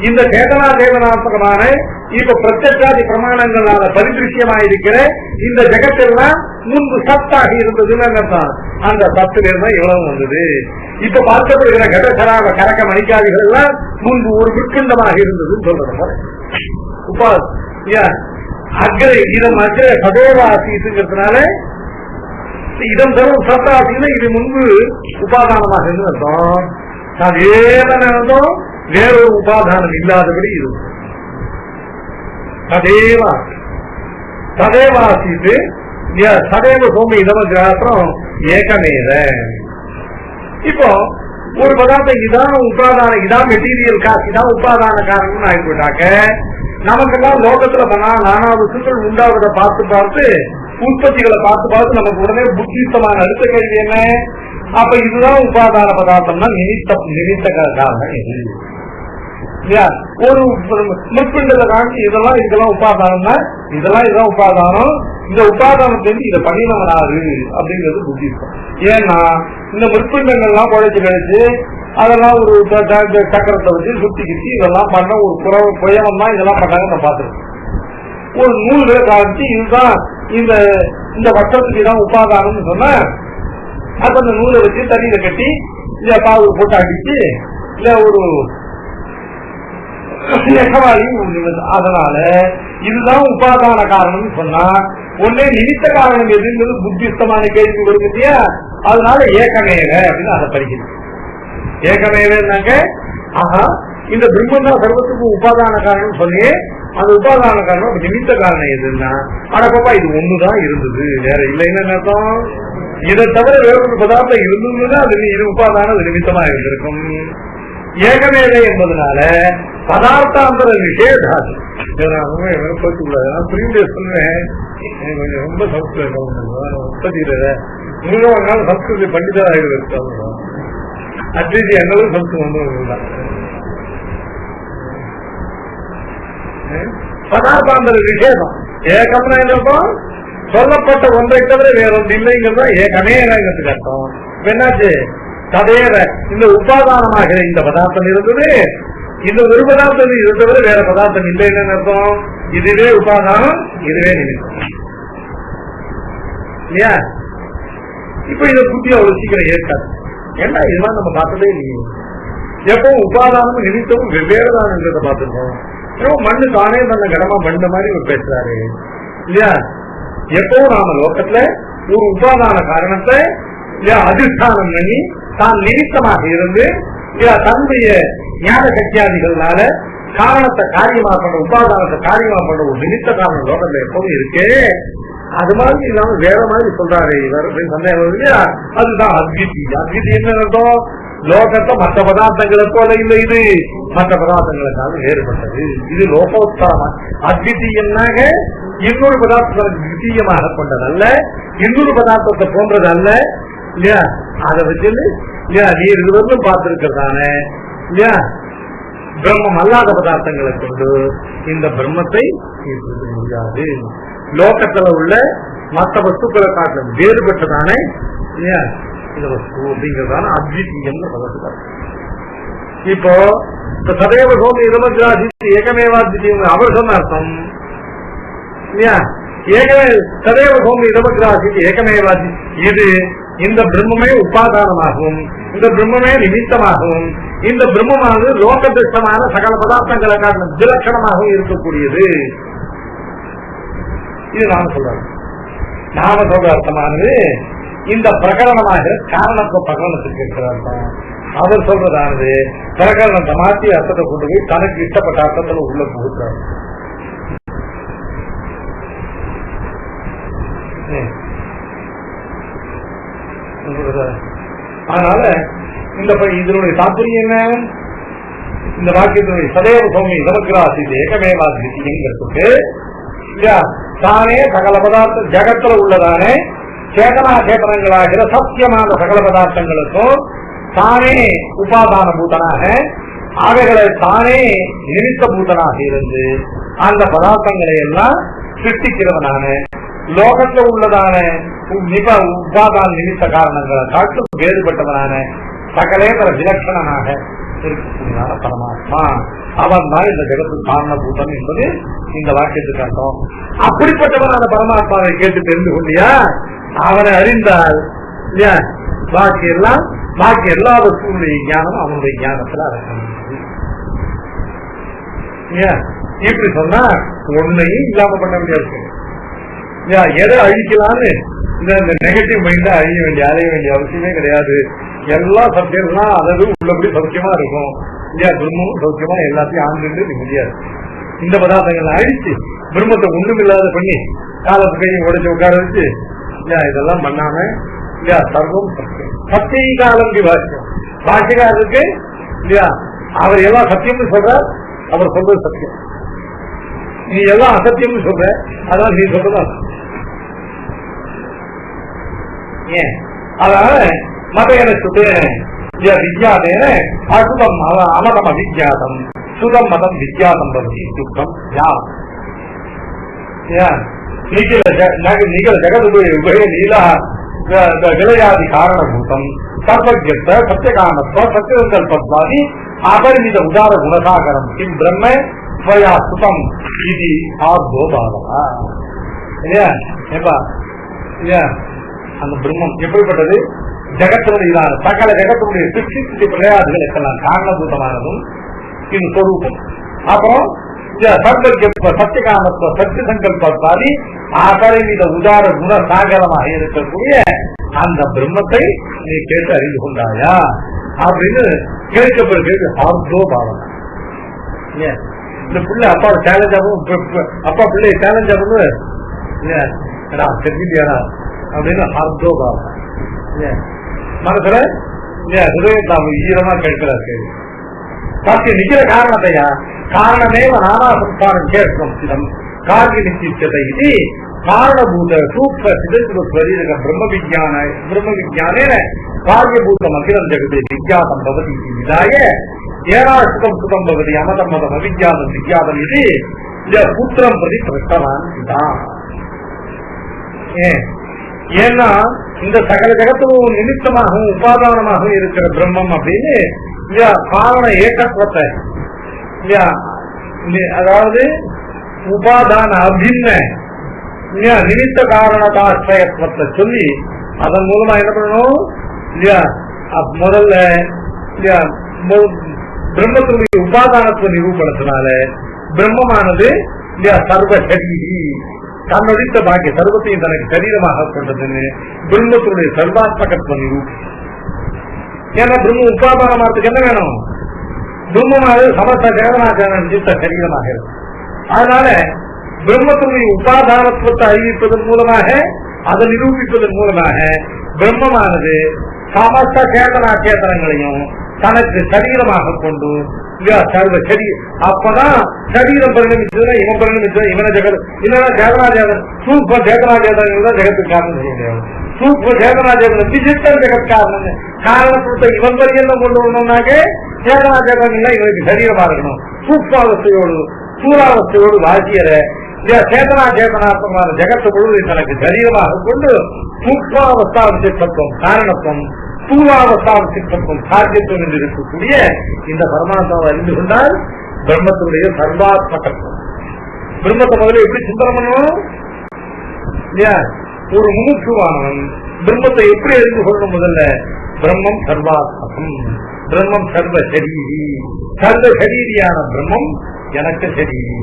இந்த சேதனா சேதனாத்மகமான இப்ப பிரத்யட்சாதி பிரமாணங்களால பரிதிருஷ்யமாயிருக்கிற இந்த ஜெகத்தெல்லாம் முன்பு சத்தாக இருந்ததுன்னு அந்த சத்திலிருந்தா இவ்வளவு வந்தது. இப்ப பார்க்கப்படுகிற கடசராக கரக்க மணிக்காதிகள் எல்லாம் முன்பு ஒரு விற்கண்டமாக இருந்ததுன்னு சொல்றது. அக்ரே இதம் அக்ரே சதேவ ஆசிதுங்கிறதுனால இதம் தரும் சத்தாசின்னா இது முன்பு உபாதானமாக இருந்து அர்த்தம். சதேவன் அர்த்தம் வேறொரு உபாதானம் இல்லாதபடி இருக்கும். சதேவா சதேவாசித்து சதேவ சோமி இதமகிராத்திரம் ஏகமேத. இப்போ ஒரு பதார்த்தம் இதான் உபாதான, இதான் மெட்டீரியல் காசு, இதான் உபாதான காரணம் ஆகிப்போட்டாக்க நமக்கெல்லாம் லோகத்துல நானா வஸ்துக்கள் உண்டாவதை பார்த்து உற்பத்திகளை பார்த்து நமக்கு உடனே புத்திசமான அடுத்த கேள்வி என்ன, அப்ப இதுதான் உபாதான பதார்த்தம்னா நிமித்த காரணம் இது இல்லையா. ஒரு முற்பிண்டல காமிச்சு இதெல்லாம் உபாதானம்னா இதெல்லாம் உபாதானம், இந்த உபாதானத்திலிருந்து இதை பண்ணினவனாரு அப்படிங்கிறது புத்திசம். ஏன்னா இந்த முற்பிண்டங்கள்லாம் குழைச்சு கழிச்சு அதெல்லாம் ஒரு சக்கரத்தை வச்சு சுத்திக்கிச்சு இதெல்லாம் பண்ண ஒரு புயணம் தான் இதெல்லாம் பண்ணாங்க. நான் பார்த்துருக்கேன். ஒரு நூல்களை காமிச்சு இதுதான் இந்த இந்த வட்டத்துக்கு தான் உபாதானம்னு சொன்னா அப்ப அந்த நூலை வச்சு தண்ணியில கட்டி இல்ல பாவு போட்டு அடிச்சு இல்ல ஒரு அதனால இதுதான் உபாதான காரணம்னு சொன்னா ஒன்னே நிமித்த காரணம் எதுங்கிறது புத்திஸ்தமான கேள்வி கொடுக்கத்தியா. அதனால ஏகமேவ அப்படின்னு அதை படிக்கணும். ஏகமேவன்னாக்க ஆஹா இந்த பிரம்மன் தான் சர்வத்துக்கும் உபாதான காரணம் சொல்லி அந்த உபாதான காரணம் நிமித்த காரணம் எதுன்னா அடப்பா இது ஒண்ணுதான் இருந்தது வேற இல்லைன்னு அர்த்தம். இதை தவிர வேற ஒரு பதார்த்தம் இருந்ததுன்னா அது இது உபாதான நிமித்தமா இருந்திருக்கும். ஏகமேவை என்பதனால பதார்த்தாந்திர நிஷேதாது புரியுது சொல்லுவேன். ரொம்ப சம்ஸ்கிருதி பண்டிதராக அத்வைதி எங்களும் சம்ஸ்கிருதம் பதார்த்தாந்திர நிஷேதம். ஏகம்னா என்னப்போம் சொல்லப்பட்ட ஒன்றை தவிர வேற ஒன்று இல்லைங்கிறதா ஏகமேங்கிறதுக்கு அர்த்தம். என்னாச்சு ததேவ இந்த உபாதானமாக இந்த பதார்த்தம் இருந்தது, இந்த ஒரு பதார்த்தம் இதை தவிர வேற பதார்த்தம் இல்லைன்னு அர்த்தம். இதுவே உபாதானம், இதுவே நிமித்தம் இல்லையா? இப்ப இதை புத்தி அவ்வளவு சீக்கிரம் ஏற்காது. ஏன்னா இதெல்லாம் நம்ம பார்த்ததே இல்லையே. எப்பவும் உபாதானமும் நிமித்தமும் வெவ்வேறுதான் என்றதை பார்த்துருக்கோம். மண்ணு தானே தன்னை கடமா பண்ண மாதிரி ஒரு பேசுறாரு இல்லையா? எப்பவும் நாம லோகத்துல ஒரு உபாதான காரணத்தை அதிஷ்டானம் பண்ணி தான் நிமித்தமாக இருந்து தன்னுடைய ஞான சக்தியாதிகள்னால காரணத்தை காரியமா பண்ற உபாதானத்தை காரியமா பண்ற ஒரு நிமித்த காரணம் லோகத்துல எப்பவும் இருக்கு. அது மாதிரி இல்லாம வேற மாதிரி சொல்றாரு இவர் சந்தேகம் இல்லையா? அதுதான் அத்விதி. அத்விதி என்ன அர்த்தம்? லோகத்தை மற்ற பதார்த்தங்களை போல இல்லை, இது மற்ற பதார்த்தங்களுக்காக வேறுபட்டது. இது லோகோத்தரமா அத்விதீயமாக இன்னொரு பதார்த்தங்களுக்கு தித்தீயமாக கொண்டதல்ல, இன்னொரு பதார்த்தத்தை போன்றது அல்ல இல்லையா? அதை வச்சு இல்லையா நீ இருவரும் பார்த்திருக்கிறதானே இல்லையா? பிரம்மம் அல்லாத பதார்த்தங்களை கொண்டு இந்த பிரம்மத்தை தீர்க்க முடியாது. லோகத்துல உள்ள மற்ற வஸ்துக்களை காட்டிலும் வேறுபட்டதானே இல்லையா இந்த வஸ்து அப்படிங்கிறதான அத்விதீயம் பதத்துக்காக. இப்போ சதேவ சோமி இதமகிராசி ஏகமேவாத்விதீயம் அவர் சொன்ன அர்த்தம் இல்லையா? சதேவ சோமி இதமகிராசி ஏகமேவாதி இது இந்த பிரம்மமே உபாதானமாகவும் இந்த பிரம்மமே நிமித்தமாகவும் இந்த பிரம்மமானது லோகதிஷ்டமான சகல பதார்த்தங்களை காட்டிலும் விலட்சணமாகவும் இருக்கக்கூடியது. இது நாம சொல்றோம். நாம சொல்ற அர்த்தமானது இந்த பிரகரணமாக காரணத்துவ பிரகரணத்துக்கு இருக்கிற அர்த்தம். அவர் சொல்றதானது பிரகரணத்தை மாற்றி அர்த்தத்தை கொண்டு போய் தனக்கு இஷ்டப்பட்ட அர்த்தத்துல உள்ள புகுத்துறாரு. அதனால இந்த இதனுடைய தாற்பயம் என்ன? இந்த வாக்கியத்தினுடைய சதேவ சௌமி இதமகிராசி ஏகமேவாத்விதீயங்கிறதுக்கு தானே சகல பதார்த்த ஜகத்துல உள்ளதானே சேதனா சேதனங்களாகிற சத்தியமான சகல பதார்த்தங்களுக்கும் தானே உபாதான பூதனாக அவைகளை தானே நிமித்த பூதனாக இருந்து அந்த பதார்த்தங்களை எல்லாம் சிருஷ்டிக்கிறவனான லோகத்துல உள்ளதான உபாதான நிமித்த காரணங்களை காட்டும் வேறுபட்டவனான சகலேதர விலட்சணனாக இருக்கக்கூடியதான பரமாத்மா அவன் தான் இந்த ஜெகத்துக்கு காரணபூதம் என்பது இந்த வாக்கியத்துக்கு அர்த்தம். அப்படிப்பட்டவனான பரமாத்மாவை கேட்டு தெரிந்து கொண்டியா அவனை அறிந்தால் இல்லையா பாக்கி எல்லா வஸ்துடைய ஞானம் அவனுடைய ஞானத்துல இப்படி சொன்னா ஒன்னையும் இல்லாம பண்ண முடியாது. எதை அழிக்கலான்னு இந்த நெகட்டிவ் மைண்டா அழிய வேண்டிய அவசியமே கிடையாது. எல்லா சத்தியம்லாம் அதாவது உள்ளபடி சௌக்கியமா இருக்கும் இல்லையா? பிரம்மமும் சௌக்கியமா எல்லாத்தையும் ஆண்டு முடியாது. இந்த பதார்த்தங்களை அழிச்சு பிரம்மத்தை ஒண்ணும் இல்லாத பண்ணி காலத்து கையை உடைச்சு உட்கார வச்சு இல்லையா இதெல்லாம் பண்ணாம இல்லையா சர்வம் சத்தியம் சத்திய காலம் பாஷ்யம் பாஷ்யக்காரருக்கு இல்லையா அவர் எல்லாம் சத்தியம்னு சொல்றார். அவர் சொல்றது சத்தியம், நீ எல்லாம் அசத்தியம்னு சொல்ற, அதான் நீ சொல்றதா ஏன்? அதனால மதேன சுதேன வித்யாதேன அசுதம் அமதம் அவித்யாதம் சுதம் மதம் வித்யாதம் பவதி சுத்தம் நிகழ ஜெகதுபய உபய நீலா விளையாதி காரணபூதம் சர்வஜத்த சத்தியகாமத்வ சத்தியசங்கல்பத்வாதி அபரிமித உதார குணசாகரம் கிம் பிரம்ம சுதம் இது ஆத்மோ பாவா இல்லையா? ஏப்பா இல்லையா அந்த பிரம்மம் எப்படிப்பட்டது? ஜெகத்தினுடைய சகல ஜெகத்தினுடைய சிருஷ்டி பிரயாதிகளுக்கெல்லாம் காரணபூதமானதும் இது சொரூபம். அப்புறம் சத்தியகாமத்துவ சத்திய சங்கல்பாதி அபரிமித உதார குண சாகரமாக இருக்கக்கூடிய அந்த பிரம்மத்தை நீ கேட்டு அறிந்து கொண்டாயா அப்படின்னு கேட்கப்படுகிறது. ஆர்தோ பாவம். இந்த பிள்ளை அப்பா சேலஞ்ச் ஆகும், அப்பா பிள்ளை சேலஞ்ச் ஆகும் தெரிஞ்சுட்டியாரா அப்படின்னு ஆர்தோ பாவம் மனசுல ஹிருதயம் ஈரமா கேட்கிறாரு. சத்திய நிக்கிற காரணத்தையா காரணமேவ நானா சம்சாரம் கேட்கும் சிதம் கார்ய நிச்சயத்தை இது காரணபூத சூக்ஷ்ம சிதஸ்வரீரக பிரம்ம விஜானேன காரியபூதம் அகிலம் ஜெகதே விஜாதம் பவதி விதாய ஏராசுகம் சுகம் பவதி அமதம் மதம் அவிஜாதம் விஜாதம் இது புத்திரம் பிரதி பிரஷ்டவான் இதுதான். ஏன்னா இந்த சகல ஜகத்தும் நிமித்தமாகவும் உபாதானமாகவும் இருக்கிற பிரம்மம் அப்படின்னு காரண ஏகத்துவத்தை அதாவது உபாதான அபின்ன நிமித்த காரணதாசிரயத்துவத்தை சொல்லி அதன் மூலமா என்ன பண்ணணும் இல்லையா? முதல்ல பிரம்மத்தினுடைய உபாதானத்துவ நிரூபணத்தினால பிரம்மமானது இல்லையா சர்வசரீரி தன்னொழித்த பாக்கிய சர்வத்தையும் தனக்கு சரீரமாக கொண்டதுன்னு பிரம்மத்தினுடைய சர்வாத்மகத்துவ நிரூபி. ஏன்னா பிரம்ம உபாதானமானதுக்கு என்ன வேணும்? பிரம்மமானது சமஸ்த ஜெகநாதன் சித்த சரீரமாக இருக்கு. அதனால பிரம்மத்தினுடைய உபாதானத்துவத்தை அறிவிப்பதன் மூலமாக அதை நிரூபிப்பதன் மூலமாக பிரம்மமானது சமஸ்த சேதனா சேதனங்களையும் தனக்கு சரீரமாக கொண்டு சர்வ சரீரம். அப்பதான் சரீரம் பரிணமிச்சதுன்னா இவன் பரிணமிச்சது இவன ஜெகத் இல்லைன்னா சேதனாஜேதன் சூப்ப சேதனாஜேதன் தான் ஜெகத்துக்கு காரணம் சொல்ல முடியாது. சூப்ப சேதனாஜேதன் விசிஷ்டன் ஜெகத் காரணம் காரணத்தை இவன் பரியந்தம் கொண்டு வரணும்னாக்க சேதனாஜேதன் இவனுக்கு சரீரமா இருக்கணும். சூப்பாவஸ்தையோடு சூறாவஸ்தையோடு வாசியற சேதனா சேதனாத்மமான ஜெகத்து பொழுது தனக்கு சரீரமாக கொண்டு சூக்ஷ்மாவஸ்தாவிசித்தத்துவம் காரணத்துவம் ஸ்தூலாவஸ்தாவிசித்தத்துவம் சாத்தியத்துவம் என்று இருக்கக்கூடிய இந்த பரமாத்மாவை அறிந்து கொண்டால் பிரம்மத்தினுடைய சர்வாத்மகத்துவம். பிரம்மத்தை முதல்ல எப்படி சிந்தனை பண்ணணும் இல்லையா? ஒரு முமுட்சுவானவன் பிரம்மத்தை எப்படி அறிந்து கொள்ளணும்? முதல்ல பிரம்மம் சர்வாத்மகம், பிரம்மம் சர்வ சரீரி, சர்வ சரீரியான பிரம்மம் எனக்கு சரீரி,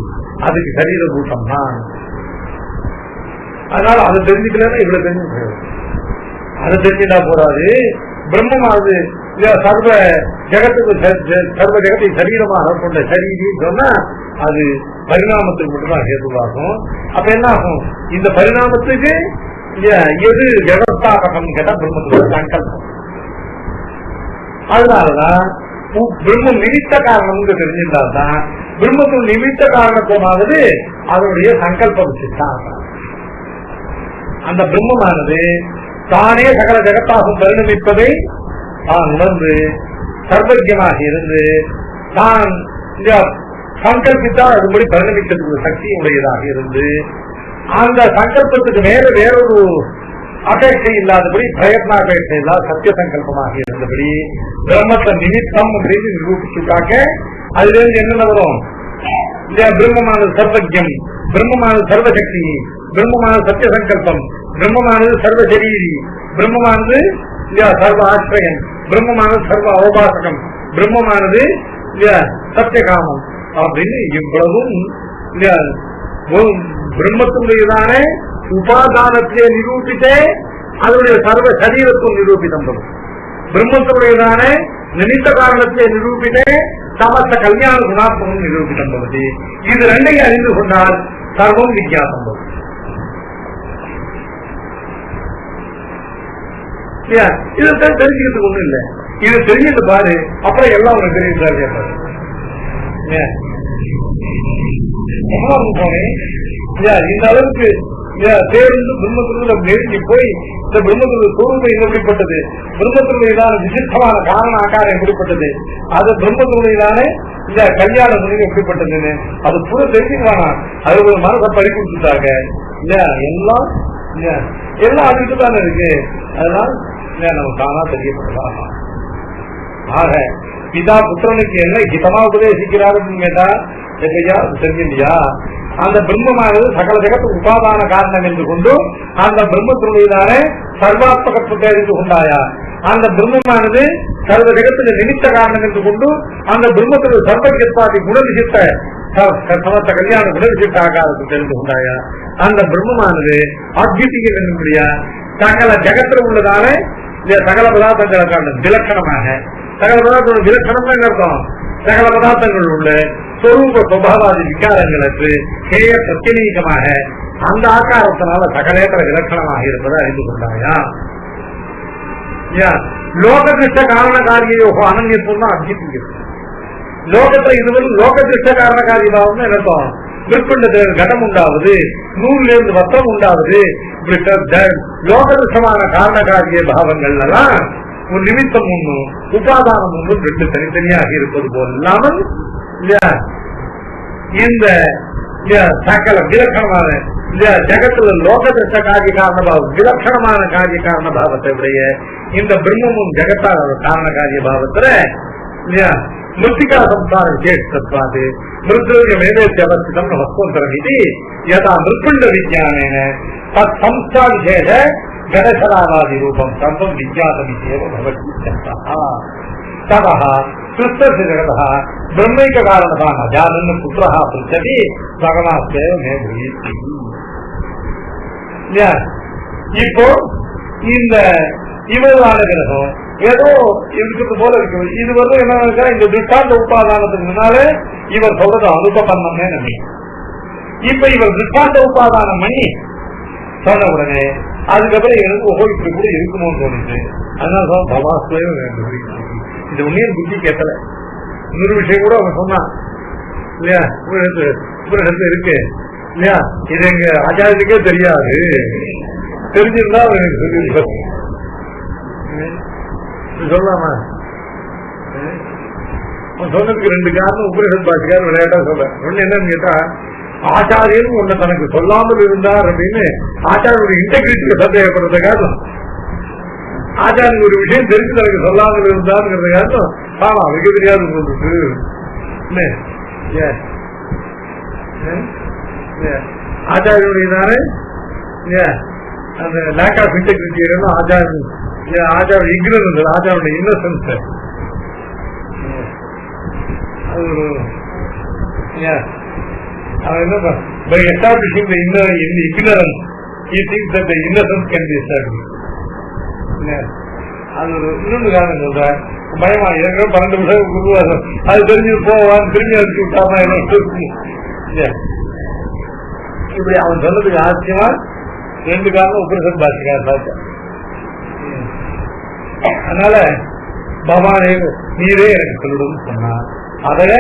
அதுக்கு சரீர கூட்டம் தான். அதனால அதை தெரிஞ்சுக்கலன்னா இவ்வளவு தெரிஞ்சு அதை தெரிஞ்சுட்டா போறாது. பிரம்மமானது சர்வ ஜெகத்துக்கு சர்வ ஜெகத்தை சரீரமாக கொண்ட சரீரின்னு சொன்னா அது பரிணாமத்துக்கு மட்டும்தான் ஹேதுவாகும். அப்ப என்ன ஆகும்? இந்த பரிணாமத்துக்கு எது விவஸ்தாபகம் கேட்டா பிரம்மத்துக்கு சங்கல்பம். அதனாலதான் பிரம்மம் நிமித்த காரணம் தெரிஞ்சிருந்தால்தான் பிரம்மத்தின் நிமித்த காரணத்துவமானது அதனுடைய சங்கல்பம் சித்தாந்தம். அந்த பிரம்மமானது தானே சகல ஜெகத்தாகும் பரிணமிப்பதை தான் உணர்ந்து சர்வஜமாக இருந்து தான் சங்கல்பித்தால் அதுபடி பரிணமிக்கிறதுக்கு சக்தி உடையதாக இருந்து அந்த சங்கல்பத்துக்கு மேல வேறொரு அபேட்சை இல்லாதபடி பிரயத்னாபேட்சை இல்லாத சத்திய சங்கல்பமாக இருந்தபடி பிரம்மத்தை நிமித்தம் அப்படின்னு நிரூபிச்சுட்டாக்க அதுல இருந்து என்ன வரும்? பிரம்மமானது சர்வஜம், பிரம்மமானது சர்வசக்தி, பிரம்மமானது சத்திய சங்கல்பம், பிரம்மமானது சர்வ சரீரி, பிரம்மமானது சர்வ ஆசிரியன், பிரம்மமானது சர்வ அவபாசகம், பிரம்மமானது சத்தியகாமம் அப்படின்னு இவ்வளவும் பிரம்மத்தினுடையதான உபாதானத்தை நிரூபித்தே அதனுடைய சர்வ சரீரத்துவம் நிரூபிதம் வரும். பிரம்மத்தினுடையதான நிமித்த காரணத்தை நிரூபித்தே சமஸ்த கல்யாண குணாத்மகம் நிரூபிதம் வருது. இது ரெண்டையும் அறிந்து கொண்டால் சர்வம் வித்தியாசம் வரும். இதை தெரிஞ்சுக்கிறதுக்கு ஒண்ணும் இல்லை. இது தெரிஞ்சது பாரு, அப்புறம் எல்லாம் உனக்கு தெரிஞ்சாரு கேட்பாரு. இந்த அளவுக்கு தேர்ந்து பிரம்மத்திற்கு நெருங்கி போய் இந்த பிரம்மத்தினுடைய சொரூபம் எப்படிப்பட்டது, பிரம்மத்தினுடையதான விசிஷ்டமான காரண ஆகாரம் எப்படிப்பட்டது, அது பிரம்மத்தினுடையதான இந்த கல்யாண துணை எப்படிப்பட்டதுன்னு அது கூட தெரிஞ்சுக்குவானா. அது ஒரு மனசை பறி கொடுத்துட்டாங்க இல்லையா? எல்லாம் எல்லாம் அதுக்கு தானே இருக்கு. அதனால நம்ம தானா தெரியப்படலாம். ஆக பிதா புத்திரனுக்கு என்ன ஹிதமா உபதேசிக்கிறாருன்னு கேட்டா எப்படியா தெரிஞ்சில்லையா? அந்த பிரம்மமானது சகல ஜெகத்துக்கு உபாதான காரணம் என்று கொண்டு அந்த பிரம்மத்தினுடையதானே சர்வாத்மகத்துவத்தை அறிந்து கொண்டாயா? அந்த பிரம்மமானது சர்வ ஜெகத்துக்கு நிமித்த காரணம் என்று கொண்டு அந்த பிரம்மத்துக்கு சர்வஜத்வாதி குணவிசித்த சமத்த கல்யாண குணவிசித்த ஆகாரத்தை தெரிந்து கொண்டாயா? அந்த பிரம்மமானது அத்விதீயம் என்னுடைய சகல ஜெகத்தில் உள்ளதான சகல பதார்த்தங்களுக்கான விலக்கணமாக, சகல பதார்த்தங்கள் விலக்கணம் தான் அர்த்தம், சகல பதார்த்தங்கள் உள்ள சொரூப சுபாவாதி விகாரங்களுக்கு கேய பிரத்யேகமாக அந்த ஆக்காரத்தினால சகலேத்தர விலக்கணமாக இருப்பதை அறிந்து கொண்டாயா? லோகதிஷ்ட காரண காரியோக அனன்யத்துவம் தான் அத்விதீயம். லோகத்துல இதுவரை லோகதிஷ்ட காரண காரியபாவம் என்னத்தோம்? விற்பண்டத்தில் கடம் உண்டாவது, நூலிலிருந்து வஸ்திரம் உண்டாவது, லோகதிஷ்டமான காரண காரிய பாவங்கள் எல்லாம் ஒரு நிமித்தம் ஒன்றும் உபாதானம் ஒன்றும் ரெண்டு தனித்தனியாக இருப்பது போல் இல்லாமல் இந்த சகல விலக்கணமான ஜகத்துல லோகதிஷ்ட காரிய காரணபாவம் விலட்சணமான காரிய காரண பாவத்தை உடைய இந்த பிரம்மமும் ஜெகத்தான காரண காரிய பாவத்துல மிருத்திகா சம்சார விசேஷத்வாது மிருத்யோகமேவேத்ய அவஸ்திதம் வஸ்துந்தரம் இது யதா மிருத்பிண்ட விஜயானேன தத் சம்ஸ்தா விசேஷ கடசராவாதி ரூபம் சர்வம் விஜயாதமிதேவ பவதி ததஹ கிருஷ்ணஸ்ய ஜகதஹ பிரம்மைக காரணதா ந ஜானன் புத்ரஹ ப்ருச்சதி சகனாஸ்தேவ மே ப்ரூயதி. இப்போ இந்த இவரான கிரகம் ஏதோ இருக்கிறது போல இருக்கு. இது வந்து என்ன, இந்த திருஷ்டாந்த உபாதானத்துக்கு முன்னாலே இவர் சொல்றது அனுபவமே நம்பி, இப்ப இவர் திருஷ்டாந்த உபாதானம் பண்ணி சொன்ன உடனே அதுக்கப்புறம் எனக்கு இப்படி கூட இருக்குமோன்னு தோணுச்சு. அதனால பவாஸ்தவே இந்த உண்மையை புத்தி கேட்கல. இன்னொரு விஷயம் கூட அவன் சொன்னான் இல்லையா, இடத்துல இருக்கு இல்லையா, இது எங்க ஆச்சாரியத்துக்கே தெரியாது, தெரிஞ்சிருந்தா அவன் எனக்கு சொல்லி சொல்லலாமா? சொன்னதுக்கு ரெண்டு காரணம் உபனிஷத் பாஷிக்கார் விளையாட்டா சொல்ற. ஒண்ணு என்னன்னு கேட்டா, ஆச்சாரியன் ஒண்ணு தனக்கு சொல்லாமல் இருந்தார் அப்படின்னு ஆச்சாரியோட இன்டெகிரிட்டிக்கு சந்தேகப்படுறதுக்காக, ஆச்சாரியன் ஒரு விஷயம் தெரிஞ்சு தனக்கு சொல்லாமல் இருந்தாருங்கிறதுக்காக ஆமா அவருக்கு தெரியாது சொல்றது. ஆச்சாரியுடையதானே அந்த லேக் ஆஃப் இன்டெகிரிட்டி ஆச்சாரியன் ஆச்சார இக்னரன்ஸ், ஆச்சாரோட innocence. By establishing the ignorance, he thinks that the innocence can be established. அது ஒரு இன்னொன்று காரணம் சொல்ற, பயமா ஏற்கனவே 12 வருஷம் குருவாசம் அது தெரிஞ்சு போவான், திரும்பி அடிச்சு விட்டாமா என்ன இப்படி அவன் சொன்னதுக்கு ஆச்சரியமா ரெண்டு காரணம் உபனிஷத் பாஷிக்கார் பார்த்தேன். அதனால பகவானே நீரே எனக்கு சொல்லிடும் சொன்னா, அதைய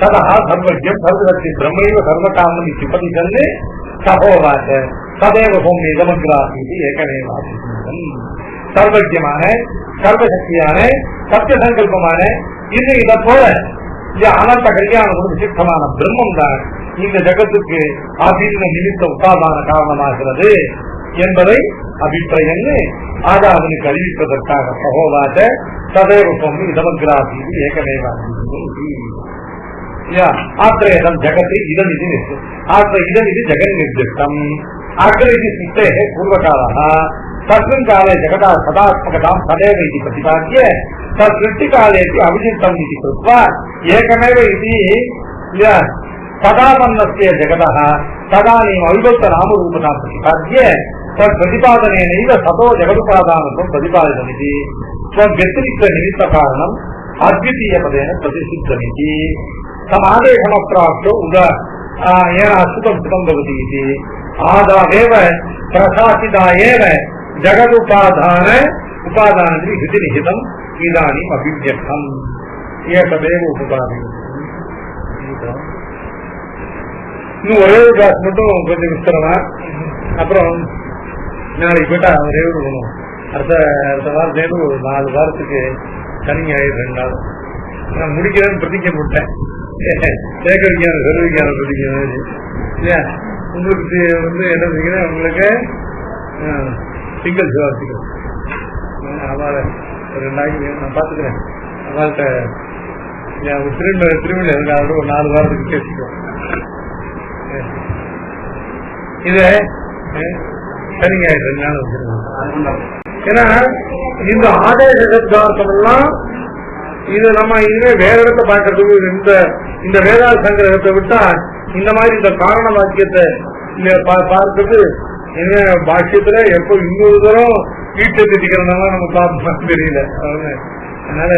சதா சர்வஜம் சர்வசக்தி பிரம்மைவ சர்வகாமி சிப்பதி சொல்லு சகோவாச சதேவ ஹோமி இதமங்கிராசி ஏகமேவாசி. சர்வஜமான சர்வசக்தியான சத்திய சங்கல்பமான இன்னும் இதை போல அனந்த கல்யாண விசிஷ்டமான பிரம்மம் தான் இந்த ஜகத்துக்கு அபின்ன நிமித்த உபாதான காரணமாகிறது என்பதை அபிப்பிராயம் ஆதாவனுக்கு அறிவிப்பதற்காக சகோவாச சதேவ ஹோமி இதமங்கிராசி ஏகமேவாசி. ஆத்திரேதம் ஜகத்தை இதம் இது ஆத்திர இதம் இது ஜெகன் நிர்திஷ்டம் அக்ரேதி சித்தே பூர்வகால தஸ்மின் காலே ஜெகதா சதாத்மகதாம் சதேவ இது பிரதிபாத்திய தத் சிருஷ்டி காலேக்கு அபிஜித்தம் இது கிருத்வா ஏகமேவ இது சதாபன்னஸ்ய ஜெகதः ததானீம் அவிபக்த நாமரூபதாம் பிரதிபாத்திய தத் பிரதிபாதனேனைவ சதோ ஜெகதுபாதானத்துவம் பிரதிபாதிதம் இது ஸ்வவ்யதிரிக்த நிமித்த காரணம் அத்விதீய பதேன பிரதிசித்தமிதி சமாதேசமப்ராப்தோ ஏன அசுதம் சுதம் பவதி இது ஆதாவேவ பிரசாசிதா ஏவ ஜகதுபாதான உபாதானத்தில் ஹிருதி நிஹிதம் இதானீம் அபிவ்யக்தம் ஏகதேவ உபாதானம். இன்னும் ஒரே ஒரு கிளாஸ் மட்டும் கொஞ்சம் விஸ்தரமா, அப்புறம் நாளைக்கு போயிட்டா ஒரே ஒரு பண்ணுவோம். அடுத்த வாரத்துலேருந்து ஒரு 4 வாரத்துக்கு சனி ஞாயிறு 2 நாள் நான் முடிக்கிறேன்னு பிரதிக்க போட்டேன். சேக விஞ்ஞானம் சர்வ விஞ்ஞானம் பிரதிக்கிறது இல்லையா. உங்களுக்கு வந்து என்ன செய்கிறேன், உங்களுக்கு சிங்கிள் சிவாசிக்கிறேன். அவளை 2 நாளைக்கு நான் பார்த்துக்கிறேன். அவள்கிட்ட திரும்ப இருக்காது ஒரு 4 வாரத்துக்கு பேசிக்குவோம். இத சரிங்க ஏன்னா இந்த ஆதேச சப்தார்த்தம் எல்லாம் இது நம்ம இனிமே வேற இடத்த பார்க்கறதுக்கு இந்த வேதாள சங்கிரகத்தை விட்டா இந்த மாதிரி இந்த காரண வாக்கியத்தை பார்க்கறது இனிமே பாக்கியத்துல எப்போ இன்னொரு தரம் வீட்டை திட்டிக்கிறதுனால நம்ம பார்ப்போம் தெரியல. அதனால